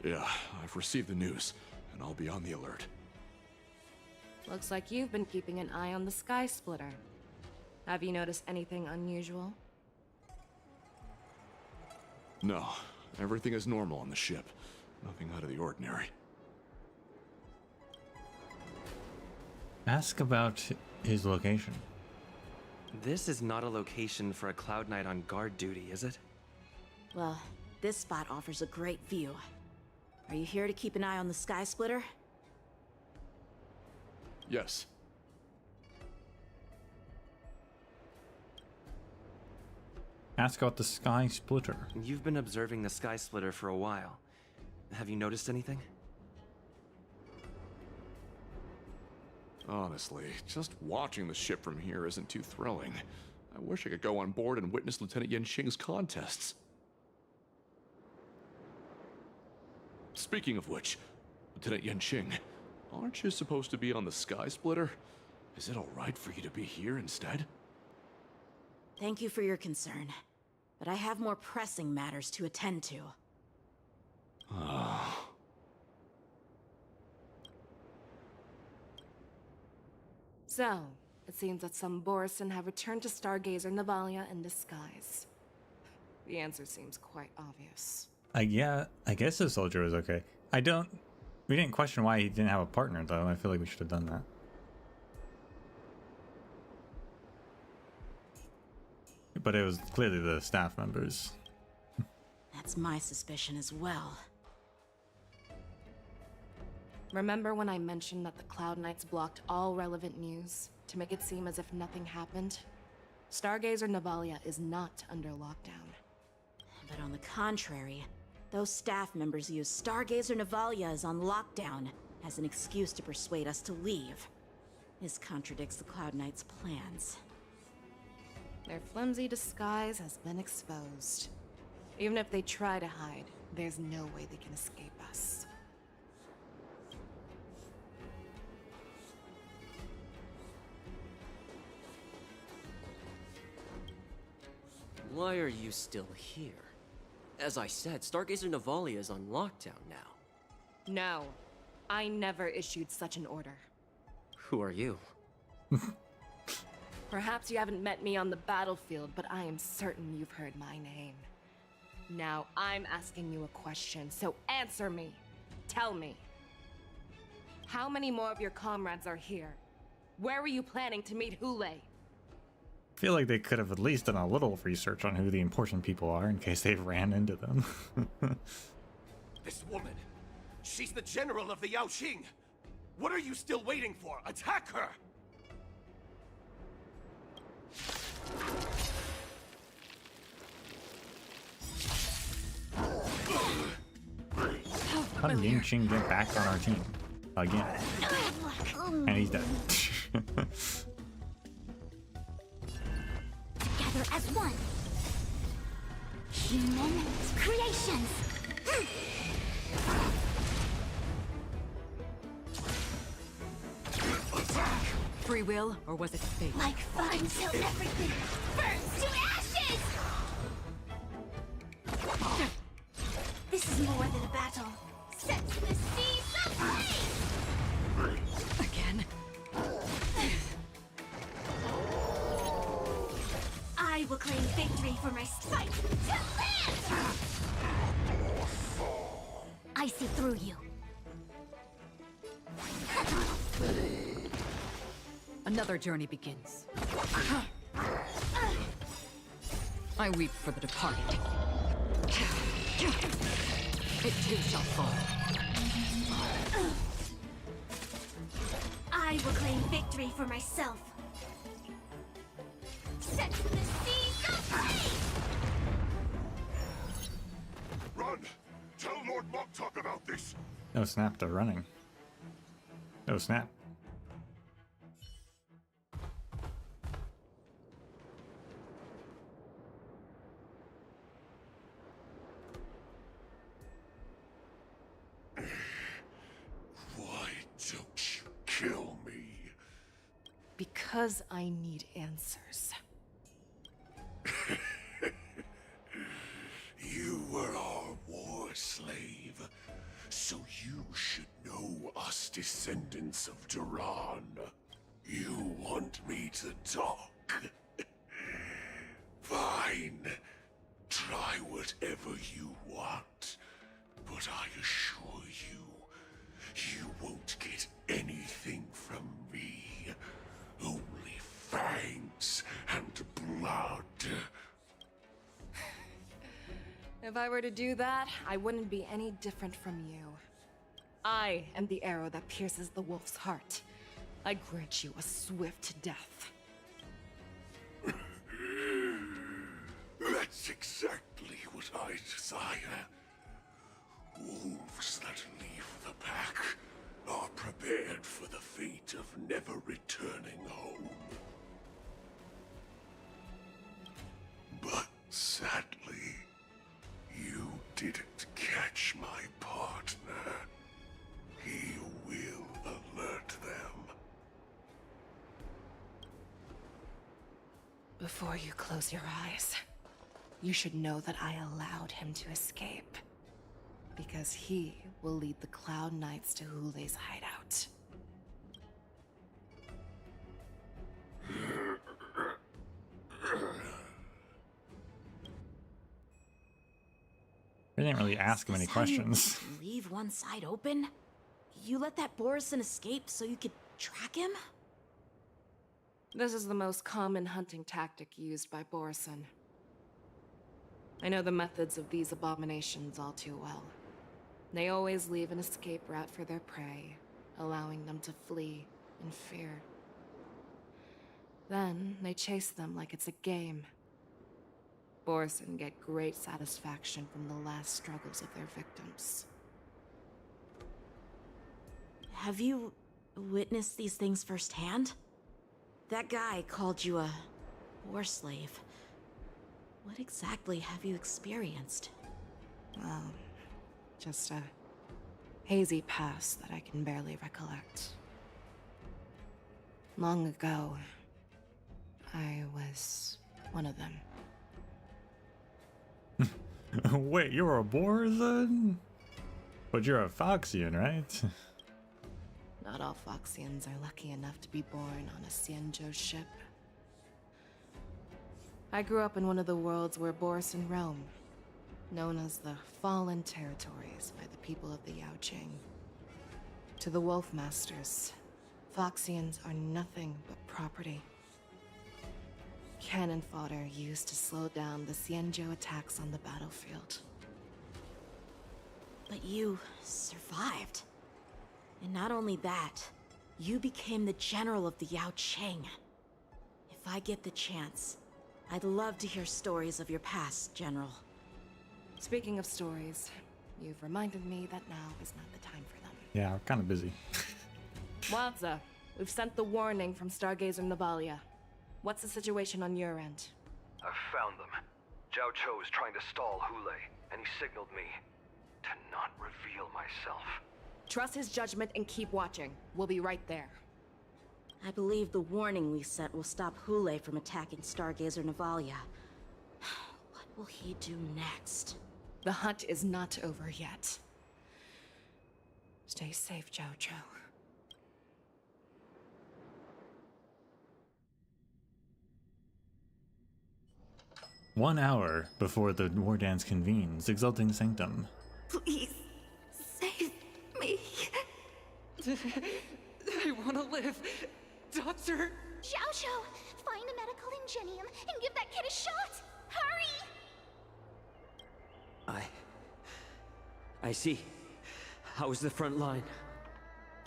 Speaker 23: Yeah, I've received the news, and I'll be on the alert.
Speaker 2: Looks like you've been keeping an eye on the Sky Splitter. Have you noticed anything unusual?
Speaker 23: No, everything is normal on the ship. Nothing out of the ordinary.
Speaker 1: Ask about his location.
Speaker 7: This is not a location for a Cloud Knight on guard duty, is it?
Speaker 6: Well, this spot offers a great view. Are you here to keep an eye on the Sky Splitter?
Speaker 23: Yes.
Speaker 1: Ask about the Sky Splitter.
Speaker 7: You've been observing the Sky Splitter for a while. Have you noticed anything?
Speaker 23: Honestly, just watching the ship from here isn't too thrilling. I wish I could go on board and witness Lieutenant Yanxing's contests. Speaking of which, Lieutenant Yanxing, aren't you supposed to be on the Sky Splitter? Is it alright for you to be here instead?
Speaker 6: Thank you for your concern, but I have more pressing matters to attend to.
Speaker 2: So, it seems that some Borison have returned to Stargazer Navalia in disguise. The answer seems quite obvious.
Speaker 1: Yeah, I guess the soldier was okay. We didn't question why he didn't have a partner, though. I feel like we should have done that. But it was clearly the staff members.
Speaker 6: That's my suspicion as well.
Speaker 2: Remember when I mentioned that the Cloud Knights blocked all relevant news to make it seem as if nothing happened? Stargazer Navalia is not under lockdown.
Speaker 6: But on the contrary, those staff members use Stargazer Navalia is on lockdown as an excuse to persuade us to leave. This contradicts the Cloud Knights' plans.
Speaker 2: Their flimsy disguise has been exposed. Even if they try to hide, there's no way they can escape us.
Speaker 5: Why are you still here? As I said, Stargazer Navalia is on lockdown now.
Speaker 2: No, I never issued such an order.
Speaker 5: Who are you?
Speaker 2: Perhaps you haven't met me on the battlefield, but I am certain you've heard my name. Now I'm asking you a question, so answer me. Tell me. How many more of your comrades are here? Where were you planning to meet Hule?
Speaker 1: I feel like they could have at least done a little research on who the important people are in case they ran into them.
Speaker 21: This woman, she's the general of the Yaoxing. What are you still waiting for? Attack her!
Speaker 1: How did Yingqing get back on our team? Again. And he's dead.
Speaker 4: Together as one. Human creations.
Speaker 19: Free will, or was it fate?
Speaker 4: Like fire till everything burns to ashes! This is more than a battle. Set to the seas of flame!
Speaker 19: Again?
Speaker 4: I will claim victory for my fight to live! I see through you.
Speaker 19: Another journey begins. I weep for the departed. It too shall fall.
Speaker 4: I will claim victory for myself. Set to the seas of flame!
Speaker 15: Run! Tell Lord Moktok about this!
Speaker 1: No snap, they're running. No snap.
Speaker 15: Why don't you kill me?
Speaker 2: Because I need answers.
Speaker 15: You were our war slave. you should know us descendants of Duran. You want me to talk? Fine. Try whatever you want. But I assure you, you won't get anything from me. Only fangs and blood.
Speaker 2: If I were to do that, I wouldn't be any different from you. I am the arrow that pierces the wolf's heart. I grant you a swift death.
Speaker 15: That's exactly what I desire. Wolves that leave the pack are prepared for the fate of never returning home. But sadly, you didn't catch my partner. He will alert them.
Speaker 2: Before you close your eyes, you should know that I allowed him to escape. Because he will lead the Cloud Knights to Hule's hideout.
Speaker 1: We didn't really ask him any questions.
Speaker 6: Leave one side open? You let that Borison escape so you could track him?
Speaker 2: This is the most common hunting tactic used by Borison. I know the methods of these abominations all too well. They always leave an escape route for their prey, allowing them to flee in fear. Then they chase them like it's a game. Borison get great satisfaction from the last struggles of their victims.
Speaker 6: Have you witnessed these things firsthand? That guy called you a war slave. What exactly have you experienced?
Speaker 2: Well, just a hazy past that I can barely recollect. Long ago, I was one of them.
Speaker 1: Wait, you're a Borison? But you're a Foxian, right?
Speaker 2: Not all Foxians are lucky enough to be born on a Xianzhou ship. I grew up in one of the worlds where Borison roam, known as the Fallen Territories by the people of the Yaoqing. To the Wolf Masters, Foxians are nothing but property. Cannon fodder used to slow down the Xianzhou attacks on the battlefield.
Speaker 6: But you survived. And not only that, you became the general of the Yaoqing. If I get the chance, I'd love to hear stories of your past, General.
Speaker 2: Speaking of stories, you've reminded me that now is not the time for them.
Speaker 1: Yeah, I'm kind of busy.
Speaker 2: Wadza, we've sent the warning from Stargazer Navalia. What's the situation on your end?
Speaker 20: I've found them. Zhao Cho is trying to stall Hule, and he signaled me to not reveal myself.
Speaker 2: Trust his judgment and keep watching. We'll be right there.
Speaker 6: I believe the warning we sent will stop Hule from attacking Stargazer Navalia. What will he do next?
Speaker 2: The hunt is not over yet. Stay safe, Zhao Cho.
Speaker 1: 1 hour before the Wardance convenes, Exalting Sanctum.
Speaker 19: Please, save me. I want to live. Doctor!
Speaker 10: Xiaoshu, find a medical ingenium and give that kid a shot! Hurry!
Speaker 13: I see. How is the front line?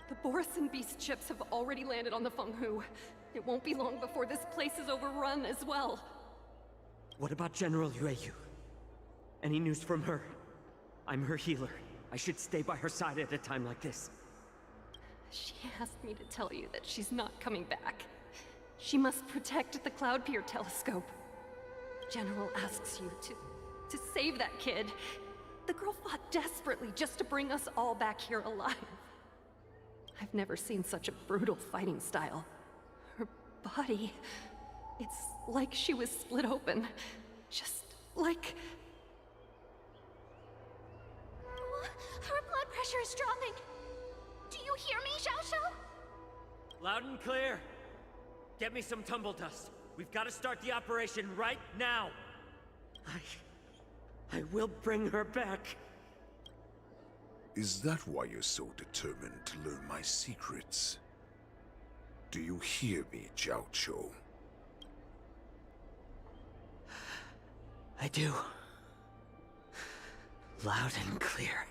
Speaker 8: The Borison beast ships have already landed on the Fenghu. It won't be long before this place is overrun as well.
Speaker 13: What about General Yueyu? Any news from her? I'm her healer. I should stay by her side at a time like this.
Speaker 8: She asked me to tell you that she's not coming back. She must protect the Cloud Pier telescope. General asks you to save that kid. The girl fought desperately just to bring us all back here alive. I've never seen such a brutal fighting style. Her body... it's like she was split open. Just like...
Speaker 10: Her blood
Speaker 4: pressure is dropping. Do you hear me, Xiao Xiao?
Speaker 13: Loud and clear. Get me some tumble dust. We've got to start the operation right now. I will bring her back.
Speaker 15: Is that why you're so determined to learn my secrets? Do you hear me, Jiao Cho?
Speaker 13: I do. Loud and clear.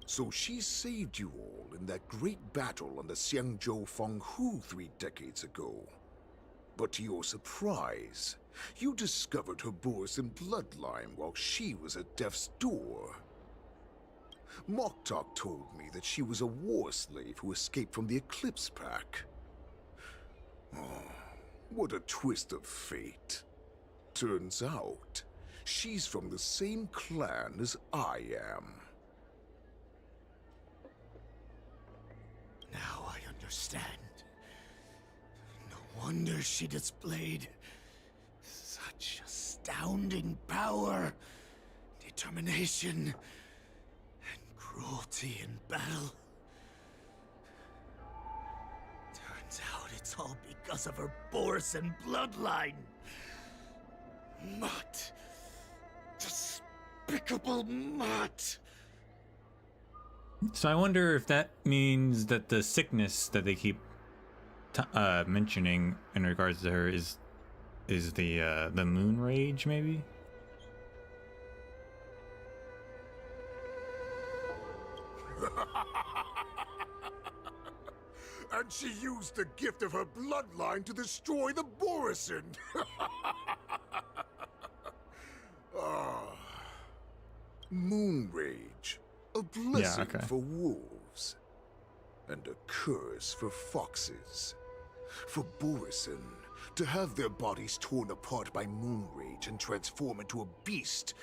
Speaker 15: So she saved you all in that great battle on the Xiangzhou Fenghu 3 decades ago. But to your surprise, you discovered her Borisin bloodline while she was at death's door. Moktok told me that she was a war slave who escaped from the Eclipse Pack. Oh, what a twist of fate. Turns out, she's from the same clan as I am.
Speaker 14: Now I understand. No wonder she displayed such astounding power, determination, and cruelty in battle. Turns out it's all because of her Borisin bloodline. Mutt. Despicable Mutt.
Speaker 1: So I wonder if that means that the sickness that they keep mentioning in regards to her is the moon rage, maybe?
Speaker 15: And she used the gift of her bloodline to destroy the Borisin. Moon rage. A blessing for wolves. And a curse for foxes. For Borisin, to have their bodies torn apart by moon rage and transform into a beast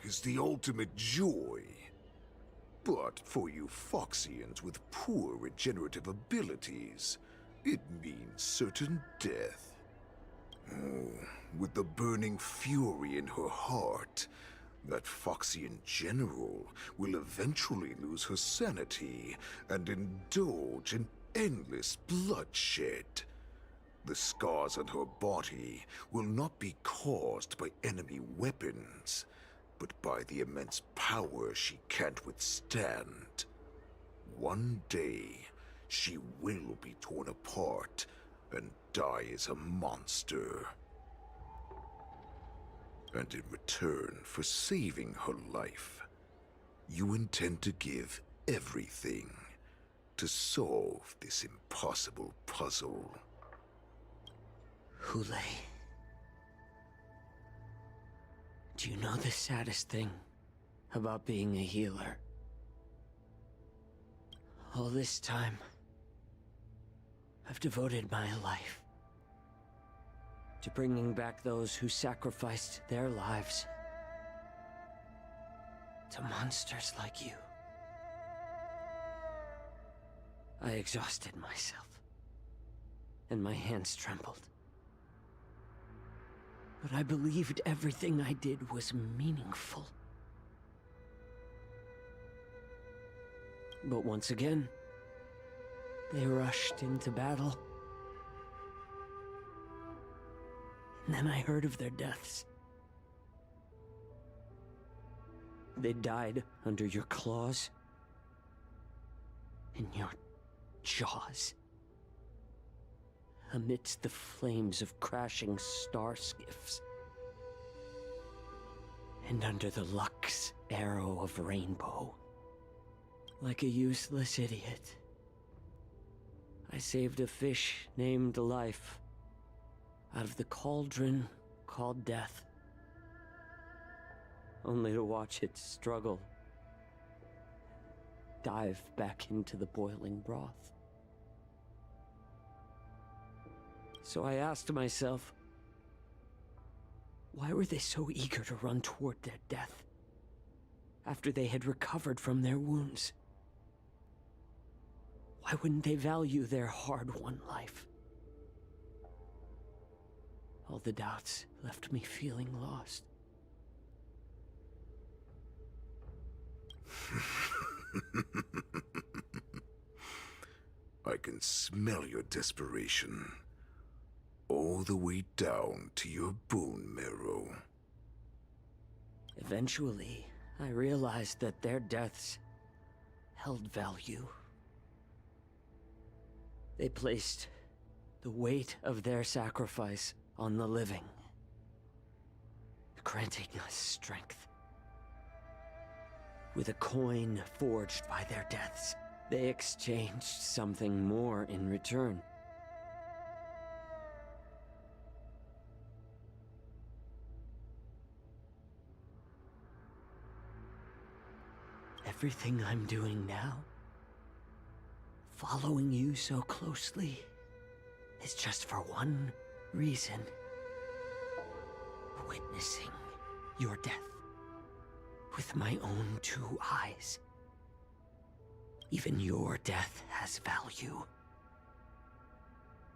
Speaker 15: is the ultimate joy. But for you Foxians with poor regenerative abilities, it means certain death. With the burning fury in her heart, that Foxian general will eventually lose her sanity and indulge in endless bloodshed. The scars on her body will not be caused by enemy weapons, but by the immense power she can't withstand. One day, she will be torn apart and die as a monster. And in return for saving her life, you intend to give everything to solve this impossible puzzle.
Speaker 13: Hule. Do you know the saddest thing about being a healer? All this time, I've devoted my life to bringing back those who sacrificed their lives to monsters like you. I exhausted myself, and my hands trembled. But I believed everything I did was meaningful. But once again, they rushed into battle. And then I heard of their deaths. They died under your claws, in your jaws, amidst the flames of crashing star skiffs, and under the Lux arrow of rainbow. Like a useless idiot, I saved a fish named Life out of the cauldron called Death, only to watch it struggle, dive back into the boiling broth. So I asked myself, why were they so eager to run toward their death after they had recovered from their wounds? Why wouldn't they value their hard-won life? All the doubts left me feeling lost.
Speaker 15: I can smell your desperation. All the way down to your bone marrow.
Speaker 13: Eventually, I realized that their deaths held value. They placed the weight of their sacrifice on the living, granting us strength. With a coin forged by their deaths, they exchanged something more in return. Everything I'm doing now, following you so closely, is just for one reason. Witnessing your death with my own two eyes. Even your death has value.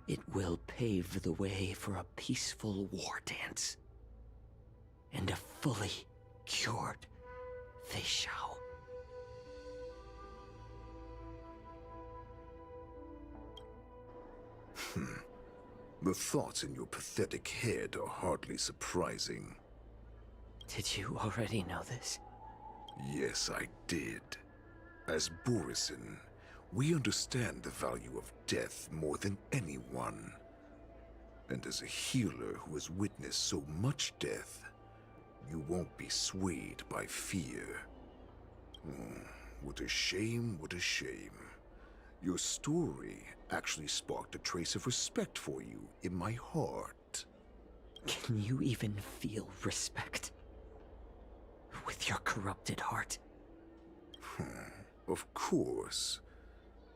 Speaker 13: It will pave the way for a peaceful war dance and a fully cured Fei Shao.
Speaker 15: The thoughts in your pathetic head are hardly surprising.
Speaker 13: Did you already know this?
Speaker 15: Yes, I did. As Borisin, we understand the value of death more than anyone. And as a healer who has witnessed so much death, you won't be swayed by fear. What a shame, what a shame. Your story actually sparked a trace of respect for you in my heart.
Speaker 13: Can you even feel respect with your corrupted heart?
Speaker 15: Of course.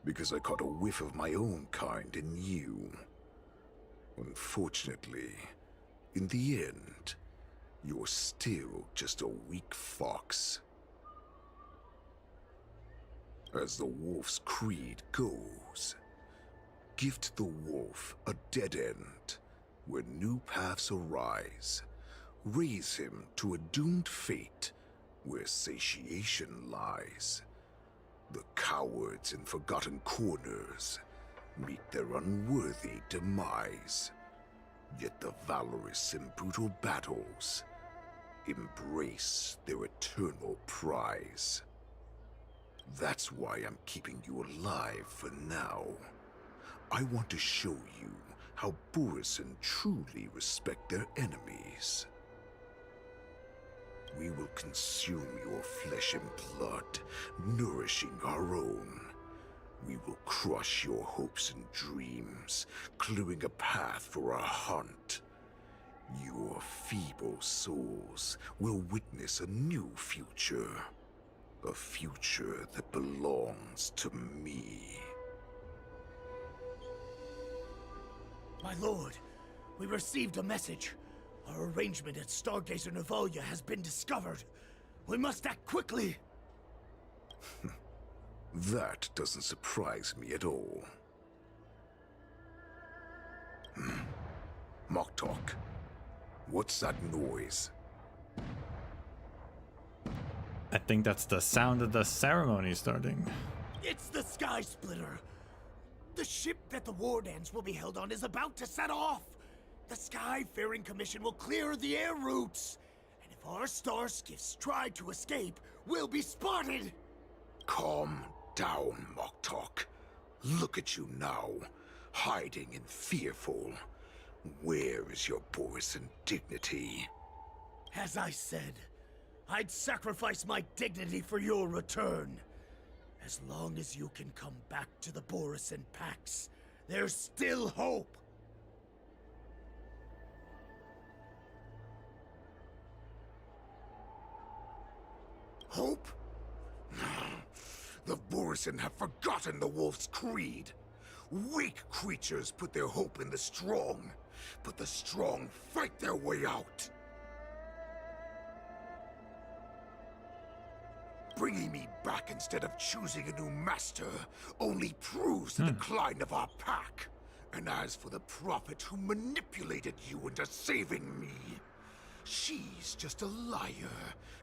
Speaker 15: Because I caught a whiff of my own kind in you. Unfortunately, in the end, you're still just a weak fox. As the wolf's creed goes, gift the wolf a dead end, where new paths arise. Raise him to a doomed fate, where satiation lies. The cowards in forgotten corners meet their unworthy demise. Yet the valorous in brutal battles embrace their eternal prize. That's why I'm keeping you alive for now. I want to show you how Borisin truly respect their enemies. We will consume your flesh and blood, nourishing our own. We will crush your hopes and dreams, clearing a path for our hunt. Your feeble souls will witness a new future. A future that belongs to me.
Speaker 14: My lord, we received a message. Our arrangement at Stargazer Navalia has been discovered. We must act quickly.
Speaker 15: That doesn't surprise me at all. Moktok, what's that noise?
Speaker 1: I think that's the sound of the ceremony starting.
Speaker 14: It's the Sky Splitter. The ship that the Wardance will be held on is about to set off. The Skyfaring Commission will clear the air routes. And if our star skiffs try to escape, we'll be spotted.
Speaker 15: Calm down, Moktok. Look at you now, hiding and fearful. Where is your Borisin dignity?
Speaker 14: As I said, I'd sacrifice my dignity for your return. As long as you can come back to the Borisin Pax, there's still hope.
Speaker 15: Hope? The Borisin have forgotten the wolf's creed. Weak creatures put their hope in the strong, but the strong fight their way out. Bringing me back instead of choosing a new master only proves the decline of our pack. And as for the prophet who manipulated you into saving me, She's just a liar,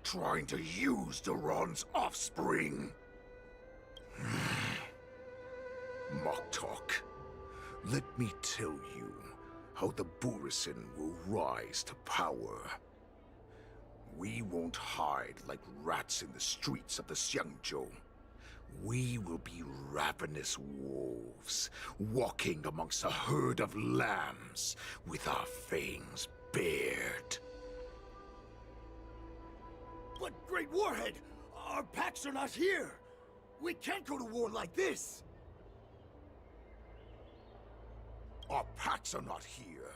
Speaker 15: trying to use Duran's offspring. Mock talk. Let me tell you how the Borisin will rise to power. We won't hide like rats in the streets of the Xiangzhou. We will be ravenous wolves, walking amongst a herd of lambs with our fangs bared.
Speaker 14: But Great Warhead, our packs are not here. We can't go to war like this.
Speaker 15: Our packs are not here.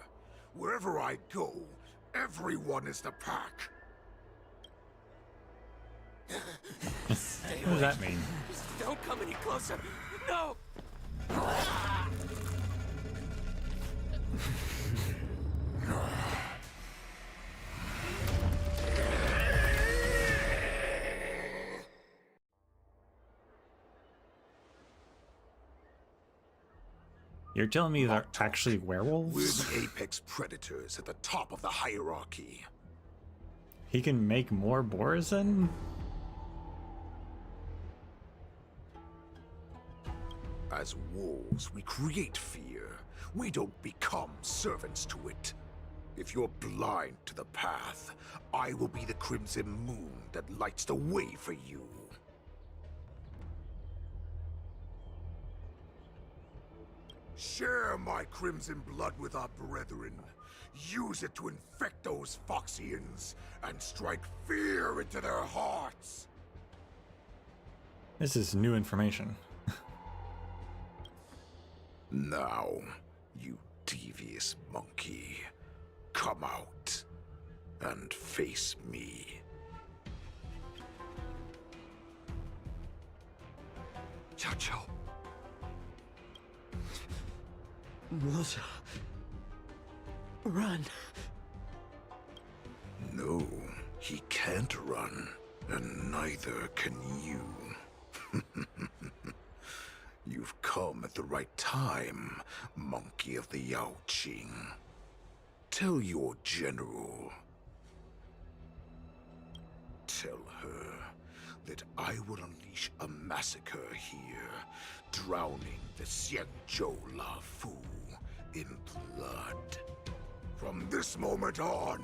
Speaker 15: Wherever I go, everyone is the pack.
Speaker 1: What does that mean?
Speaker 5: Don't come any closer. No!
Speaker 1: You're telling me they're actually werewolves?
Speaker 15: We're the apex predators at the top of the hierarchy.
Speaker 1: He can make more Borisin?
Speaker 15: As wolves, we create fear. We don't become servants to it. If you're blind to the path, I will be the crimson moon that lights the way for you. Share my crimson blood with our brethren. Use it to infect those Foxians and strike fear into their hearts.
Speaker 1: This is new information.
Speaker 15: Now, you devious monkey, come out and face me.
Speaker 5: Chacho. Militia. Run.
Speaker 15: No, he can't run, and neither can you. You've come at the right time, monkey of the Yaoqing. Tell your general. Tell her that I will unleash a massacre here, drowning the Xiangzhou La Fu in blood. From this moment on,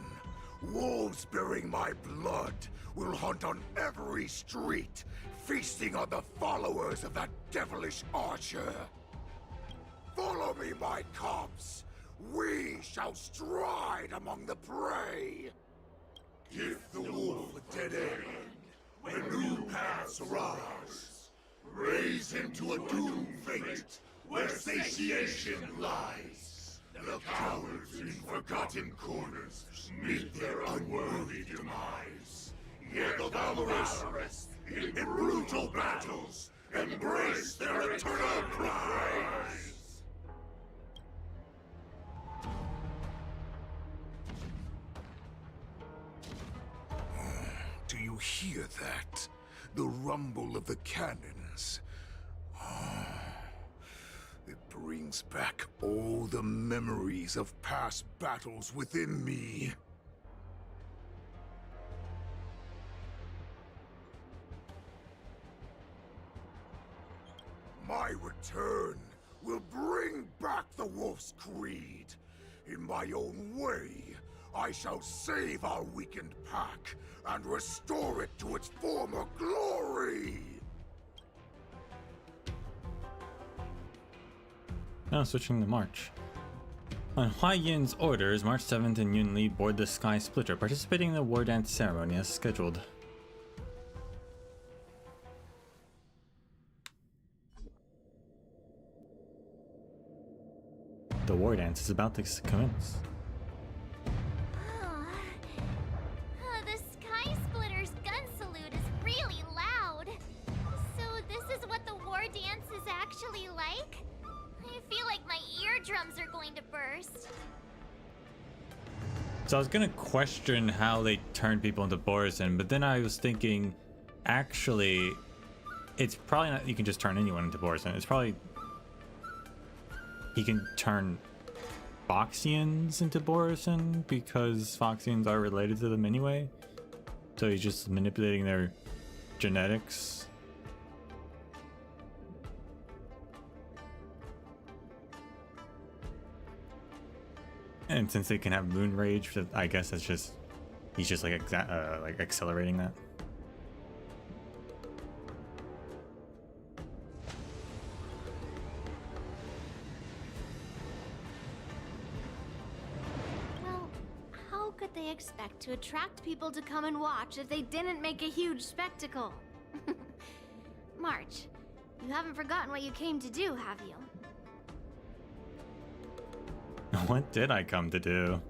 Speaker 15: wolves bearing my blood will hunt on every street, feasting on the followers of that devilish archer. Follow me, my cubs. We shall stride among the prey.
Speaker 9: Give the wolf a dead end when new paths arise. Raise him to a doomed fate where satiation lies. The cowards in forgotten corners meet their unworthy demise. Yet the valorous, in brutal battles, embrace their eternal prize.
Speaker 15: Do you hear that? The rumble of the cannons. It brings back all the memories of past battles within me. My return will bring back the Wolf's Creed. In my own way, I shall save our weakened pack and restore it to its former glory!
Speaker 1: Now switching to March. On Hua Yin's orders, March 7th and Yun Li board the Sky Splitter, participating in the Wardance ceremony as scheduled. The Wardance is about to commence.
Speaker 10: The Sky Splitter's gun salute is really loud. So this is what the war dance is actually like? I feel like my eardrums are going to burst.
Speaker 1: So I was gonna question how they turn people into Borisin, but then I was thinking, actually, it's probably not you can just turn anyone into Borisin. It's probably he can turn Foxians into Borison because Foxians are related to them anyway. So he's just manipulating their genetics. And since they can have moon rage, I guess it's just he's just like accelerating that.
Speaker 4: Well, how could they expect to attract people to come and watch if they didn't make a huge spectacle? March, you haven't forgotten what you came to do, have you?
Speaker 1: What did I come to do?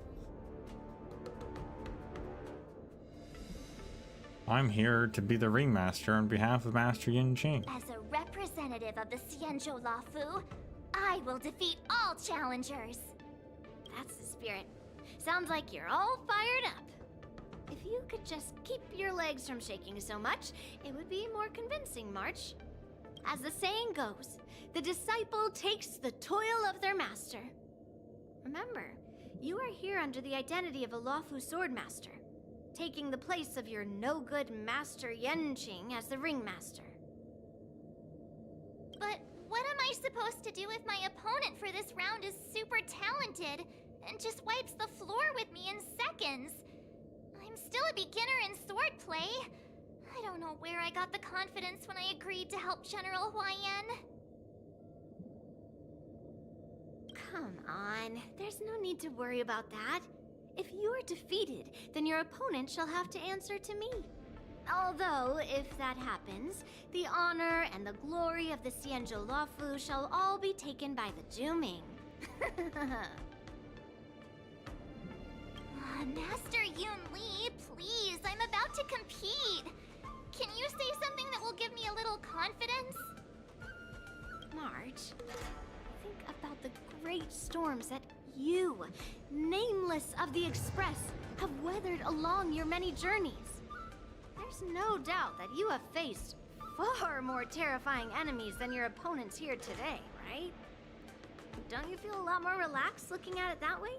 Speaker 1: I'm here to be the ringmaster on behalf of Master Yin Qing.
Speaker 10: As a representative of the Xianzhou Lafu, I will defeat all challengers.
Speaker 4: That's the spirit. Sounds like you're all fired up. If you could just keep your legs from shaking so much, it would be more convincing, March. As the saying goes, the disciple takes the toil of their master. Remember, you are here under the identity of a Lafu swordmaster, taking the place of your no-good master Yanqing as the ringmaster.
Speaker 10: But what am I supposed to do if my opponent for this round is super talented and just wipes the floor with me in seconds? I'm still a beginner in swordplay. I don't know where I got the confidence when I agreed to help General Huaiyan.
Speaker 4: Come on, there's no need to worry about that. If you are defeated, then your opponent shall have to answer to me. Although, if that happens, the honor and the glory of the Xianzhou Lafu shall all be taken by the Juming.
Speaker 10: Master Yun Li, please, I'm about to compete. Can you say something that will give me a little confidence?
Speaker 4: March, think about the great storms that you, nameless of the Express, have weathered along your many journeys. There's no doubt that you have faced far more terrifying enemies than your opponents here today, right? Don't you feel a lot more relaxed looking at it that way?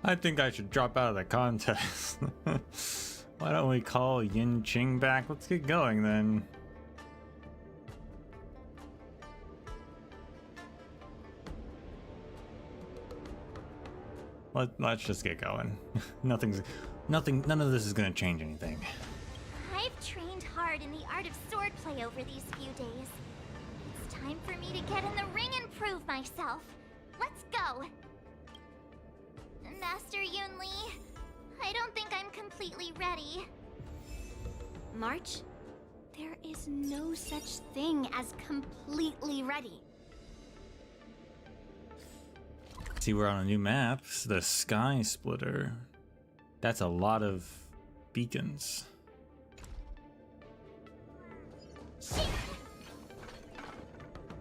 Speaker 1: I think I should drop out of the contest. Why don't we call Yin Qing back? Let's get going then. Let's just get going. None of this is gonna change anything.
Speaker 10: I've trained hard in the art of swordplay over these few days. It's time for me to get in the ring and prove myself. Let's go! Master Yun Li, I don't think I'm completely ready.
Speaker 4: March, there is no such thing as completely ready.
Speaker 1: See, we're on a new map, the Sky Splitter. That's a lot of beacons.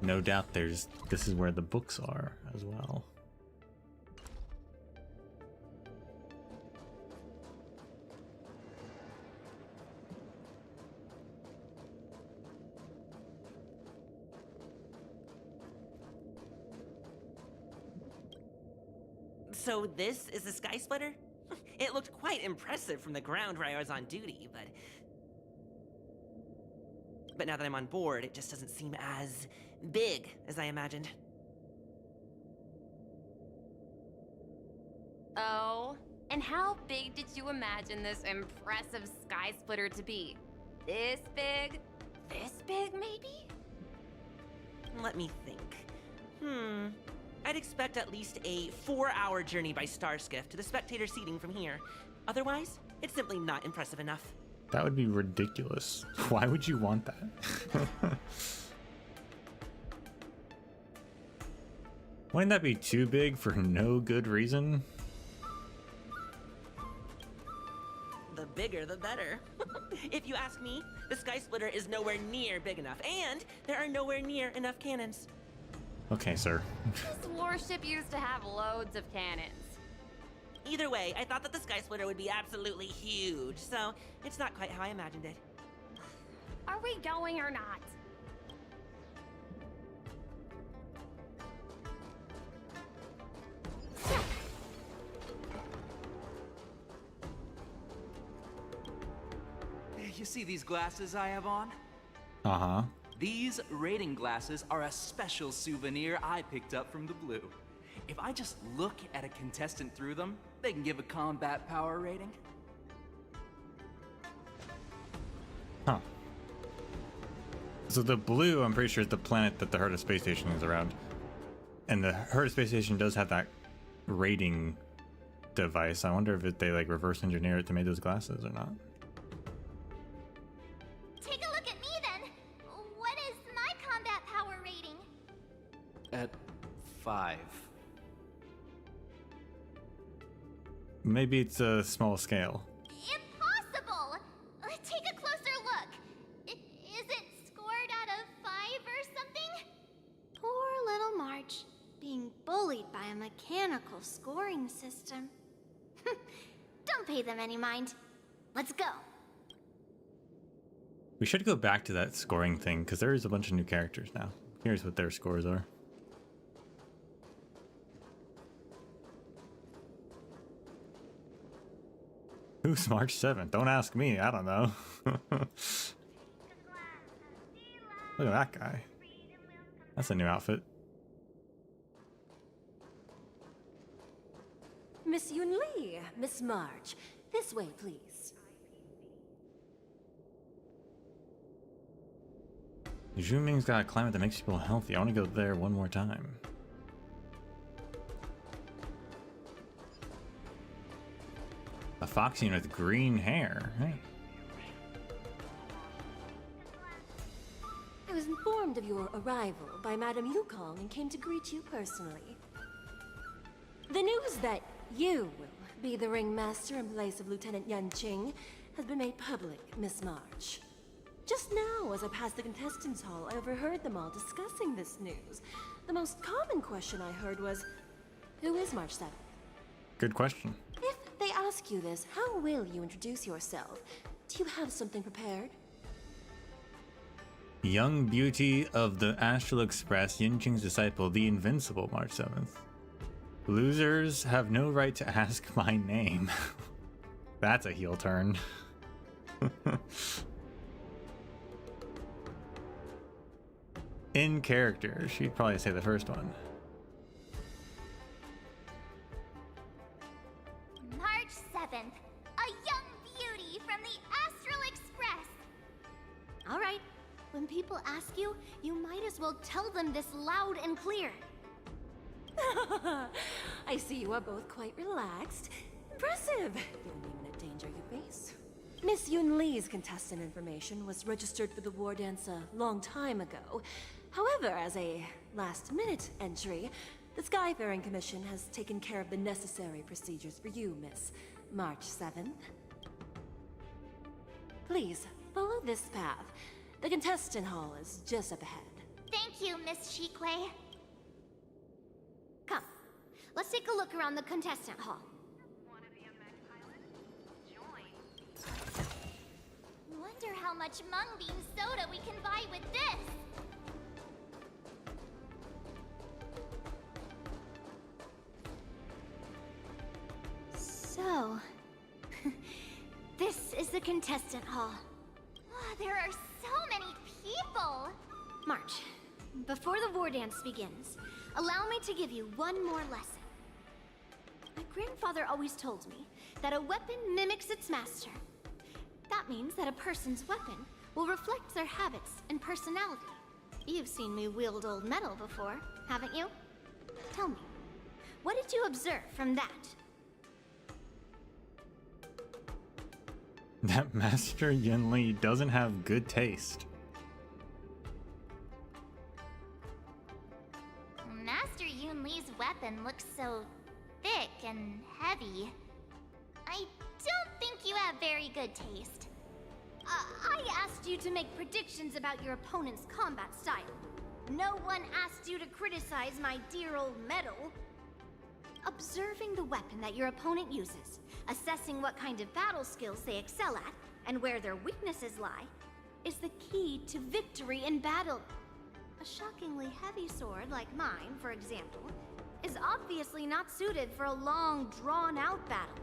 Speaker 1: No doubt this is where the books are as well.
Speaker 12: So this is the Sky Splitter? It looked quite impressive from the ground where I was on duty, but now that I'm on board, it just doesn't seem as big as I imagined.
Speaker 8: Oh, and how big did you imagine this impressive Sky Splitter to be? This big? This big, maybe?
Speaker 12: Let me think. I'd expect at least a 4-hour journey by star skiff to the spectator seating from here. Otherwise, it's simply not impressive enough.
Speaker 1: That would be ridiculous. Why would you want that? Wouldn't that be too big for no good reason?
Speaker 12: The bigger, the better. If you ask me, the Sky Splitter is nowhere near big enough, and there are nowhere near enough cannons.
Speaker 1: Okay, sir.
Speaker 8: This warship used to have loads of cannons.
Speaker 12: Either way, I thought that the Sky Splitter would be absolutely huge, so it's not quite how I imagined it.
Speaker 8: Are we going or not?
Speaker 3: You see these glasses I have on?
Speaker 1: Uh-huh.
Speaker 3: These rating glasses are a special souvenir I picked up from the Blue. If I just look at a contestant through them, they can give a combat power rating.
Speaker 1: Huh. So the Blue, I'm pretty sure, is the planet that the Herta space station is around. And the Herta space station does have that rating device. I wonder if they like reverse engineer it to make those glasses or not.
Speaker 10: Take a look at me then. What is my combat power rating?
Speaker 3: At 5.
Speaker 1: Maybe it's a small scale.
Speaker 10: Impossible! Take a closer look. Is it scored out of 5 or something? Poor little March, being bullied by a mechanical scoring system. Don't pay them any mind. Let's go.
Speaker 1: We should go back to that scoring thing, because there is a bunch of new characters now. Here's what their scores are. Who's March 7th? Don't ask me, I don't know. Look at that guy. That's a new outfit.
Speaker 16: Miss Yun Li, Miss March. This way, please.
Speaker 1: Zhuming's got a climate that makes people healthy. I want to go there one more time. A Foxian with green hair. Hey.
Speaker 16: I was informed of your arrival by Madame Yukong and came to greet you personally. The news that you will be the ringmaster in place of Lieutenant Yanqing has been made public, Miss March. Just now, as I passed the contestants' hall, I overheard them all discussing this news. The most common question I heard was, who is March 7th?
Speaker 1: Good question.
Speaker 16: If they ask you this, how will you introduce yourself? Do you have something prepared?
Speaker 1: Young beauty of the Astral Express, Yanqing's disciple, the invincible March 7th. Losers have no right to ask my name. That's a heel turn. In character, she'd probably say the first one.
Speaker 10: March 7th, a young beauty from the Astral Express. All right, when people ask you, you might as well tell them this loud and clear.
Speaker 16: I see you are both quite relaxed. Impressive! The only imminent danger you face. Miss Yun Li's contestant information was registered for the Wardance a long time ago. However, as a last-minute entry, the Skyfaring Commission has taken care of the necessary procedures for you, Miss March 7th. Please, follow this path. The contestant hall is just up ahead.
Speaker 10: Thank you, Miss Shikwe. Come, let's take a look around the contestant hall. Wonder how much mung bean soda we can buy with this. So, this is the contestant hall. There are so many people! March, before the Wardance begins, allow me to give you one more lesson. My grandfather always told me that a weapon mimics its master. That means that a person's weapon will reflect their habits and personality. You've seen me wield old metal before, haven't you? Tell me, what did you observe from that?
Speaker 1: That Master Yun Li doesn't have good taste.
Speaker 10: Master Yun Li's weapon looks so thick and heavy. I don't think you have very good taste. I asked you to make predictions about your opponent's combat style. No one asked you to criticize my dear old metal. Observing the weapon that your opponent uses, assessing what kind of battle skills they excel at, and where their weaknesses lie, is the key to victory in battle. A shockingly heavy sword like mine, for example, is obviously not suited for a long, drawn-out battle.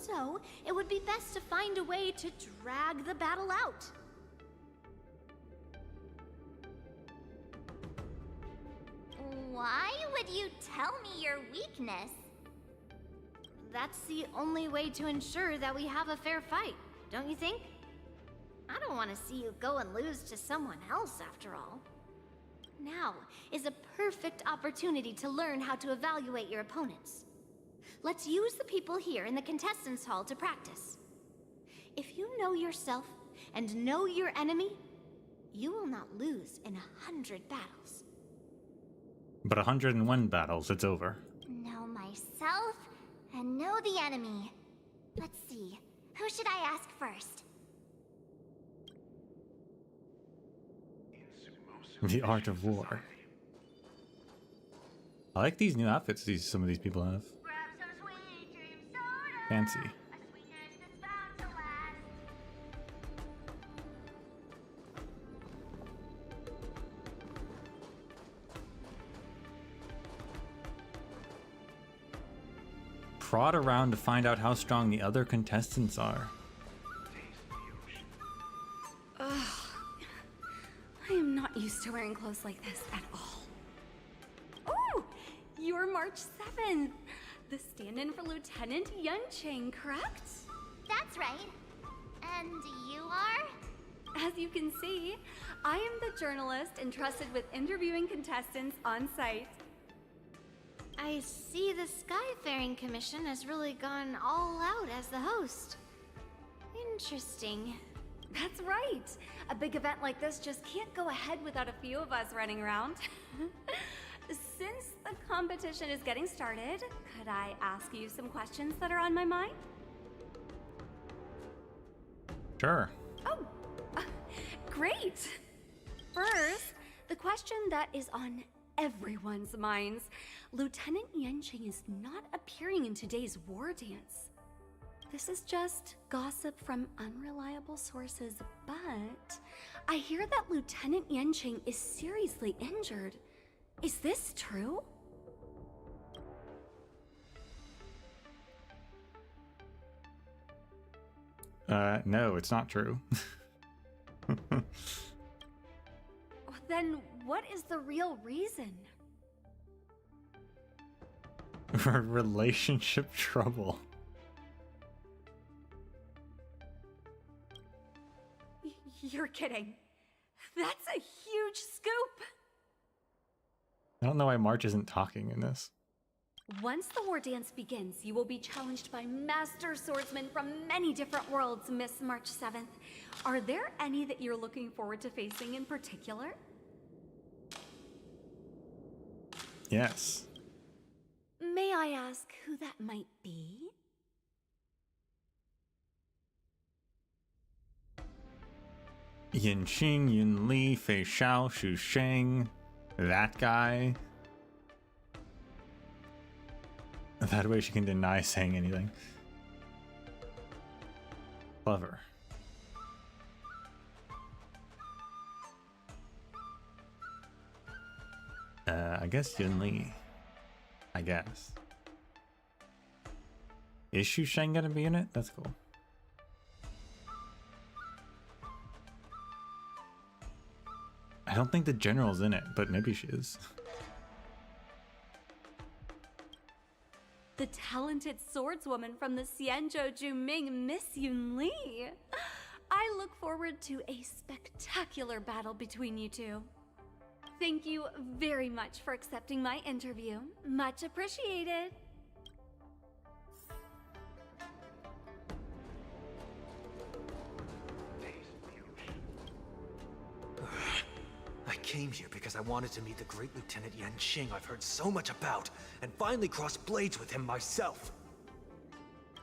Speaker 4: So, it would be best to find a way to drag the battle out.
Speaker 10: Why would you tell me your weakness?
Speaker 4: That's the only way to ensure that we have a fair fight, don't you think? I don't want to see you go and lose to someone else, after all. Now is a perfect opportunity to learn how to evaluate your opponents. Let's use the people here in the contestants' hall to practice. If you know yourself and know your enemy, you will not lose in 100 battles.
Speaker 1: But 101 battles, it's over.
Speaker 10: Know myself and know the enemy. Let's see, who should I ask first?
Speaker 1: The art of war. I like these new outfits some of these people have. Fancy. Prod around to find out how strong the other contestants are.
Speaker 19: Ugh. I am not used to wearing clothes like this at all. Oh, you're March 7th. The stand-in for Lieutenant Yunqing, correct?
Speaker 10: That's right. And you are?
Speaker 19: As you can see, I am the journalist entrusted with interviewing contestants on site.
Speaker 4: I see the Skyfaring Commission has really gone all out as the host. Interesting.
Speaker 19: That's right. A big event like this just can't go ahead without a few of us running around. Since the competition is getting started, could I ask you some questions that are on my mind?
Speaker 1: Sure.
Speaker 19: Oh, great. First, the question that is on everyone's minds. Lieutenant Yunqing is not appearing in today's war dance. This is just gossip from unreliable sources, but I hear that Lieutenant Yunqing is seriously injured. Is this true?
Speaker 1: No, it's not true.
Speaker 19: Then what is the real reason?
Speaker 1: Relationship trouble.
Speaker 19: You're kidding. That's a huge scoop.
Speaker 1: I don't know why March isn't talking in this.
Speaker 19: Once the war dance begins, you will be challenged by master swordsmen from many different worlds, Miss March 7th. Are there any that you're looking forward to facing in particular?
Speaker 1: Yes.
Speaker 19: May I ask who that might be?
Speaker 1: Yunqing, Yun Li, Fei Xiao, Xu Sheng, that guy. That way she can deny saying anything. Clever. I guess Yun Li. I guess. Is Xu Sheng gonna be in it? That's cool. I don't think the general's in it, but maybe she is.
Speaker 19: The talented swordswoman from the Xianzhou Juming, Miss Yun Li. I look forward to a spectacular battle between you two. Thank you very much for accepting my interview. Much appreciated.
Speaker 11: I came here because I wanted to meet the great Lieutenant Yunqing I've heard so much about, and finally cross blades with him myself.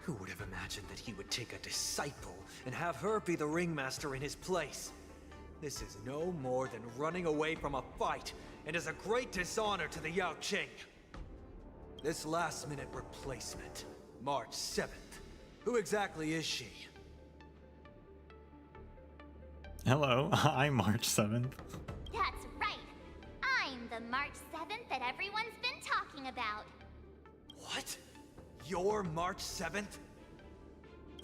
Speaker 11: Who would have imagined that he would take a disciple and have her be the ringmaster in his place? This is no more than running away from a fight, and is a great dishonor to the Yaoqing. This last-minute replacement, March 7th. Who exactly is she?
Speaker 1: Hello, I'm March 7th.
Speaker 10: That's right. I'm the March 7th that everyone's been talking about.
Speaker 11: What? You're March 7th?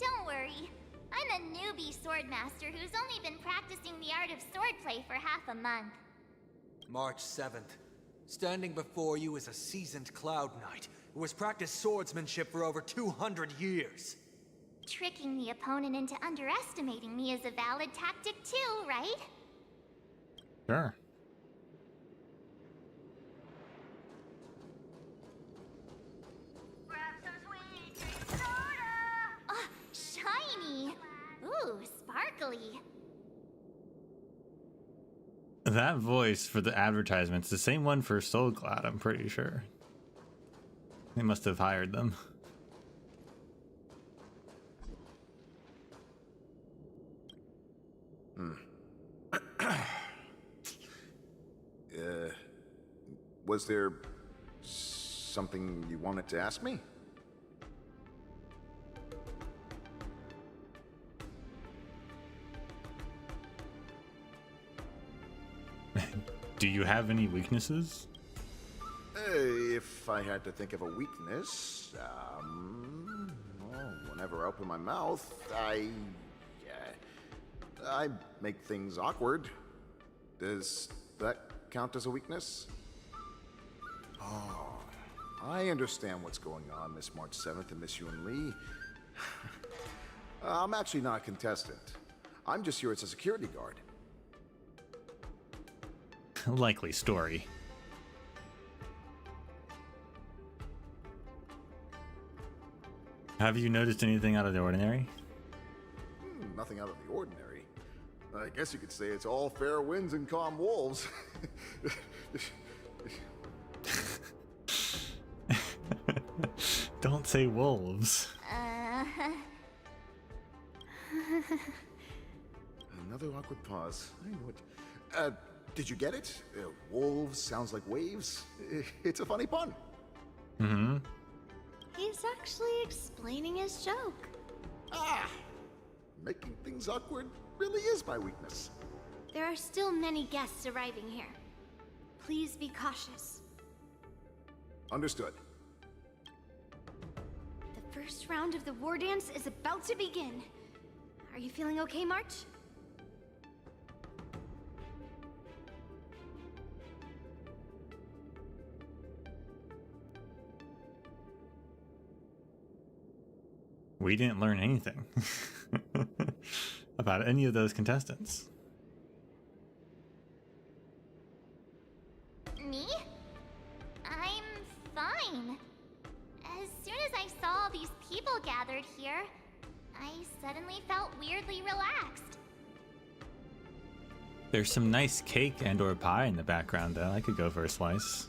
Speaker 17: Don't worry. I'm a newbie swordmaster who's only been practicing the art of swordplay for half a month.
Speaker 11: March 7th. Standing before you is a seasoned Cloud Knight who has practiced swordsmanship for over 200 years.
Speaker 17: Tricking the opponent into underestimating me is a valid tactic too, right?
Speaker 1: Sure.
Speaker 17: Oh, shiny! Ooh, sparkly.
Speaker 1: That voice for the advertisement's the same one for Soul Glad, I'm pretty sure. They must have hired them.
Speaker 15: Was there something you wanted to ask me?
Speaker 1: Do you have any weaknesses?
Speaker 15: If I had to think of a weakness, well, whenever I open my mouth, I make things awkward. Does that count as a weakness? Oh, I understand what's going on, Miss March 7th and Miss Yun Lee. I'm actually not a contestant. I'm just here as a security guard.
Speaker 1: Likely story. Have you noticed anything out of the ordinary?
Speaker 15: Nothing out of the ordinary. I guess you could say it's all fair winds and calm wolves.
Speaker 1: Don't say wolves.
Speaker 15: Another awkward pause. I knew it. Did you get it? Wolves sounds like waves. It's a funny pun.
Speaker 1: Mm-hmm.
Speaker 4: He's actually explaining his joke.
Speaker 15: Making things awkward really is my weakness.
Speaker 4: There are still many guests arriving here. Please be cautious.
Speaker 15: Understood.
Speaker 4: The first round of the Wardance is about to begin. Are you feeling okay, March?
Speaker 1: We didn't learn anything about any of those contestants.
Speaker 17: Me? I'm fine. As soon as I saw all these people gathered here, I suddenly felt weirdly relaxed.
Speaker 1: There's some nice cake and or pie in the background though. I could go for a slice.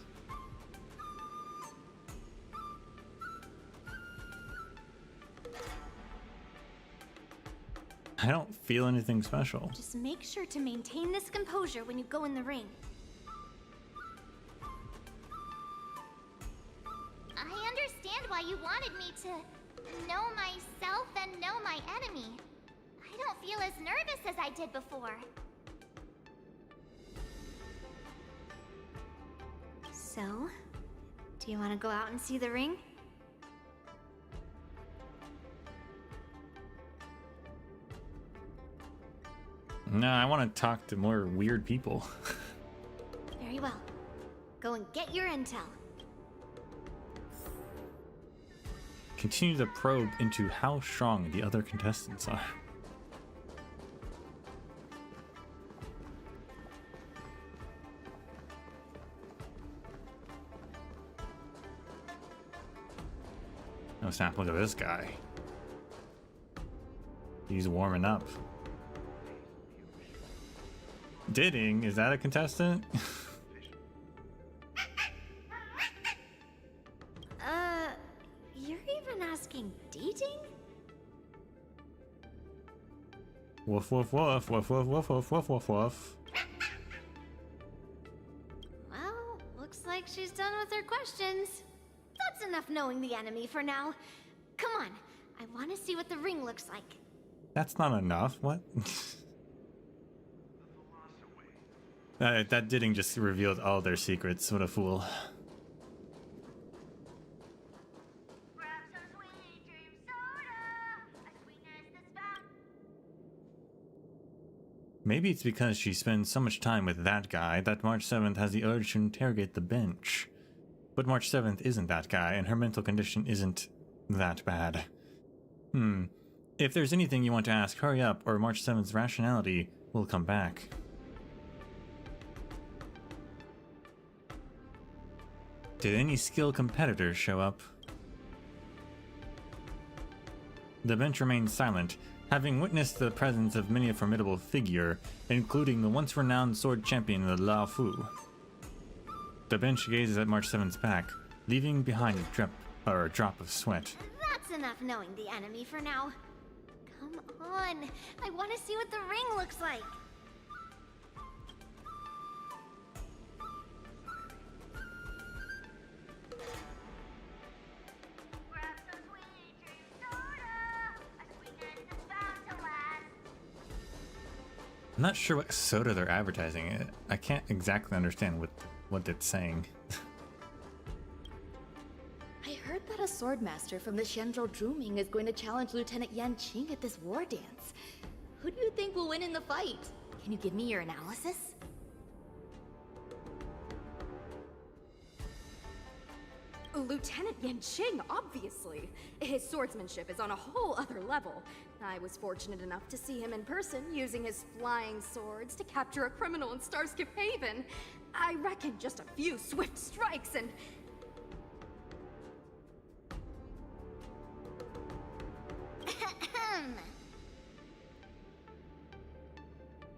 Speaker 1: I don't feel anything special.
Speaker 4: Just make sure to maintain this composure when you go in the ring.
Speaker 17: I understand why you wanted me to know myself and know my enemy. I don't feel as nervous as I did before.
Speaker 4: So, do you want to go out and see the ring?
Speaker 1: No, I want to talk to more weird people.
Speaker 4: Very well. Go and get your intel.
Speaker 1: Continue the probe into how strong the other contestants are. Oh snap, look at this guy. He's warming up. Didding, is that a contestant?
Speaker 4: You're even asking dating?
Speaker 1: Woof woof woof woof woof woof woof woof woof woof.
Speaker 4: Well, looks like she's done with her questions. That's enough knowing the enemy for now. Come on, I want to see what the ring looks like.
Speaker 1: That's not enough. What? That Didding just revealed all their secrets. What a fool. Maybe it's because she spends so much time with that guy that March 7th has the urge to interrogate the bench. But March 7th isn't that guy, and her mental condition isn't that bad. If there's anything you want to ask, hurry up, or March 7th's rationality will come back. Did any skilled competitors show up? The bench remained silent, having witnessed the presence of many a formidable figure, including the once renowned sword champion of the Lao Fu. The bench gazes at March 7th's back, leaving behind a drop of sweat.
Speaker 10: That's enough knowing the enemy for now. Come on, I want to see what the ring looks like.
Speaker 1: I'm not sure what soda they're advertising. I can't exactly understand what it's saying.
Speaker 7: I heard that a swordmaster from the Shenzhou Zhuming is going to challenge Lieutenant Yanqing at this war dance. Who do you think will win in the fight? Can you give me your analysis?
Speaker 19: Lieutenant Yanqing, obviously. His swordsmanship is on a whole other level. I was fortunate enough to see him in person, using his flying swords to capture a criminal in Starskip Haven. I reckon just a few swift strikes and...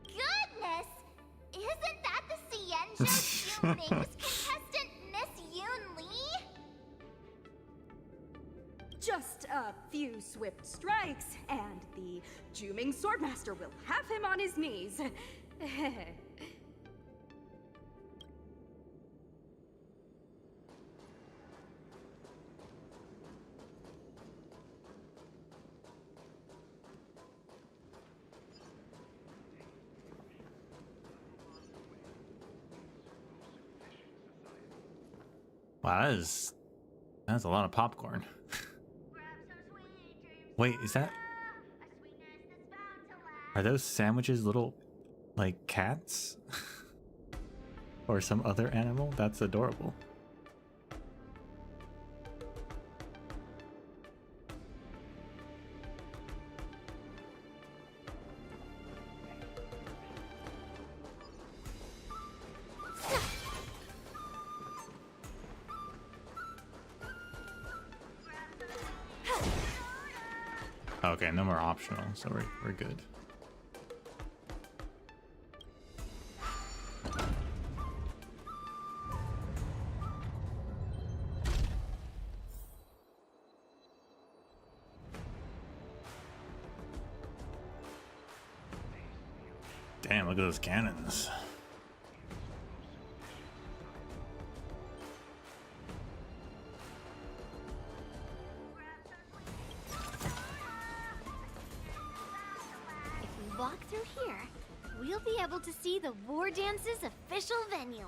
Speaker 17: Goodness! Isn't that the Xianzhou Juming's contestant, Miss Yoon Lee?
Speaker 19: Just a few swift strikes, and the Juming Swordmaster will have him on his knees.
Speaker 1: Wow, that's a lot of popcorn. Wait, is that... Are those sandwiches little, like, cats? Or some other animal? That's adorable. Okay, no more optional, so we're good. Damn, look at those cannons.
Speaker 10: Walk through here, we'll be able to see the Wardance's official venue.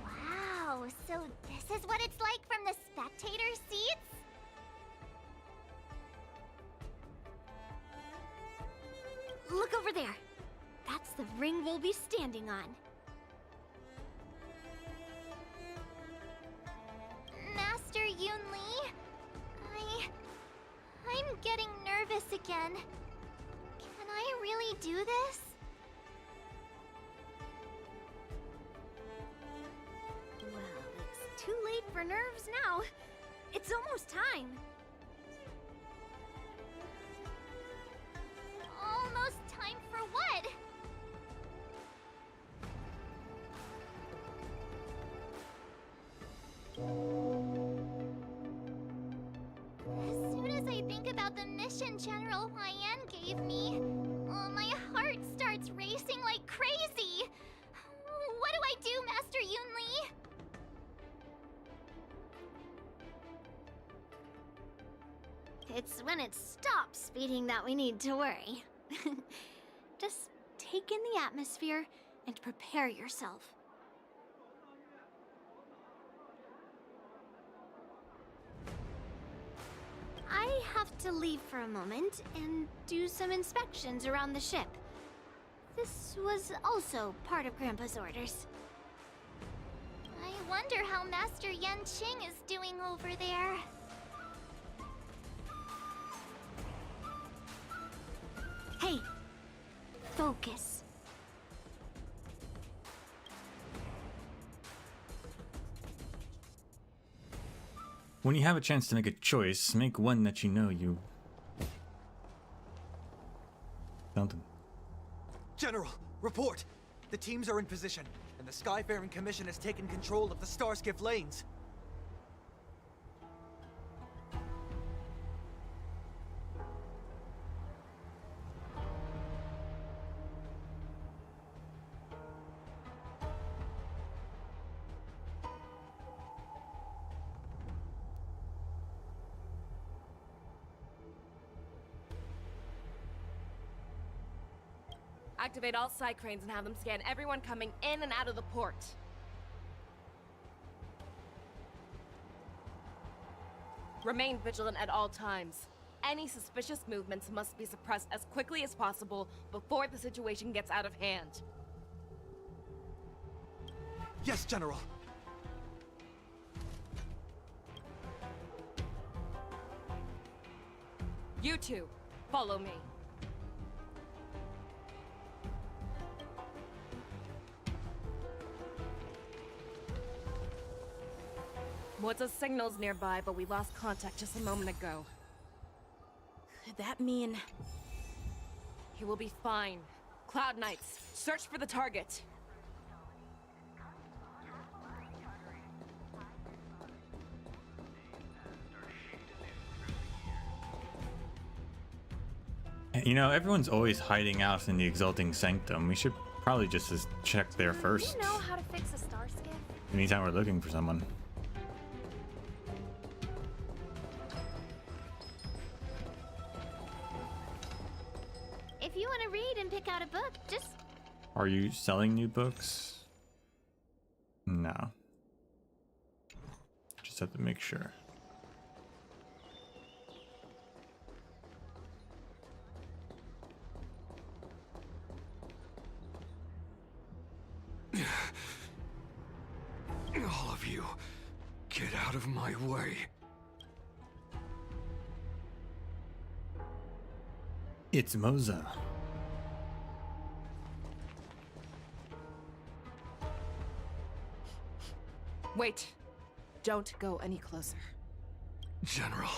Speaker 10: Wow, so this is what it's like from the spectator seats? Look over there. That's the ring we'll be standing on. Master Yoon Lee? I'm getting nervous again. Can I really do this? Well, it's too late for nerves now. It's almost time. Almost time for what? As soon as I think about the mission General Hyan gave me, my heart starts racing like crazy. What do I do, Master Yoon Lee? It's when it stops speeding that we need to worry.
Speaker 4: Just take in the atmosphere and prepare yourself. I have to leave for a moment and do some inspections around the ship. This was also part of Grandpa's orders.
Speaker 17: I wonder how Master Yanqing is doing over there.
Speaker 4: Hey, focus.
Speaker 1: When you have a chance to make a choice, make one that you know you... Something.
Speaker 11: General, report! The teams are in position, and the Skyfaring Commission has taken control of the Starskiff lanes.
Speaker 2: Activate all side cranes and have them scan everyone coming in and out of the port. Remain vigilant at all times. Any suspicious movements must be suppressed as quickly as possible before the situation gets out of hand.
Speaker 11: Yes, General.
Speaker 2: You two, follow me. Ward's signal's nearby, but we lost contact just a moment ago.
Speaker 6: Could that mean...
Speaker 2: He will be fine. Cloud Knights, search for the target.
Speaker 1: You know, everyone's always hiding out in the Exalting Sanctum. We should probably just check there first.
Speaker 4: Do you know how to fix a star skiff?
Speaker 1: Anytime we're looking for someone.
Speaker 10: If you want to read and pick out a book, just...
Speaker 1: Are you selling new books? No. Just have to make sure.
Speaker 15: All of you, get out of my way.
Speaker 1: It's Moza.
Speaker 2: Wait. Don't go any closer.
Speaker 15: General,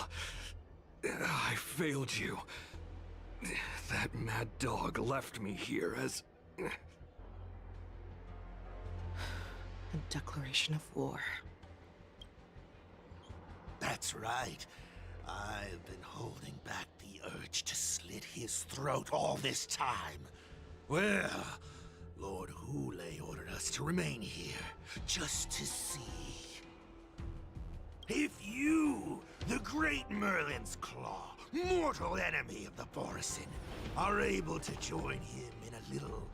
Speaker 15: I failed you. That mad dog left me here as...
Speaker 18: A declaration of war.
Speaker 14: That's right. I've been holding back the urge to slit his throat all this time. Well, Lord Hule ordered us to remain here, just to see. If you, the great Merlin's Claw, mortal enemy of the Borison, are able to join him in a little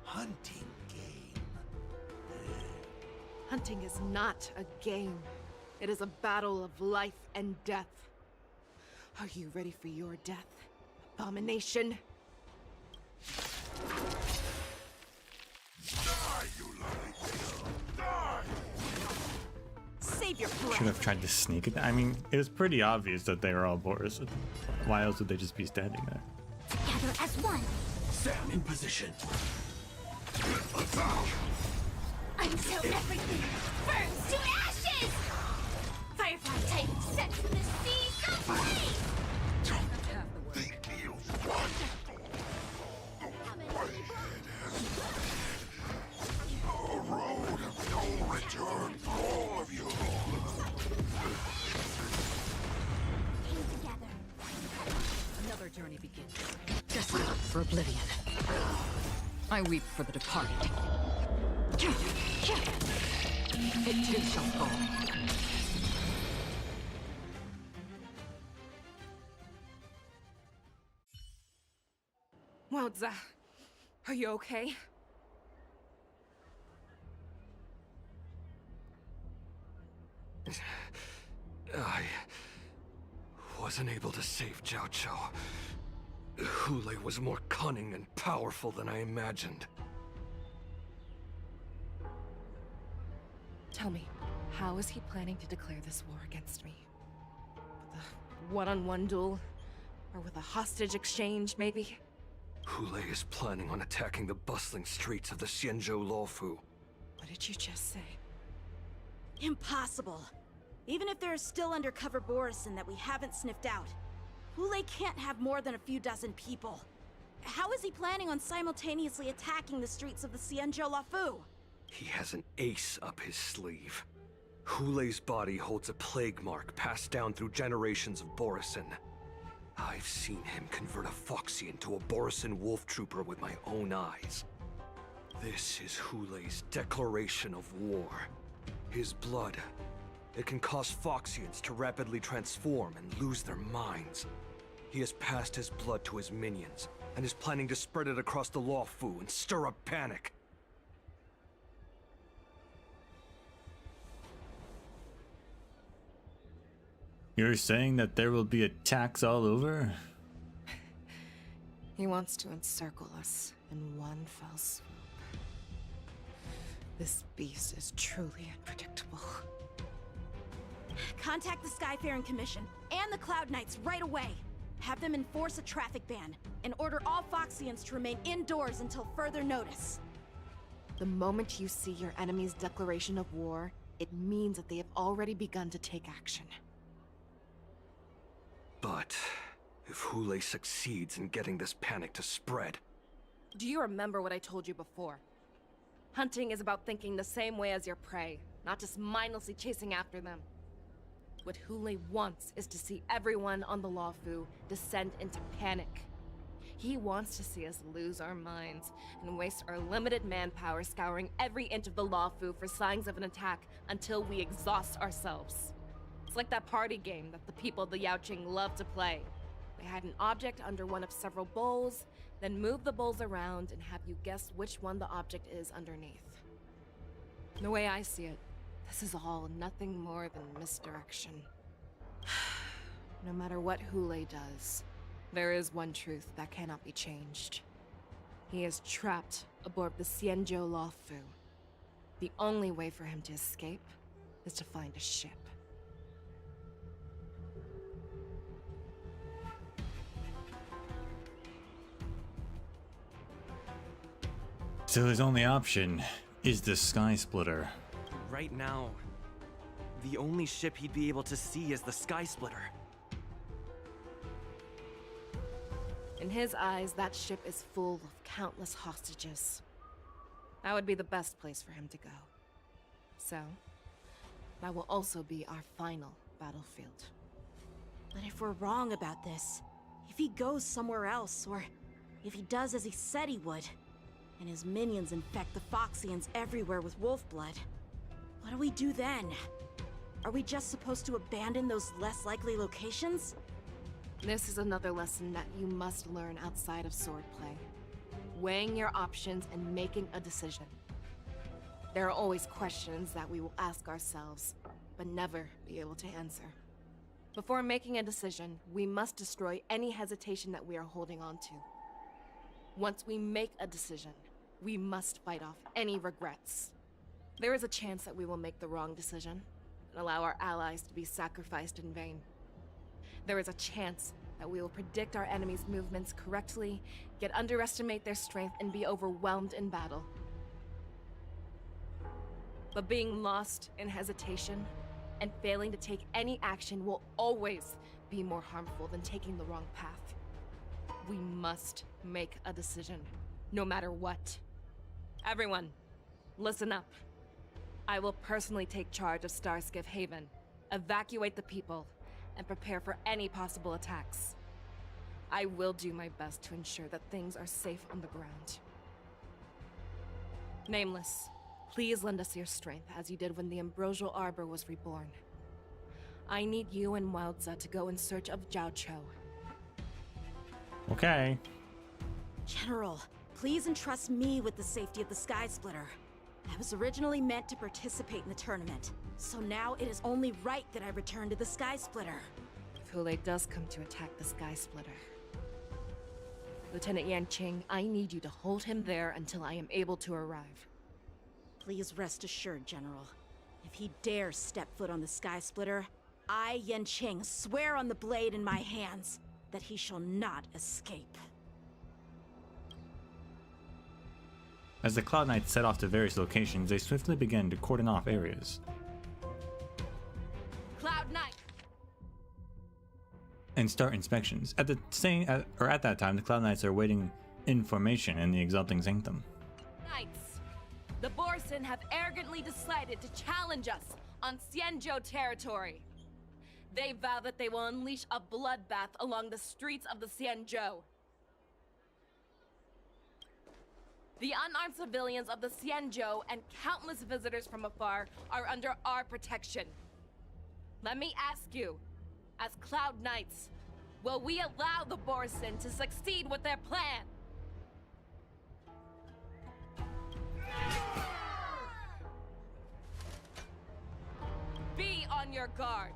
Speaker 14: hunting game.
Speaker 2: Hunting is not a game. It is a battle of life and death. Are you ready for your death, abomination?
Speaker 9: Die, you lovely thing! Die!
Speaker 2: Save your breath.
Speaker 1: Should have tried to sneak it. I mean, it was pretty obvious that they were all Boris. Why else would they just be standing there?
Speaker 10: Together as one.
Speaker 14: Stand in position.
Speaker 10: Until everything burns to ashes! Firefly Titan set to the seas of flame!
Speaker 9: Think you wonderful! The way ahead has a road of no return for all of you.
Speaker 10: Came together.
Speaker 22: Another journey begins. Desperate for oblivion. I weep for the departed. It too shall fall.
Speaker 2: Wodza, Are you okay?
Speaker 11: I wasn't able to save Jiao Chou. Hule was more cunning and powerful than I imagined.
Speaker 2: Tell me, how is he planning to declare this war against me? With a one-on-one duel? Or with a hostage exchange, maybe?
Speaker 11: Hule is planning on attacking the bustling streets of the Xianzhou Luofu.
Speaker 2: What did you just say?
Speaker 6: Impossible. Even if there are still undercover Borisin that we haven't sniffed out, Hule can't have more than a few dozen people. How is he planning on simultaneously attacking the streets of the Xianzhou Luofu?
Speaker 11: He has an ace up his sleeve. Hule's body holds a plague mark passed down through generations of Borisin. I've seen him convert a Foxian to a Borisin wolf trooper with my own eyes. This is Hule's declaration of war. His blood, it can cause Foxians to rapidly transform and lose their minds. He has passed his blood to his minions, and is planning to spread it across the Luofu and stir up panic.
Speaker 1: You're saying that there will be attacks all over?
Speaker 2: He wants to encircle us in one fell swoop. This beast is truly unpredictable.
Speaker 6: Contact the Skyfaring Commission and the Cloud Knights right away. Have them enforce a traffic ban and order all Foxians to remain indoors until further notice.
Speaker 2: The moment you see your enemy's declaration of war, it means that they have already begun to take action.
Speaker 11: But if Hule succeeds in getting this panic to spread...
Speaker 2: Do you remember what I told you before? Hunting is about thinking the same way as your prey, not just mindlessly chasing after them. What Hule wants is to see everyone on the Luofu descend into panic. He wants to see us lose our minds and waste our limited manpower scouring every inch of the Luofu for signs of an attack until we exhaust ourselves. It's like that party game that the people of the Yaoqing love to play. They hide an object under one of several bowls, then move the bowls around and have you guess which one the object is underneath. The way I see it, this is all nothing more than misdirection. No matter what Hule does, there is one truth that cannot be changed. He is trapped aboard the Xianzhou Luofu. The only way for him to escape is to find a ship.
Speaker 1: So his only option is the Sky Splitter.
Speaker 3: Right now, the only ship he'd be able to see is the Sky Splitter.
Speaker 2: In his eyes, that ship is full of countless hostages. That would be the best place for him to go. So, that will also be our final battlefield.
Speaker 6: But if we're wrong about this, if he goes somewhere else, or if he does as he said he would, and his minions infect the Foxians everywhere with wolf blood, what do we do then? Are we just supposed to abandon those less likely locations?
Speaker 2: This is another lesson that you must learn outside of swordplay. Weighing your options and making a decision. There are always questions that we will ask ourselves, but never be able to answer. Before making a decision, we must destroy any hesitation that we are holding on to. Once we make a decision, we must fight off any regrets. There is a chance that we will make the wrong decision and allow our allies to be sacrificed in vain. There is a chance that we will predict our enemy's movements correctly, yet underestimate their strength and be overwhelmed in battle. But being lost in hesitation and failing to take any action will always be more harmful than taking the wrong path. We must make a decision, no matter what. Everyone, listen up. I will personally take charge of Starskiff Haven, evacuate the people, and prepare for any possible attacks. I will do my best to ensure that things are safe on the ground. Nameless, please lend us your strength as you did when the Ambrosial Arbor was reborn. I need you and Wildza to go in search of Jiao Chou.
Speaker 1: Okay.
Speaker 6: General, Please entrust me with the safety of the Sky Splitter. I was originally meant to participate in the tournament, so now it is only right that I return to the Sky Splitter.
Speaker 2: If Hule does come to attack the Sky Splitter, Lieutenant Yanqing, I need you to hold him there until I am able to arrive.
Speaker 6: Please rest assured, General. If he dares step foot on the Sky Splitter, I, Yanqing, swear on the blade in my hands that he shall not escape.
Speaker 1: As the Cloud Knights set off to various locations, they swiftly began to cordon off areas.
Speaker 2: Cloud Knight!
Speaker 1: And start inspections. At that time, the Cloud Knights are awaiting information in the Exalting Sanctum.
Speaker 2: Knights, the Borson have arrogantly decided to challenge us on Xianzhou territory. They vow that they will unleash a bloodbath along the streets of the Xianzhou. The unarmed civilians of the Xianzhou and countless visitors from afar are under our protection. Let me ask you, as Cloud Knights, will we allow the Borson to succeed with their plan? Be on your guard.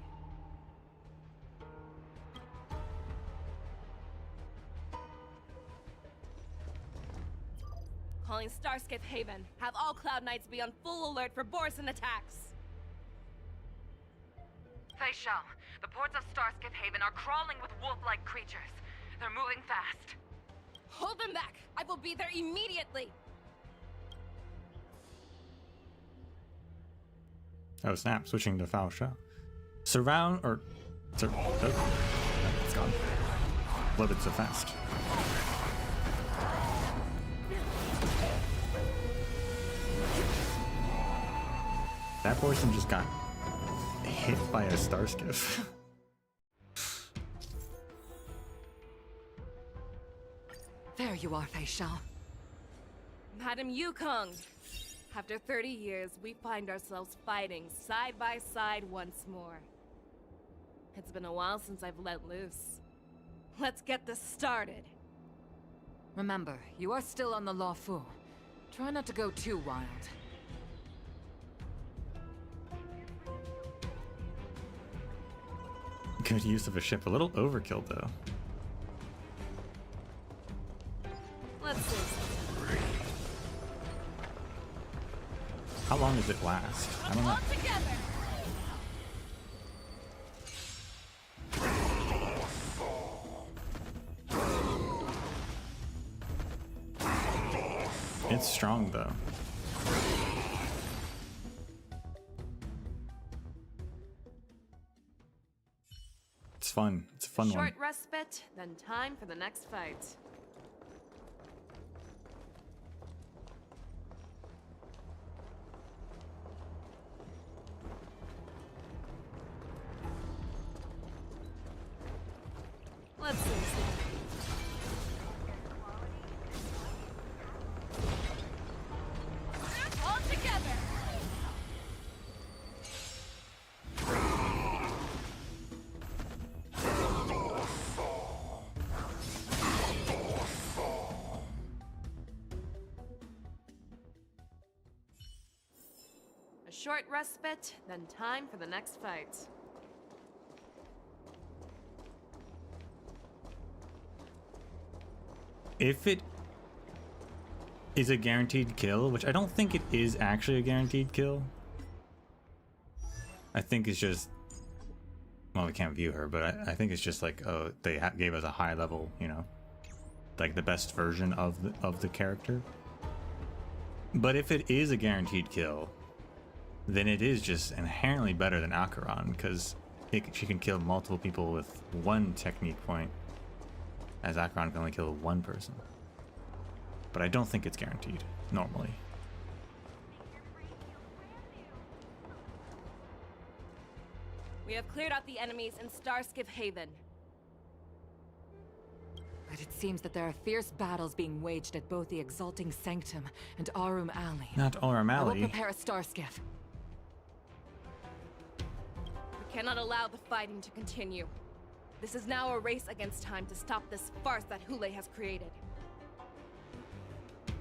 Speaker 2: Calling Starskiff Haven. Have all Cloud Knights be on full alert for Borson attacks.
Speaker 20: Fei Shao, the ports of Starskiff Haven are crawling with wolf-like creatures. They're moving fast.
Speaker 2: Hold them back! I will be there immediately!
Speaker 1: Oh snap, switching to Fao Shao. Surround, or... oh, it's gone. Loaded so fast. That person just got hit by a Starskiff.
Speaker 22: There you are, Fei Shao.
Speaker 2: Madam Yukong! After 30 years, we find ourselves fighting side by side once more. It's been a while since I've let loose. Let's get this started.
Speaker 22: Remember, you are still on the Luofu. Try not to go too wild.
Speaker 1: Good use of a ship. A little overkill, though.
Speaker 2: Let's see.
Speaker 1: How long does it last? I don't know.
Speaker 2: All together!
Speaker 1: It's strong, though. It's fun. It's a fun one.
Speaker 2: Short respite, then time for the next fight. Let's see. All together! A short respite, then time for the next fight.
Speaker 1: If it is a guaranteed kill, which I don't think it is actually a guaranteed kill. I think it's just, well, we can't view her, but I think it's just like, oh, they gave us a high level, you know, like the best version of the character. But if it is a guaranteed kill, then it is just inherently better than Acheron, because she can kill multiple people with one technique point, as Acheron can only kill one person. But I don't think it's guaranteed, normally.
Speaker 2: We have cleared out the enemies in Starskiff Haven.
Speaker 22: But it seems that there are fierce battles being waged at both the Exalting Sanctum and Arum Alley.
Speaker 1: Not Arum
Speaker 22: I
Speaker 1: Alley.
Speaker 22: will prepare a Starskiff.
Speaker 2: We cannot allow the fighting to continue. This is now a race against time to stop this farce that Hule has created.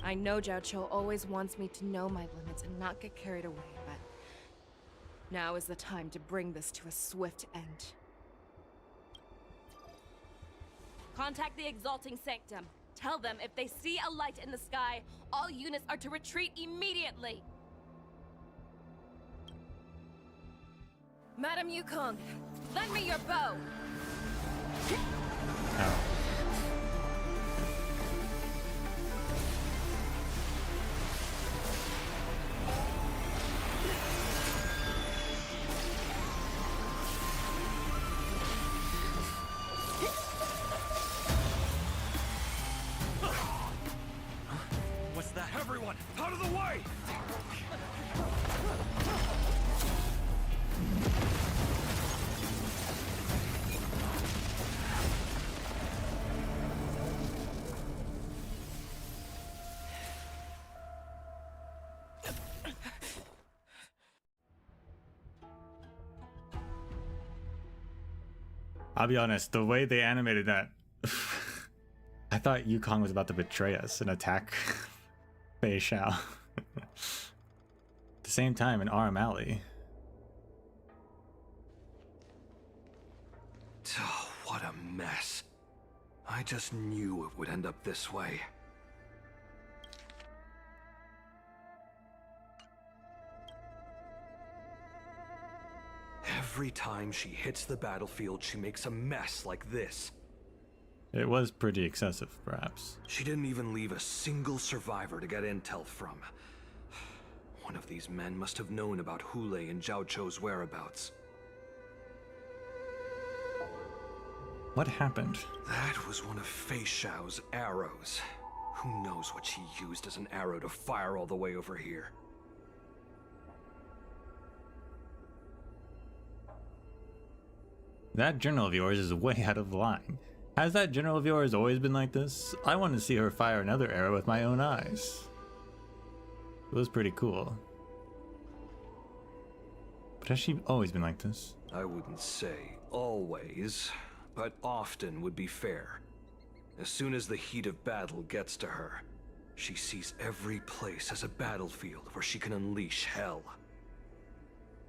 Speaker 2: I know Zhao Cho always wants me to know my limits and not get carried away, but now is the time to bring this to a swift end. Contact the Exalting Sanctum. Tell them if they see a light in the sky, all units are to retreat immediately. Madam Yukong, lend me your bow.
Speaker 1: Oh.
Speaker 11: What's that? Everyone, out of the way!
Speaker 1: I'll be honest, the way they animated that, I thought Yukong was about to betray us and attack Fei Xiao. At the same time, in Arm Alley.
Speaker 11: Oh, what a mess. I just knew it would end up this way. Every time she hits the battlefield, she makes a mess like this.
Speaker 1: It was pretty excessive, perhaps.
Speaker 11: She didn't even leave a single survivor to get intel from. One of these men must have known about Hule and Zhao Cho's whereabouts.
Speaker 1: What happened?
Speaker 11: That was one of Fei Xiao's arrows. Who knows what she used as an arrow to fire all the way over here?
Speaker 1: That general of yours is way out of line. Has that general of yours always been like this? I want to see her fire another arrow with my own eyes. It was pretty cool. But has she always been like this?
Speaker 11: I wouldn't say always, but often would be fair. As soon as the heat of battle gets to her, she sees every place as a battlefield where she can unleash hell.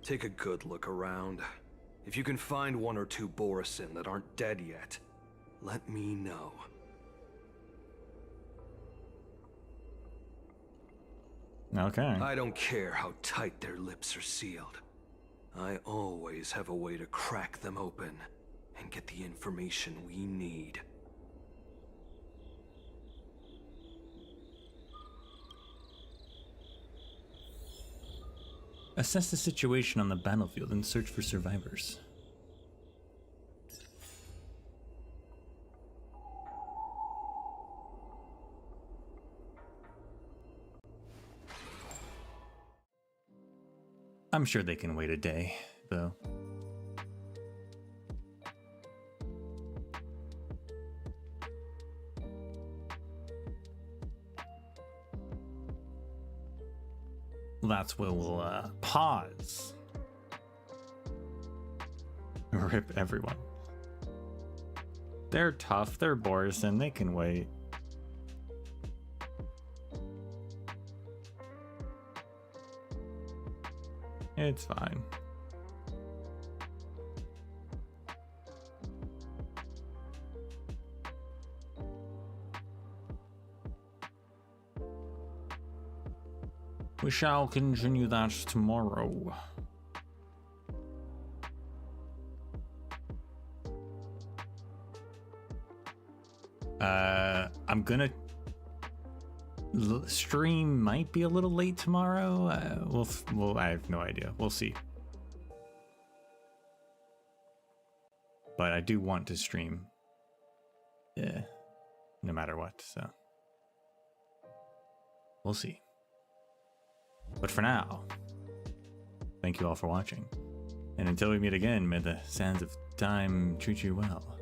Speaker 11: Take a good look around. If you can find one or two Borisin that aren't dead yet, let me know.
Speaker 1: Okay.
Speaker 11: I don't care how tight their lips are sealed. I always have a way to crack them open and get the information we need.
Speaker 1: Assess the situation on the battlefield and search for survivors. I'm sure they can wait a day, though. That's where we'll pause. Rip everyone. They're tough, they're Borisin, they can wait. It's fine. We shall continue that tomorrow. I'm gonna stream might be a little late tomorrow. I have no idea. We'll see. But I do want to stream. Yeah, no matter what. So we'll see. But for now, thank you all for watching. And until we meet again, may the sands of time treat you well.